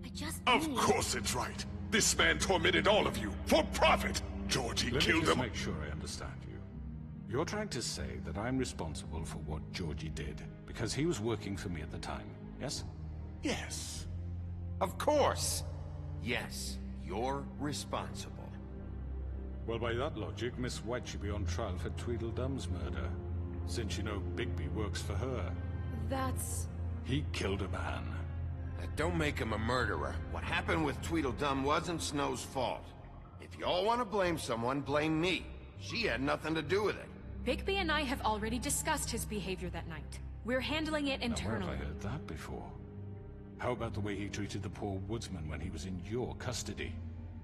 I just Of course it's right. This man tormented all of you, for profit! Georgie killed them. Let me just make sure I understand you. You're trying to say that I'm responsible for what Georgie did, because he was working for me at the time, yes? Yes. Of course! Yes, you're responsible. Well, by that logic, Miss White should be on trial for Tweedledum's murder, since you know Bigby works for her. That's... He killed a man. That don't make him a murderer. What happened with Tweedledum wasn't Snow's fault. If you all want to blame someone, blame me. She had nothing to do with it. Bigby and I have already discussed his behavior that night. We're handling it internally. Where have I heard that before? How about the way he treated the poor woodsman when he was in your custody?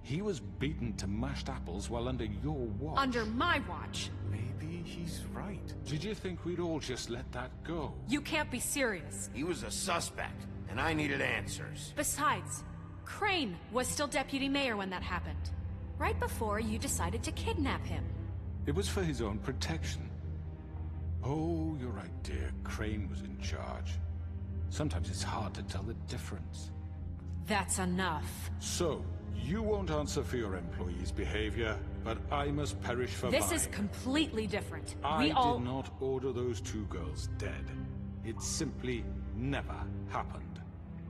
He was beaten to mashed apples while under your watch. Under my watch? Maybe he's right. Did you think we'd all just let that go? You can't be serious. He was a suspect, and I needed answers. Besides, Crane was still deputy mayor when that happened. Right before you decided to kidnap him. It was for his own protection. Oh, you're right, dear. Crane was in charge. Sometimes it's hard to tell the difference. That's enough. So, you won't answer for your employees' behavior, but I must perish for mine. This is completely different. I did not order those two girls dead. It simply never happened.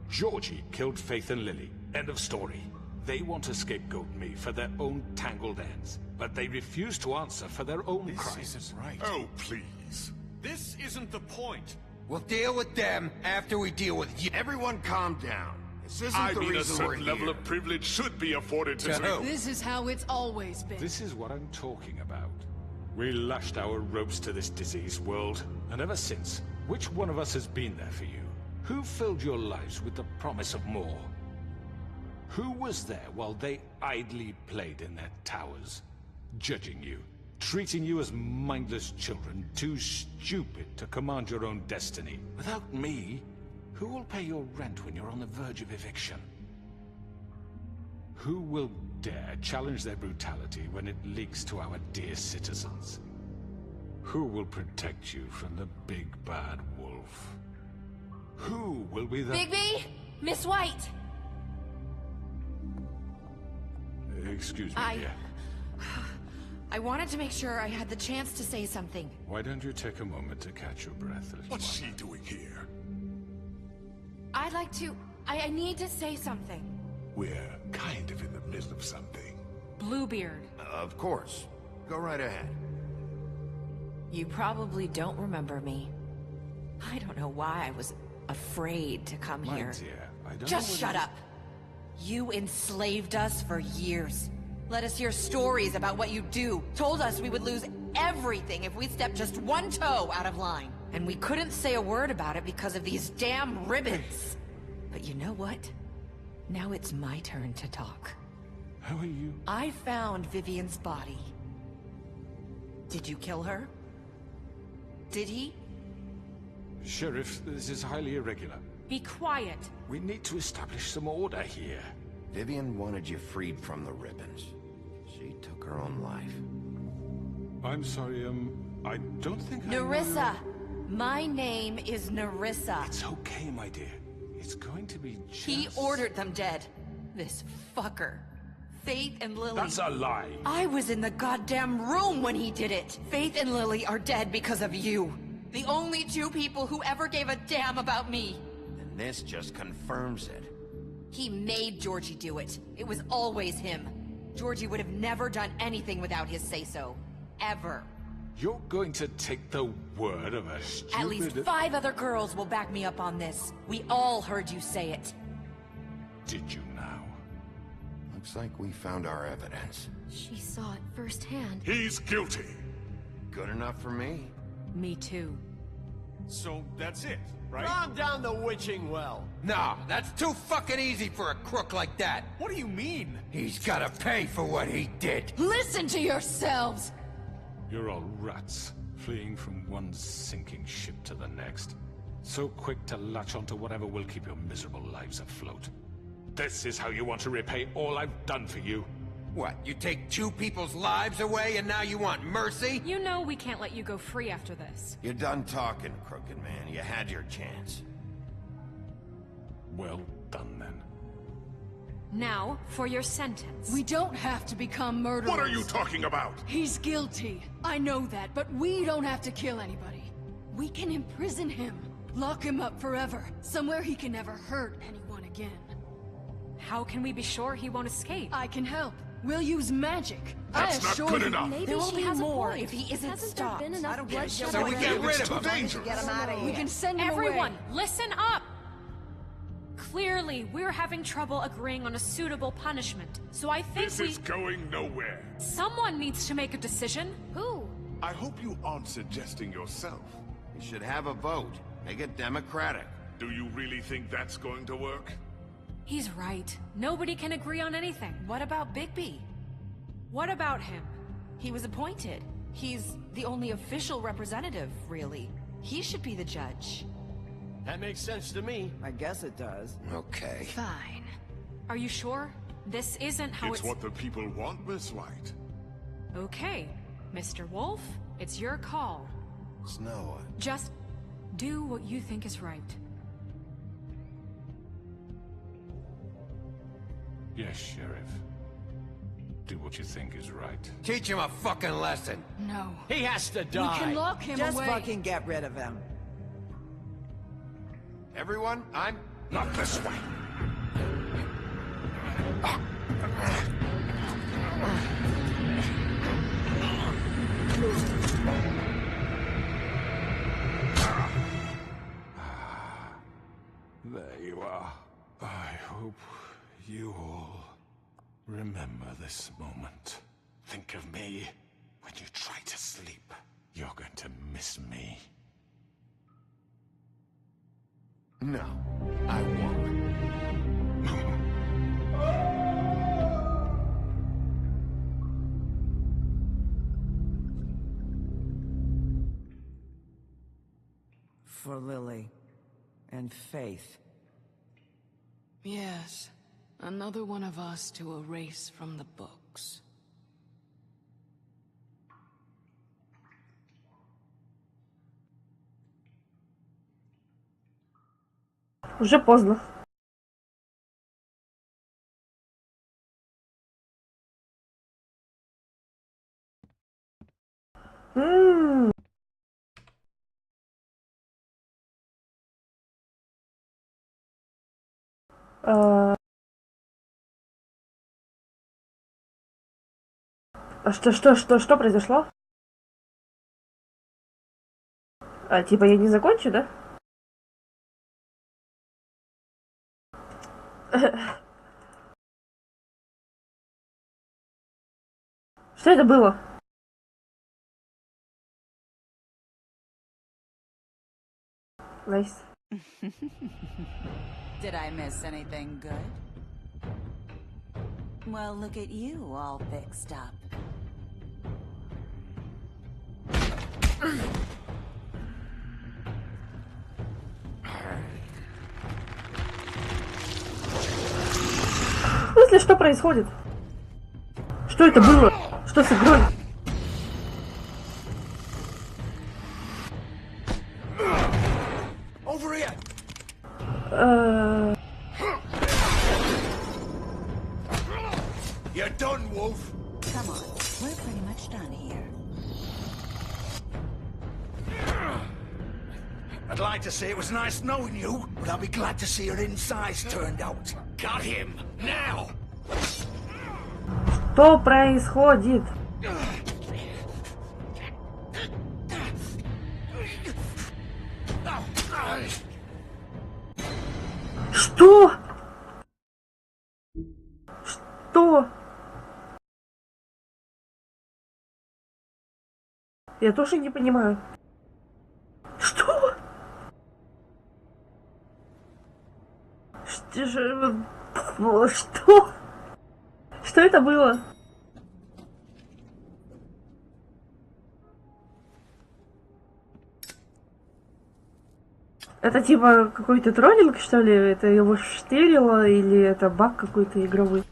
Georgie killed Faith and Lily. End of story. They want to scapegoat me for their own tangled ends, but they refuse to answer for their own crimes. This isn't right. Oh, please. This isn't the point. We'll deal with them after we deal with you. Everyone calm down. This isn't I the mean, a reason we're certain here. level of privilege should be afforded to who? This is how it's always been. This is what I'm talking about. We lashed our ropes to this diseased world, and ever since, which one of us has been there for you? Who filled your lives with the promise of more? Who was there while they idly played in their towers, judging you, treating you as mindless children, too stupid to command your own destiny? Without me, who will pay your rent when you're on the verge of eviction? Who will dare challenge their brutality when it leaks to our dear citizens? Who will protect you from the big bad wolf? Who will be the... Bigby! Miss White! Excuse me, dear. I wanted to make sure I had the chance to say something. Why don't you take a moment to catch your breath, little What's one? she doing here? I'd like to... I need to say something. We're kind of in the middle of something. Bluebeard. Of course. Go right ahead. You probably don't remember me. I don't know why I was afraid to come My here. dear, I don't Just know shut whether- up. You enslaved us for years. Let us hear stories about what you do. Told us we would lose everything if we stepped just one toe out of line. And we couldn't say a word about it because of these damn ribbons. But you know what? Now it's my turn to talk. How are you? I found Vivian's body. Did you kill her? Did he? Sheriff, this is highly irregular. Be quiet. We need to establish some order here. Vivian wanted you freed from the ribbons. She took her own life. I'm sorry, I don't think I know Nerissa! My name is Nerissa. It's okay, my dear. It's going to be just... He ordered them dead. This fucker. Faith and Lily. That's a lie. I was in the goddamn room when he did it. Faith and Lily are dead because of you. The only two people who ever gave a damn about me. And this just confirms it. He made Georgie do it. It was always him. Georgie would have never done anything without his say-so. Ever. You're going to take the word of a stupid... At least 5 other girls will back me up on this. We all heard you say it. Did you now? Looks like we found our evidence. She saw it firsthand. He's guilty. Good enough for me. Me too. So that's it, right? Calm down the witching well. Nah, that's too fucking easy for a crook like that. What do you mean? He's gotta pay for what he did. Listen to yourselves! You're all rats, fleeing from one sinking ship to the next. So quick to latch onto whatever will keep your miserable lives afloat. This is how you want to repay all I've done for you? What, you take 2 people's lives away and now you want mercy? You know we can't let you go free after this. You're done talking, Crooked Man. You had your chance. Well done, then. Now, for your sentence. We don't have to become murderers. What are you talking about? He's guilty. I know that, but we don't have to kill anybody. We can imprison him. Lock him up forever. Somewhere he can never hurt anyone again. How can we be sure he won't escape? I can help. We'll use magic. That's I not assure good you. enough. There will be more if he isn't Hasn't stopped. there been enough bloodshed? So we get rid It's of too him. dangerous. Get him out of here. We can send him Everyone, away. listen up! Clearly, we're having trouble agreeing on a suitable punishment. So I think This is going nowhere. someone needs to make a decision. Who? I hope you aren't suggesting yourself. You should have a vote. Make it democratic. Do you really think that's going to work? He's right. Nobody can agree on anything. What about Bigby? What about him? He was appointed. He's the only official representative, really. He should be the judge. That makes sense to me. I guess it does. Okay. Fine. Are you sure? This isn't how It's what the people want, Miss White. Okay, Mr. Wolf, it's your call. Snow. Just do what you think is right. Yes, Sheriff. Do what you think is right. Teach him a fucking lesson. No. He has to We die. can lock him Just away. fucking get rid of him. Everyone, I'm... Not this way. There you are. I hope you all remember this moment. Think of me when you try to sleep. You're going to miss me. No, I won't. For Lily. And Faith. Yes. Another one of us to erase from the books. Уже поздно. А что произошло? А, типа я не закончу, да? Что это было? Nice. Did I miss anything good? Well, look at you, all fixed up. В смысле, что происходит? Что это было? Что с игрой? Over here. You're done, Wolf. Come on, we're pretty much done here. I'd like to say it was nice knowing you, but I'll be glad to see your insides turned out. Got him now. Что происходит? Что? Что? Я тоже не понимаю. Что? Что? Что это было? Это типа какой-то троллинг, что ли? Это его штырило или это баг какой-то игровой?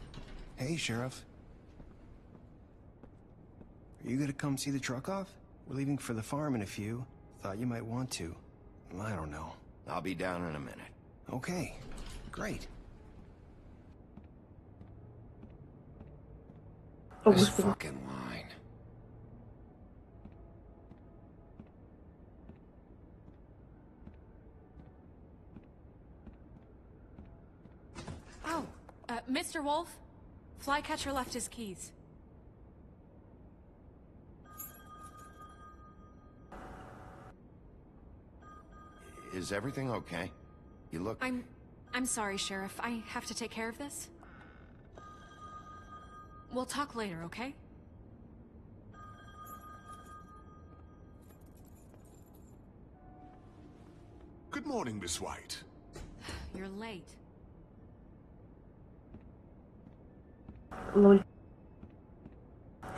Hey, Sheriff. Are you gonna come see the truck off? We're leaving for the farm in a few. Thought you might want to. I don't know. I'll be down in a minute. Okay, great. This fucking line. Oh, Mr. Wolf, Flycatcher left his keys. Is everything okay? You look... I'm sorry, Sheriff. I have to take care of this. We'll talk later, okay? Good morning, Miss White. You're late. Лоль.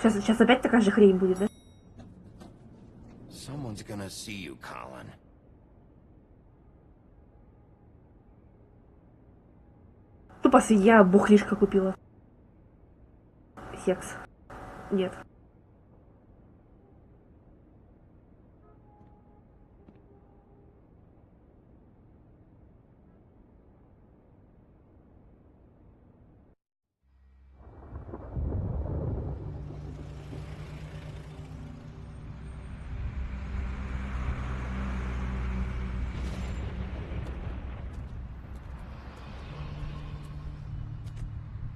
Сейчас опять такая же хрень будет, да? Someone's gonna see you, Colin. Тупо свинья бухлишко купила. Секс. Нет.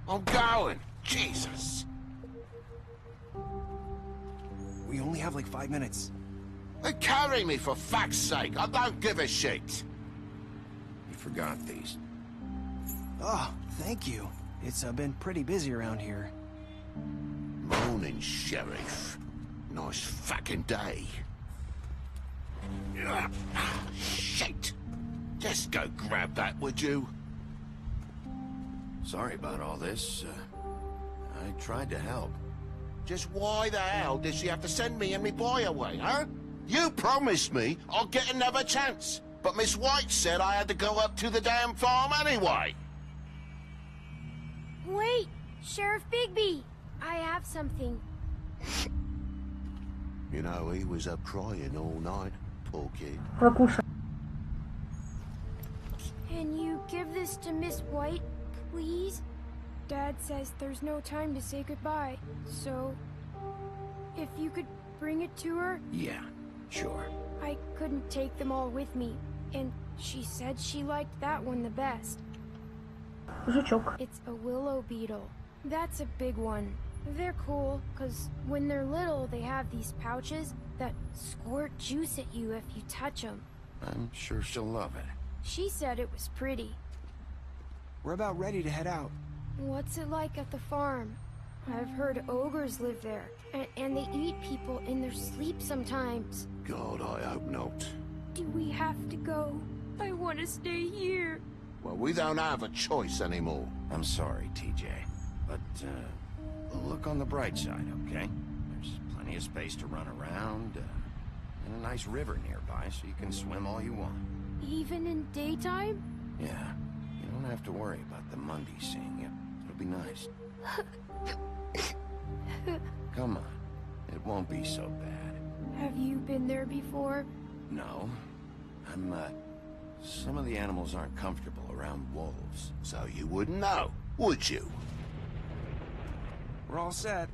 I'm going. Jesus. We only have like 5 minutes. Carry me, for fuck's sake. I don't give a shit. You forgot these. Oh, thank you. It's been pretty busy around here. Morning, Sheriff. Nice fucking day. Shit. Just go grab that, would you? Sorry about all this. I tried to help. Just why the hell did she have to send me and me boy away, huh? You promised me I'll get another chance, but Miss White said I had to go up to the damn farm anyway. Wait, Sheriff Bigby, I have something. You know, he was up crying all night, poor kid. Лакуша. Can you give this to Miss White, please? Dad says there's no time to say goodbye, so if you could bring it to her? Yeah, sure. I couldn't take them all with me, and she said she liked that one the best. Жучок. It's a willow beetle. That's a big one. They're cool, because when they're little, they have these pouches that squirt juice at you if you touch them. I'm sure she'll love it. She said it was pretty. We're about ready to head out. What's it like at the farm? I've heard ogres live there, and they eat people in their sleep sometimes. God, I hope not. Do we have to go? I want to stay here. Well, we don't have a choice anymore. I'm sorry, TJ. But, look on the bright side, okay? There's plenty of space to run around, and a nice river nearby, so you can swim all you want. Even in daytime? Yeah. You don't have to worry about the Monday seeing you. It'll be nice. Come on. It won't be so bad. Have you been there before? No. Some of the animals aren't comfortable around wolves. So you wouldn't know, would you? We're all set.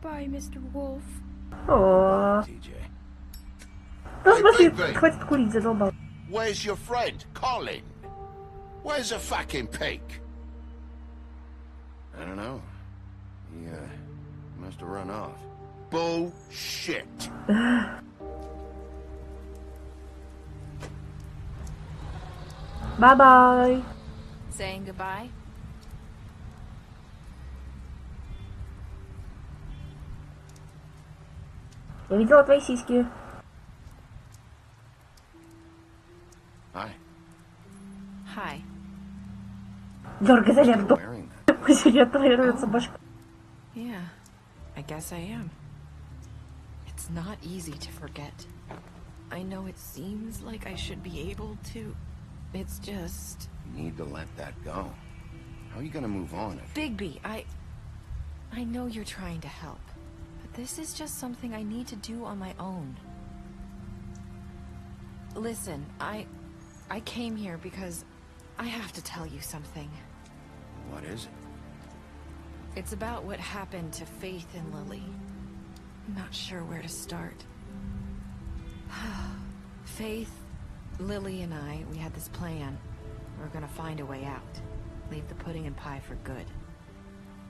Bye, Mr. Wolf. О. TJ. Ну смотри, хватит курить, задолбал. Where's your friend, Colin? Where's the fucking pig? I don't know. He, must have run off. Bullshit. Bye-bye. Saying goodbye? Я видела твои сиськи. Hi. Hi. Дергай за ленту. Пусть у нее отваливается башка. Yeah, I guess I am. It's not easy to forget. I know it seems like I should be able to. It's just... You need to let that go. How are you gonna move on if... Bigby, I know you're trying to help. But this is just something I need to do on my own. Listen, I came here because I have to tell you something. What is it? It's about what happened to Faith and Lily. I'm not sure where to start. Faith, Lily and I, we had this plan. We were gonna find a way out. Leave the pudding and pie for good.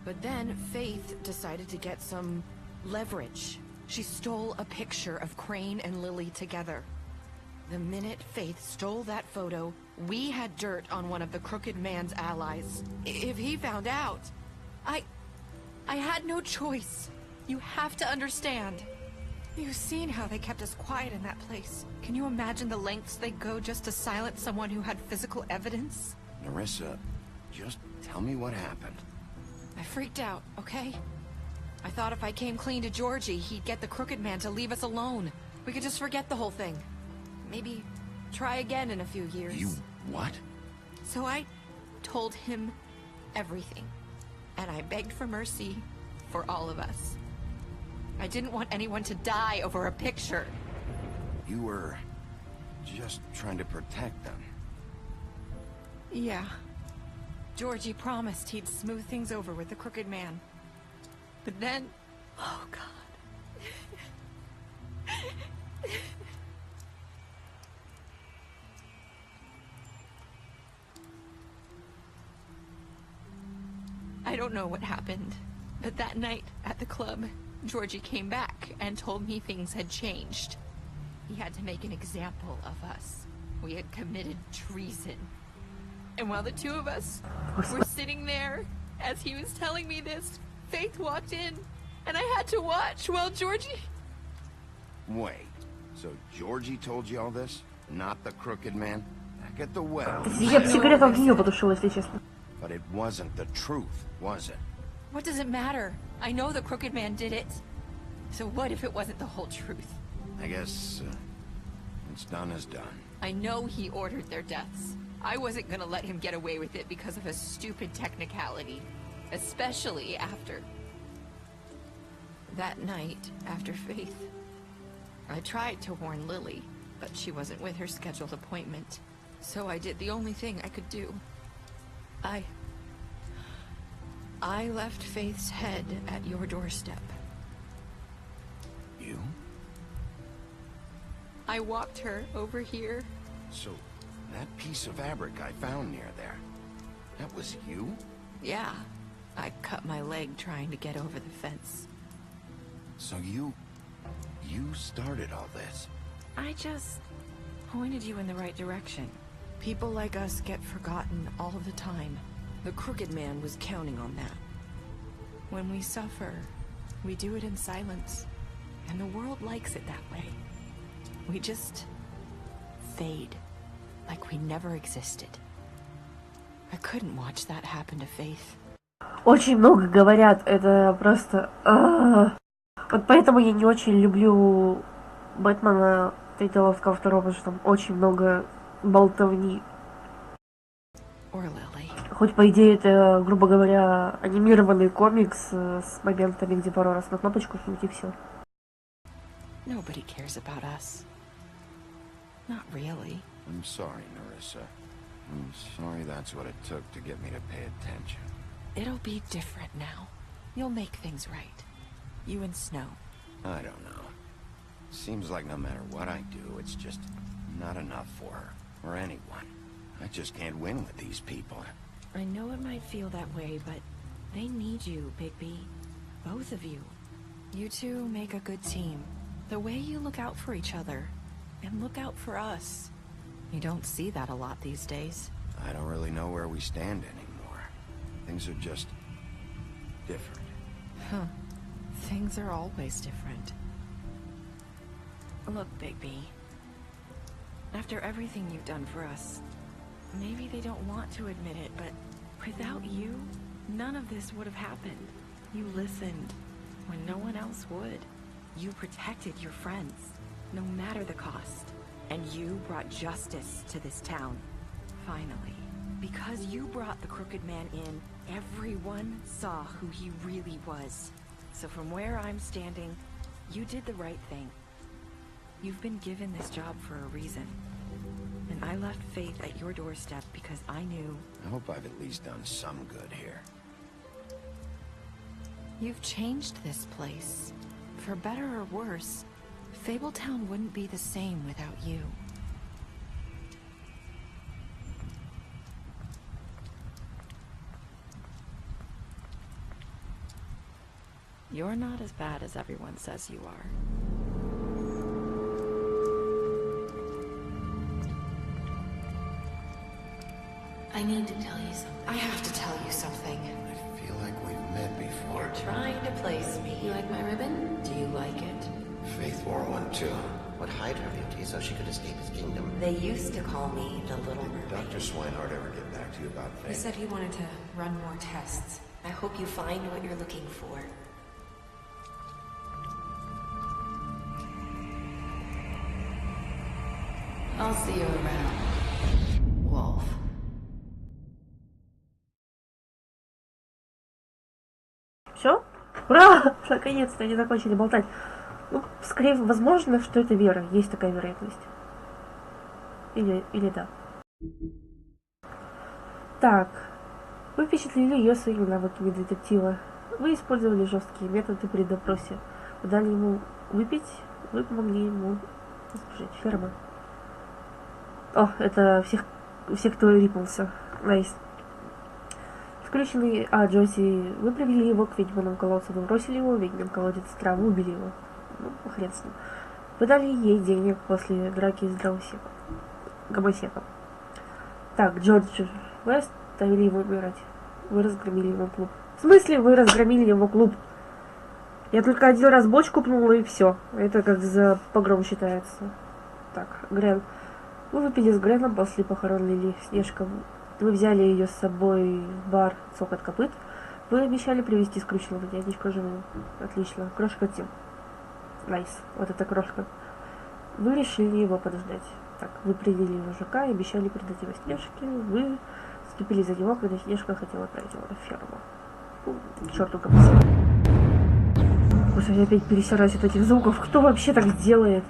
But then Faith decided to get some leverage. She stole a picture of Crane and Lily together. The minute Faith stole that photo, we had dirt on one of the Crooked Man's allies. If he found out, I had no choice. You have to understand. You've seen how they kept us quiet in that place. Can you imagine the lengths they go just to silence someone who had physical evidence? Nerissa, just tell me what happened. I freaked out, okay? I thought if I came clean to Georgie, he'd get the Crooked Man to leave us alone. We could just forget the whole thing. Maybe try again in a few years. You what? So I told him everything. And I begged for mercy for all of us. I didn't want anyone to die over a picture. You were just trying to protect them. Yeah. Georgie promised he'd smooth things over with the Crooked Man. But then... Oh, God. I don't know what happened, but that night at the club, Georgie came back and told me things had changed. He had to make an example of us. We had committed treason. And while the two of us were sitting there, as he was telling me this, Faith walked in, and I had to watch while Georgie... Wait, so Georgie told you all this? Not the Crooked Man? Back at the well. Я бы сигарету в нее потушила, если честно. But it wasn't the truth, was it? What does it matter? I know the Crooked Man did it. So what if it wasn't the whole truth? I guess, what's done is done. I know he ordered their deaths. I wasn't gonna let him get away with it because of a stupid technicality. Especially after... That night, after Faith, I tried to warn Lily, but she wasn't with her scheduled appointment. So I did the only thing I could do. I left Faith's head at your doorstep. You? I walked her over here. So, that piece of fabric I found near there, that was you? Yeah. I cut my leg trying to get over the fence. So you started all this? I just pointed you in the right direction. People like us get forgotten all the time. The Crooked Man was counting on that. When we suffer, we do it in silence. And the world likes it that way. We just fade, like we never existed. I couldn't watch that happen to Faith. Очень много говорят, это просто... Вот поэтому я не очень люблю Бэтмена Третьего второго, потому что там очень много болтовни. Хоть по идее это, грубо говоря, анимированный комикс с моментами, где пару раз на кнопочку жмут и все. Nobody cares about us. Not really. I'm sorry, Narissa. I'm sorry that's what it took to get me to pay attention. It'll be different now. You'll make things right. You and Snow. I don't know. Seems like no matter what I do, it's just not enough for her, or anyone. I just can't win with these people. I know it might feel that way, but they need you, Bigby. Both of you. You two make a good team. The way you look out for each other, and look out for us. You don't see that a lot these days. I don't really know where we stand anymore. Things are just different. Huh. Things are always different. Look, Bigby. After everything you've done for us, maybe they don't want to admit it, but without you, none of this would have happened. You listened when no one else would. You protected your friends, no matter the cost. And you brought justice to this town. Finally. Because you brought the Crooked Man in, everyone saw who he really was. So from where I'm standing, you did the right thing. You've been given this job for a reason. And I left Faith at your doorstep because I knew... I hope I've at least done some good here. You've changed this place. For better or worse, Fabletown wouldn't be the same without you. You're not as bad as everyone says you are. I need to tell you something. I have to tell you something. I feel like we've met before. You're trying to place me. You like my ribbon? Do you like it? Faith wore one too. Would hide her beauty so she could escape his kingdom. They used to call me the Little Mermaid. Dr. Swinehart ever get back to you about Faith? He said he wanted to run more tests. I hope you find what you're looking for. I'll see you around, Wolf. Все? Ура! Наконец-то они закончили болтать. Ну, скорее, возможно, что это Вера. Есть такая вероятность. Или да. Так. Вы впечатлили ее своими навыками детектива. Вы использовали жесткие методы при допросе. Вы дали ему выпить. Вы помогли ему служить. Ферма. О, это всех, кто рипнулся. Найс. Включенный Джоси, вы привели его к ведьминому колодцу, вы бросили его в ведьмин колодец, траву, убили его. Ну, хрен с ним. Вы дали ей денег после драки с гомосеком. Так, Джордж, вы оставили его умирать. Вы разгромили его клуб. В смысле вы разгромили его клуб? Я только один раз бочку пнула и все. Это как за погром считается. Так, Грен. Вы выпили с Греном после похорон Лили Снежка. Вы взяли ее с собой в бар «Цокот копыт». Вы обещали привезти скрученного дядечку живым. Отлично. Крошка Тим. Найс. Вот это крошка. Вы решили его подождать. Так, вы привели мужика и обещали передать его Снежке. Вы вступили за него, когда Снежка хотела отправить его на ферму. К черту гомосека. Господи, опять пересираюсь от этих звуков. Кто вообще так делает?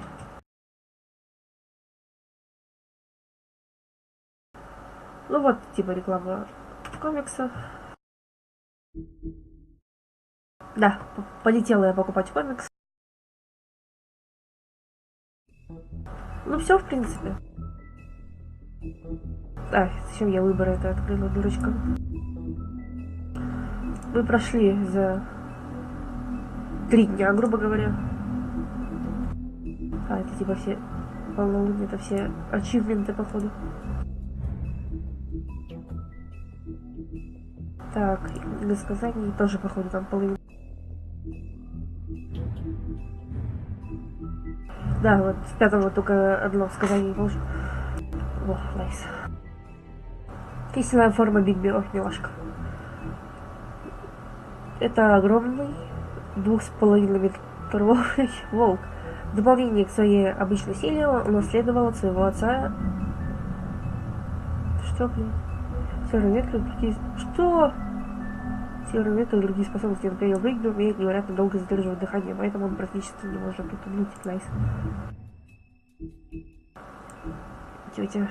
Ну вот, типа реклама комикса. Да, полетела я покупать комикс. Ну все, в принципе. А, зачем я выбор это открыла, дурочка? Мы прошли за 3 дня, грубо говоря. А, это типа все полнолуние, это все ачивменты, походу. Так, книга сказаний тоже, походу, там половина. Да, вот с 5-го только одно сказание получил. О, найс. Истинная форма Биг Билла, милашка. Это огромный 2,5-метровый волк. В дополнение к своей обычной силе он унаследовал от своего отца... Что, блин? Серый ветер и другие... Что? Серый ветер и другие способности, например, Бигби умеет невероятно долго задерживать дыхание, поэтому он практически не может притянуть. Найс. Тетя.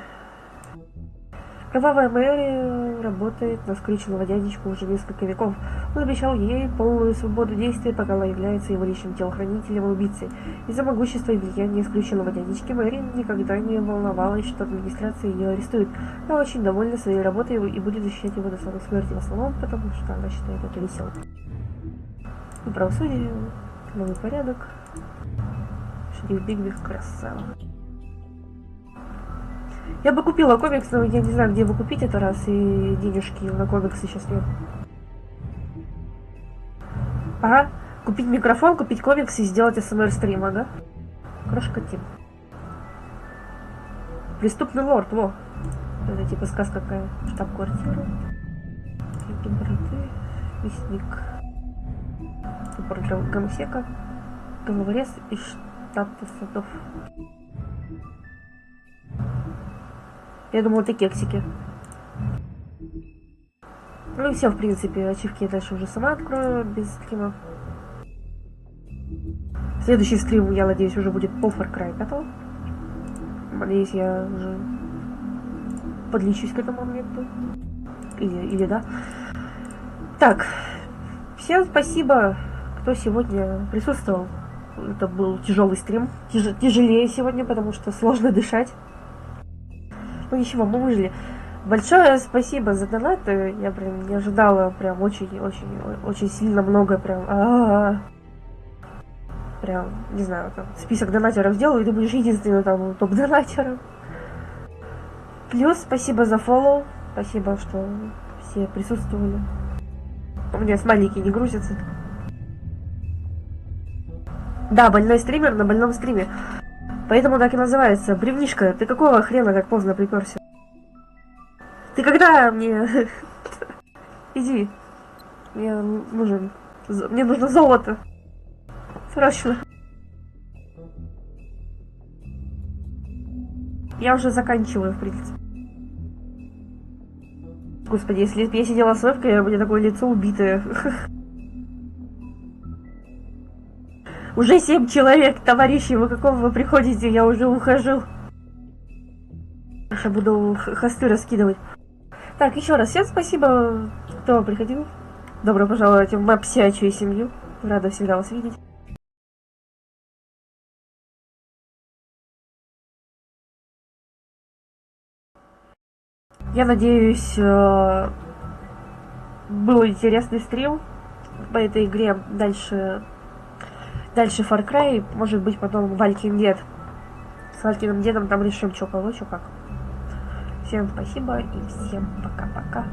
Кровавая Мэри работает на скрюченного дядечку уже несколько веков. Он обещал ей полную свободу действий, пока она является его личным телохранителем и убийцей. Из-за могущества и влияния исключенного дядечки Мэри никогда не волновалась, что администрация ее арестует. Она очень довольна своей работой и будет защищать его до самой смерти, в основном потому, что она считает это веселым. И правосудие, новый порядок. Шериф Бигби красава. Я бы купила комикс, но я не знаю, где его купить это раз, и денежки на комиксы сейчас нет. Ага, купить микрофон, купить комикс и сделать СМР-стрим, ага. Крошка Тим. Преступный лорд, во. Это типа сказка какая. Штаб-квартира. Мясник. Топор для гомосека. Головорез и штаты садов. Я думала, это кексики. Ну и все, в принципе. Ачивки я дальше уже сама открою, без стрима. Следующий стрим, я надеюсь, уже будет по Far Cry 5. Надеюсь, я уже подлечусь к этому моменту. Или да. Так. Всем спасибо, кто сегодня присутствовал. Это был тяжелый стрим. Тяжелее сегодня, потому что сложно дышать. Ну ничего, мы выжили. Большое спасибо за донаты. Я прям не ожидала прям очень сильно много прям. Прям, не знаю, там список донатеров сделаю, и ты будешь единственным там топ-донатером. Плюс спасибо за фоллоу. Спасибо, что все присутствовали. У меня смайлики не грузятся. Да, больной стример на больном стриме. Поэтому так и называется. Бревнишка, ты какого хрена так поздно приперся? Ты когда мне... Иди. Мне нужно золото. Срочно. Я уже заканчиваю, в принципе. Господи, если бы я сидела с вебкой, у меня такое лицо убитое. Уже 7 человек, товарищи, вы какого вы приходите? Я уже ухожу. Сейчас буду хосты раскидывать. Так, еще раз всем спасибо, кто приходил. Добро пожаловать в мою псячью семью. Рада всегда вас видеть. Я надеюсь, был интересный стрим по этой игре. Дальше Far Cry, может быть потом Валькин Дед. С Валькиным Дедом там решим, что кого, что как. Всем спасибо и всем пока-пока.